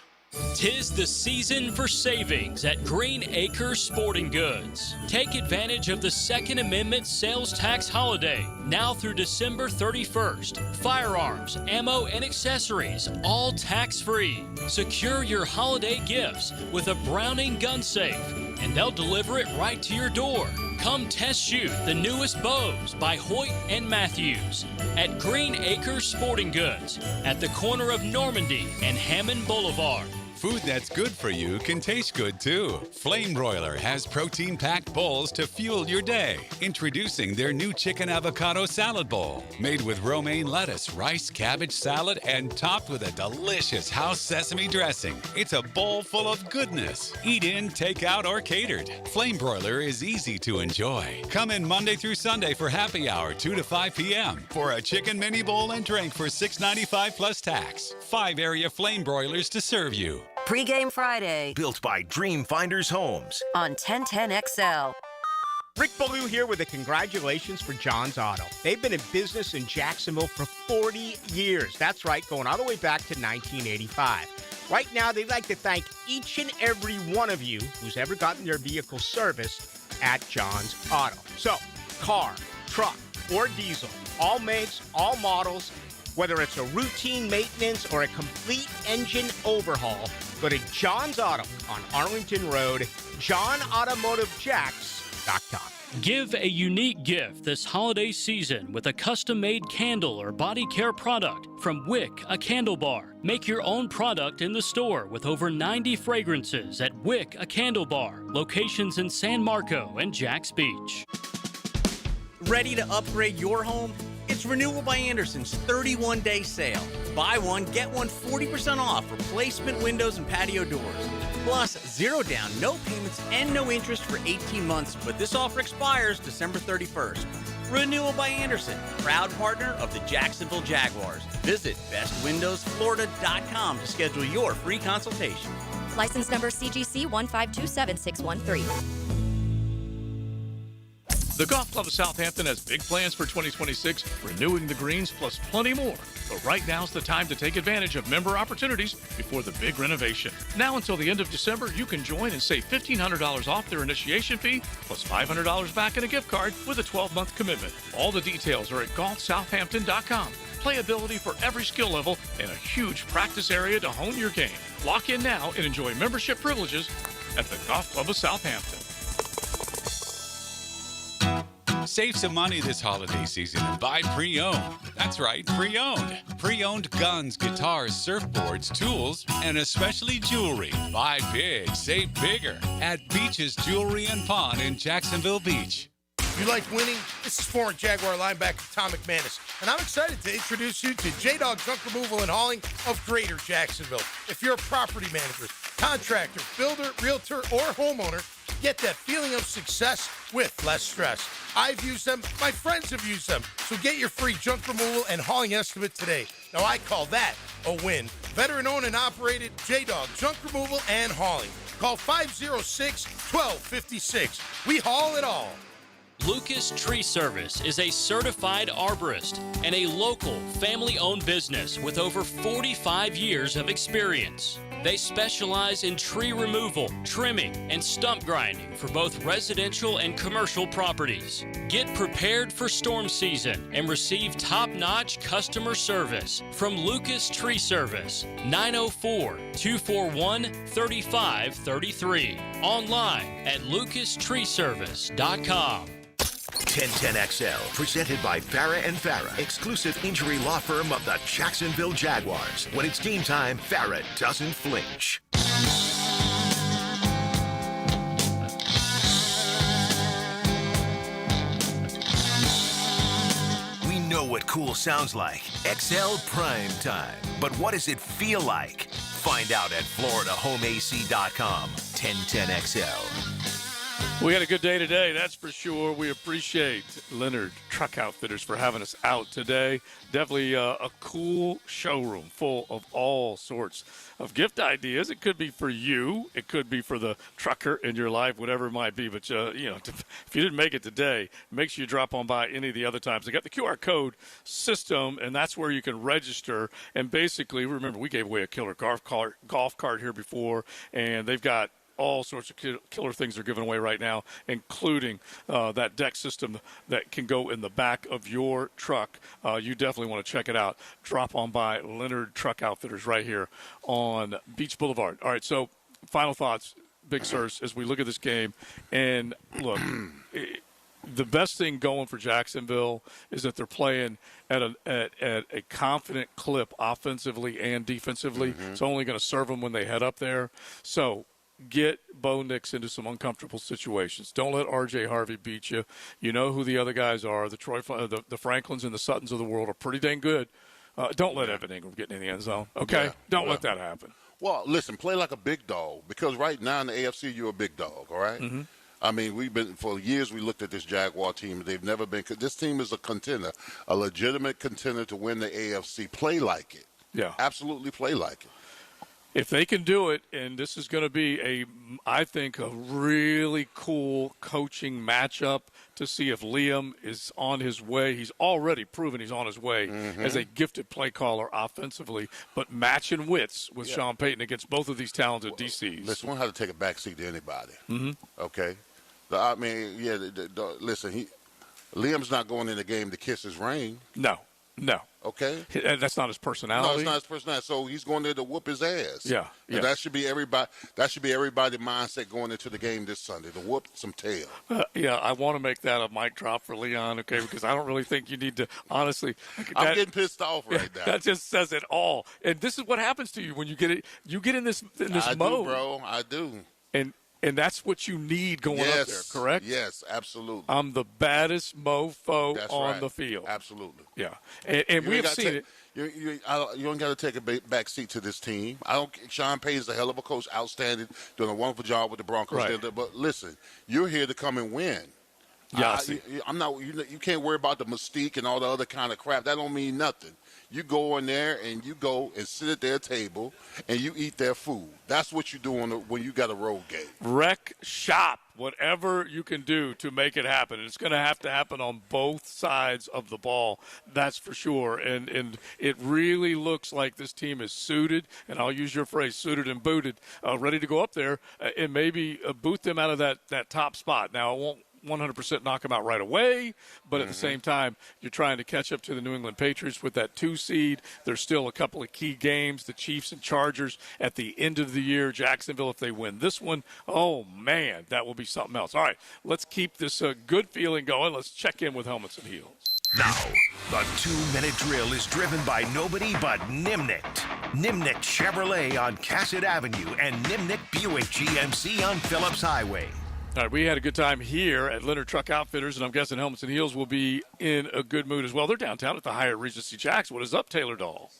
'Tis the season for savings at Green Acres Sporting Goods. Take advantage of the Second Amendment sales tax holiday now through December 31st. Firearms, ammo, and accessories, all tax-free. Secure your holiday gifts with a Browning gun safe, and they'll deliver it right to your door. Come test shoot the newest bows by Hoyt and Matthews at Green Acres Sporting Goods at the corner of Normandy and Hammond Boulevard. Food that's good for you can taste good too. Flame Broiler has protein-packed bowls to fuel your day. Introducing their new chicken avocado salad bowl. Made with romaine lettuce, rice, cabbage salad, and topped with a delicious house sesame dressing. It's a bowl full of goodness. Eat in, take out, or catered. Flame Broiler is easy to enjoy. Come in Monday through Sunday for happy hour 2 to 5 p.m. for a chicken mini bowl and drink for $6.95 plus tax. 5 area Flame Broilers to serve you. Pre-Game Friday Built by Dream Finders Homes. on 1010XL. Rick Ballou here with a congratulations for John's Auto. They've been in business in Jacksonville for 40 years. That's right, going all the way back to 1985. Right now, they'd like to thank each and every one of you who's ever gotten their vehicle serviced at John's Auto. So, car, truck, or diesel, all makes, all models, whether it's a routine maintenance or a complete engine overhaul, go to John's Auto on Arlington Road, johnautomotivejacks.com. Give a unique gift this holiday season with a custom-made candle or body care product from Wick, a candle bar. Make your own product in the store with over 90 fragrances at Wick, a candle bar. Locations in San Marco and Jacks Beach. Ready to upgrade your home? It's Renewal by Anderson's 31-day sale. Buy one, get one 40% off replacement windows and patio doors. Plus, 0 down, no payments, and no interest for 18 months. But this offer expires December 31st. Renewal by Anderson, proud partner of the Jacksonville Jaguars. Visit bestwindowsflorida.com to schedule your free consultation. License number CGC 1527613. The Golf Club of Southampton has big plans for 2026, renewing the greens plus plenty more. But right now's the time to take advantage of member opportunities before the big renovation. Now until the end of December, you can join and save $1,500 off their initiation fee plus $500 back in a gift card with a 12-month commitment. All the details are at golfsouthampton.com. Playability for every skill level and a huge practice area to hone your game. Lock in now and enjoy membership privileges at the Golf Club of Southampton. Save some money this holiday season and buy pre-owned. That's right, pre-owned. Pre-owned guns, guitars, surfboards, tools, and especially jewelry. Buy big, save bigger at Beach's Jewelry and Pawn in Jacksonville Beach. You like winning? This is former Jaguar linebacker Tom McManus, and I'm excited to introduce you to J-Dog Junk Removal and Hauling of Greater Jacksonville. If you're a property manager, contractor, builder, realtor, or homeowner, get that feeling of success with less stress. I've used them. My friends have used them. So get your free junk removal and hauling estimate today. Now, I call that a win. Veteran-owned and operated J-Dog Junk Removal and Hauling. Call 506-1256. We haul it all. Lucas Tree Service is a certified arborist and a local family-owned business with over 45 years of experience. They specialize in tree removal, trimming, and stump grinding for both residential and commercial properties. Get prepared for storm season and receive top-notch customer service from Lucas Tree Service, 904-241-3533. Online at lucastreeservice.com. 1010XL, presented by Farah and Farah, exclusive injury law firm of the Jacksonville Jaguars. When it's game time, Farah doesn't flinch. We know what cool sounds like. XL Primetime. But what does it feel like? Find out at FloridaHomeAC.com. 1010XL. We had a good day today, that's for sure. We appreciate Leonard Truck Outfitters for having us out today. Definitely a cool showroom full of all sorts of gift ideas. It could be for you. It could be for the trucker in your life, whatever it might be. But, if you didn't make it today, make sure you drop on by any of the other times. They got the QR code system, and that's where you can register. And basically, remember, we gave away a killer golf cart here before, and they've got all sorts of killer things they're giving away right now, including that deck system that can go in the back of your truck. You definitely want to check it out. Drop on by Leonard Truck Outfitters right here on Beach Boulevard. All right, so final thoughts, Big Sirs, as we look at this game. And look, the best thing going for Jacksonville is that they're playing at a confident clip offensively and defensively. It's only going to serve them when they head up there. So get Bo Nix into some uncomfortable situations. Don't let R.J. Harvey beat you. You know who the other guys are. The Franklins and the Suttons of the world are pretty dang good. Don't let Evan Ingram get in the end zone, okay? Yeah. Don't let that happen. Well, listen, play like a big dog, because right now in the AFC you're a big dog, all right? Mm-hmm. I mean, for years we looked at this Jaguar team. They've never been – this team is a contender, a legitimate contender to win the AFC. Play like it. Yeah. Absolutely play like it. If they can do it, and this is going to be I think, a really cool coaching matchup to see if Liam is on his way. He's already proven he's on his way as a gifted play caller offensively, but matching wits with Sean Payton against both of these talented DCs. Let's learn how to take a backseat to anybody. Mm-hmm. Okay? Listen, Liam's not going in the game to kiss his ring. No. Okay? That's not his personality. No, it's not his personality. So he's going there to whoop his ass. Yeah. And that should be everybody's mindset going into the game this Sunday, to whoop some tail. I want to make that a mic drop for Leon, okay, because I don't really think you need to, honestly. I'm getting pissed off right now. That just says it all. And this is what happens to you when you get it. You get in this mode. I do, bro. I do. And that's what you need going up there, correct? Yes, absolutely. I'm the baddest mofo on the field. Absolutely. Yeah. And we've seen it. You don't got to take a back seat to this team. Sean Payton's a hell of a coach, outstanding, doing a wonderful job with the Broncos. Right. But listen, you're here to come and win. Yeah, I'm not. You can't worry about the mystique and all the other kind of crap. That don't mean nothing. You go in there and you go and sit at their table and you eat their food. That's what you do when you got a road game. Wreck shop, whatever you can do to make it happen. And it's going to happen on both sides of the ball. That's for sure. And it really looks like this team is suited, and I'll use your phrase, suited and booted, ready to go up there and maybe boot them out of that top spot. Now, 100% knock them out right away, but at the same time, you're trying to catch up to the New England Patriots with that 2 seed. There's still a couple of key games, the Chiefs and Chargers at the end of the year. Jacksonville, if they win this one, oh, man, that will be something else. All right, let's keep this good feeling going. Let's check in with Helmets and Heels. Now, the 2-minute drill is driven by nobody but Nimnik. Nimnik Chevrolet on Cassett Avenue and Nimnik Buick GMC on Phillips Highway. All right, we had a good time here at Leonard Truck Outfitters, and I'm guessing Helmets and Heels will be in a good mood as well. They're downtown at the Hyatt Regency Jacks. What is up, Taylor Dahl?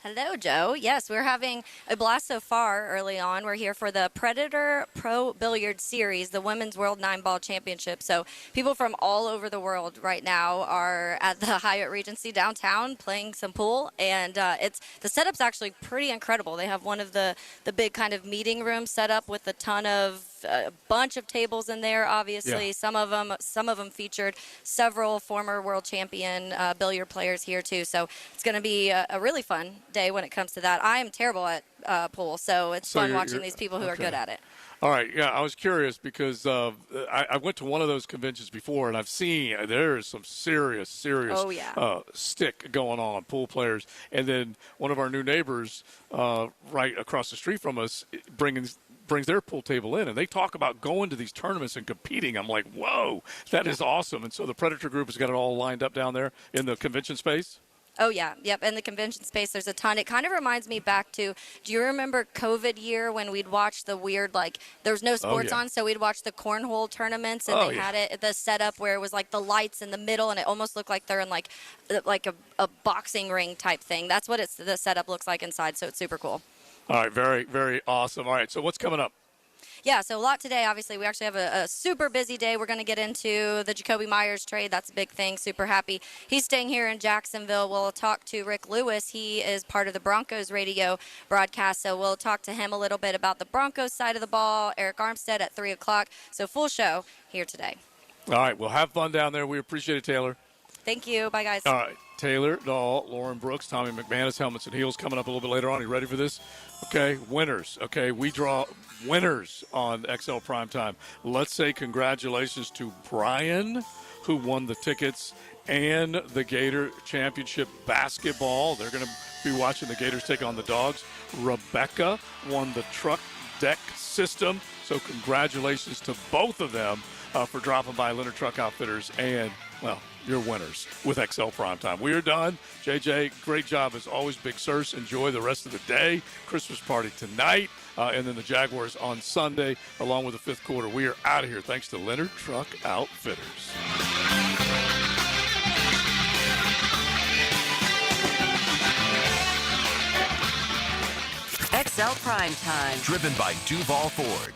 Hello, Joe. Yes, we're having a blast so far early on. We're here for the Predator Pro Billiard Series, the Women's World 9-Ball Championship. So people from all over the world right now are at the Hyatt Regency downtown playing some pool. And the setup's actually pretty incredible. They have one of the big kind of meeting rooms set up with a bunch of tables in there, obviously. Yeah. Some of them featured several former world champion billiard players here, too. So it's going to be a really fun day when it comes to that. I am terrible at pool, so it's fun watching these people who are good at it. All right, yeah, I was curious because I went to one of those conventions before, and I've seen there is some serious stick going on, pool players. And then one of our new neighbors right across the street from us brings their pool table in, and they talk about going to these tournaments and competing. I'm like, whoa, that is awesome. And so the Predator Group has got it all lined up down there in the convention space? Oh, yeah. Yep. In the convention space, there's a ton. It kind of reminds me back to, do you remember COVID year when we'd watch the weird, there was no sports on, so we'd watch the cornhole tournaments, and they had it, the setup where it was like the lights in the middle, and it almost looked like they're in like a boxing ring type thing. That's what the setup looks like inside, so it's super cool. All right. Very, very awesome. All right. So what's coming up? Yeah, so a lot today. Obviously, we actually have a super busy day. We're going to get into the Jacoby Myers trade. That's a big thing. Super happy. He's staying here in Jacksonville. We'll talk to Rick Lewis. He is part of the Broncos radio broadcast, so we'll talk to him a little bit about the Broncos side of the ball. Eric Armstead at 3 o'clock. So full show here today. All right, well, have fun down there. We appreciate it, Taylor. Thank you. Bye, guys. All right, Taylor Dahl, Lauren Brooks, Tommy McManus, Helmets and Heels coming up a little bit later on. Are you ready for this? Okay, winners. Okay, we draw winners on XL Primetime. Let's say congratulations to Brian, who won the tickets, and the Gator Championship basketball. They're going to be watching the Gators take on the Dogs. Rebecca won the truck deck system. So congratulations to both of them for dropping by Leonard Truck Outfitters, and, well, you're winners with XL Primetime. We are done. JJ, great job as always. Big Sirs, enjoy the rest of the day. Christmas party tonight, and then the Jaguars on Sunday, along with the fifth quarter. We are out of here thanks to Leonard Truck Outfitters. XL Primetime. Driven by Duval Ford.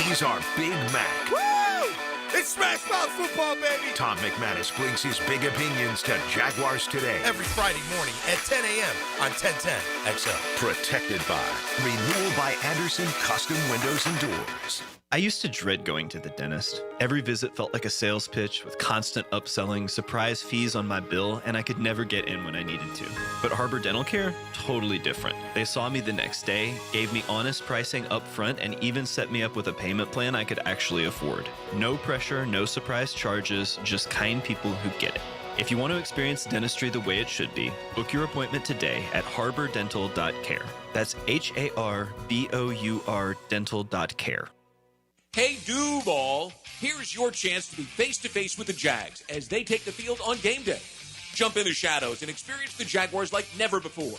He's our Big Mac. Woo! It's Smash Mouth football, baby! Tom McManus brings his big opinions to Jaguars Today. Every Friday morning at 10 a.m. on 1010 XL. Protected by Renewal by Anderson Custom Windows and Doors. I used to dread going to the dentist. Every visit felt like a sales pitch with constant upselling, surprise fees on my bill, and I could never get in when I needed to. But Harbor Dental Care? Totally different. They saw me the next day, gave me honest pricing up front, and even set me up with a payment plan I could actually afford. No pressure, no surprise charges, just kind people who get it. If you want to experience dentistry the way it should be, book your appointment today at harbordental.care. That's HARBOUR dental.care. Hey, Duval, here's your chance to be face-to-face with the Jags as they take the field on game day. Jump in the shadows and experience the Jaguars like never before.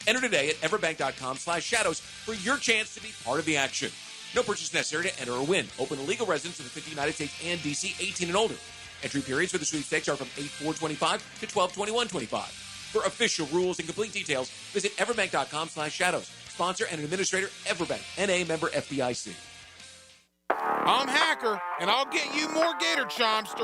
Enter today at everbank.com/shadows for your chance to be part of the action. No purchase necessary to enter or win. Open to legal residents of the 50 United States and D.C., 18 and older. Entry periods for the sweepstakes are from 8/4/25 to 12/21/25. For official rules and complete details, visit everbank.com/shadows. Sponsor and administrator, Everbank, N.A. member FDIC. I'm Hacker, and I'll get you more Gator Chomps.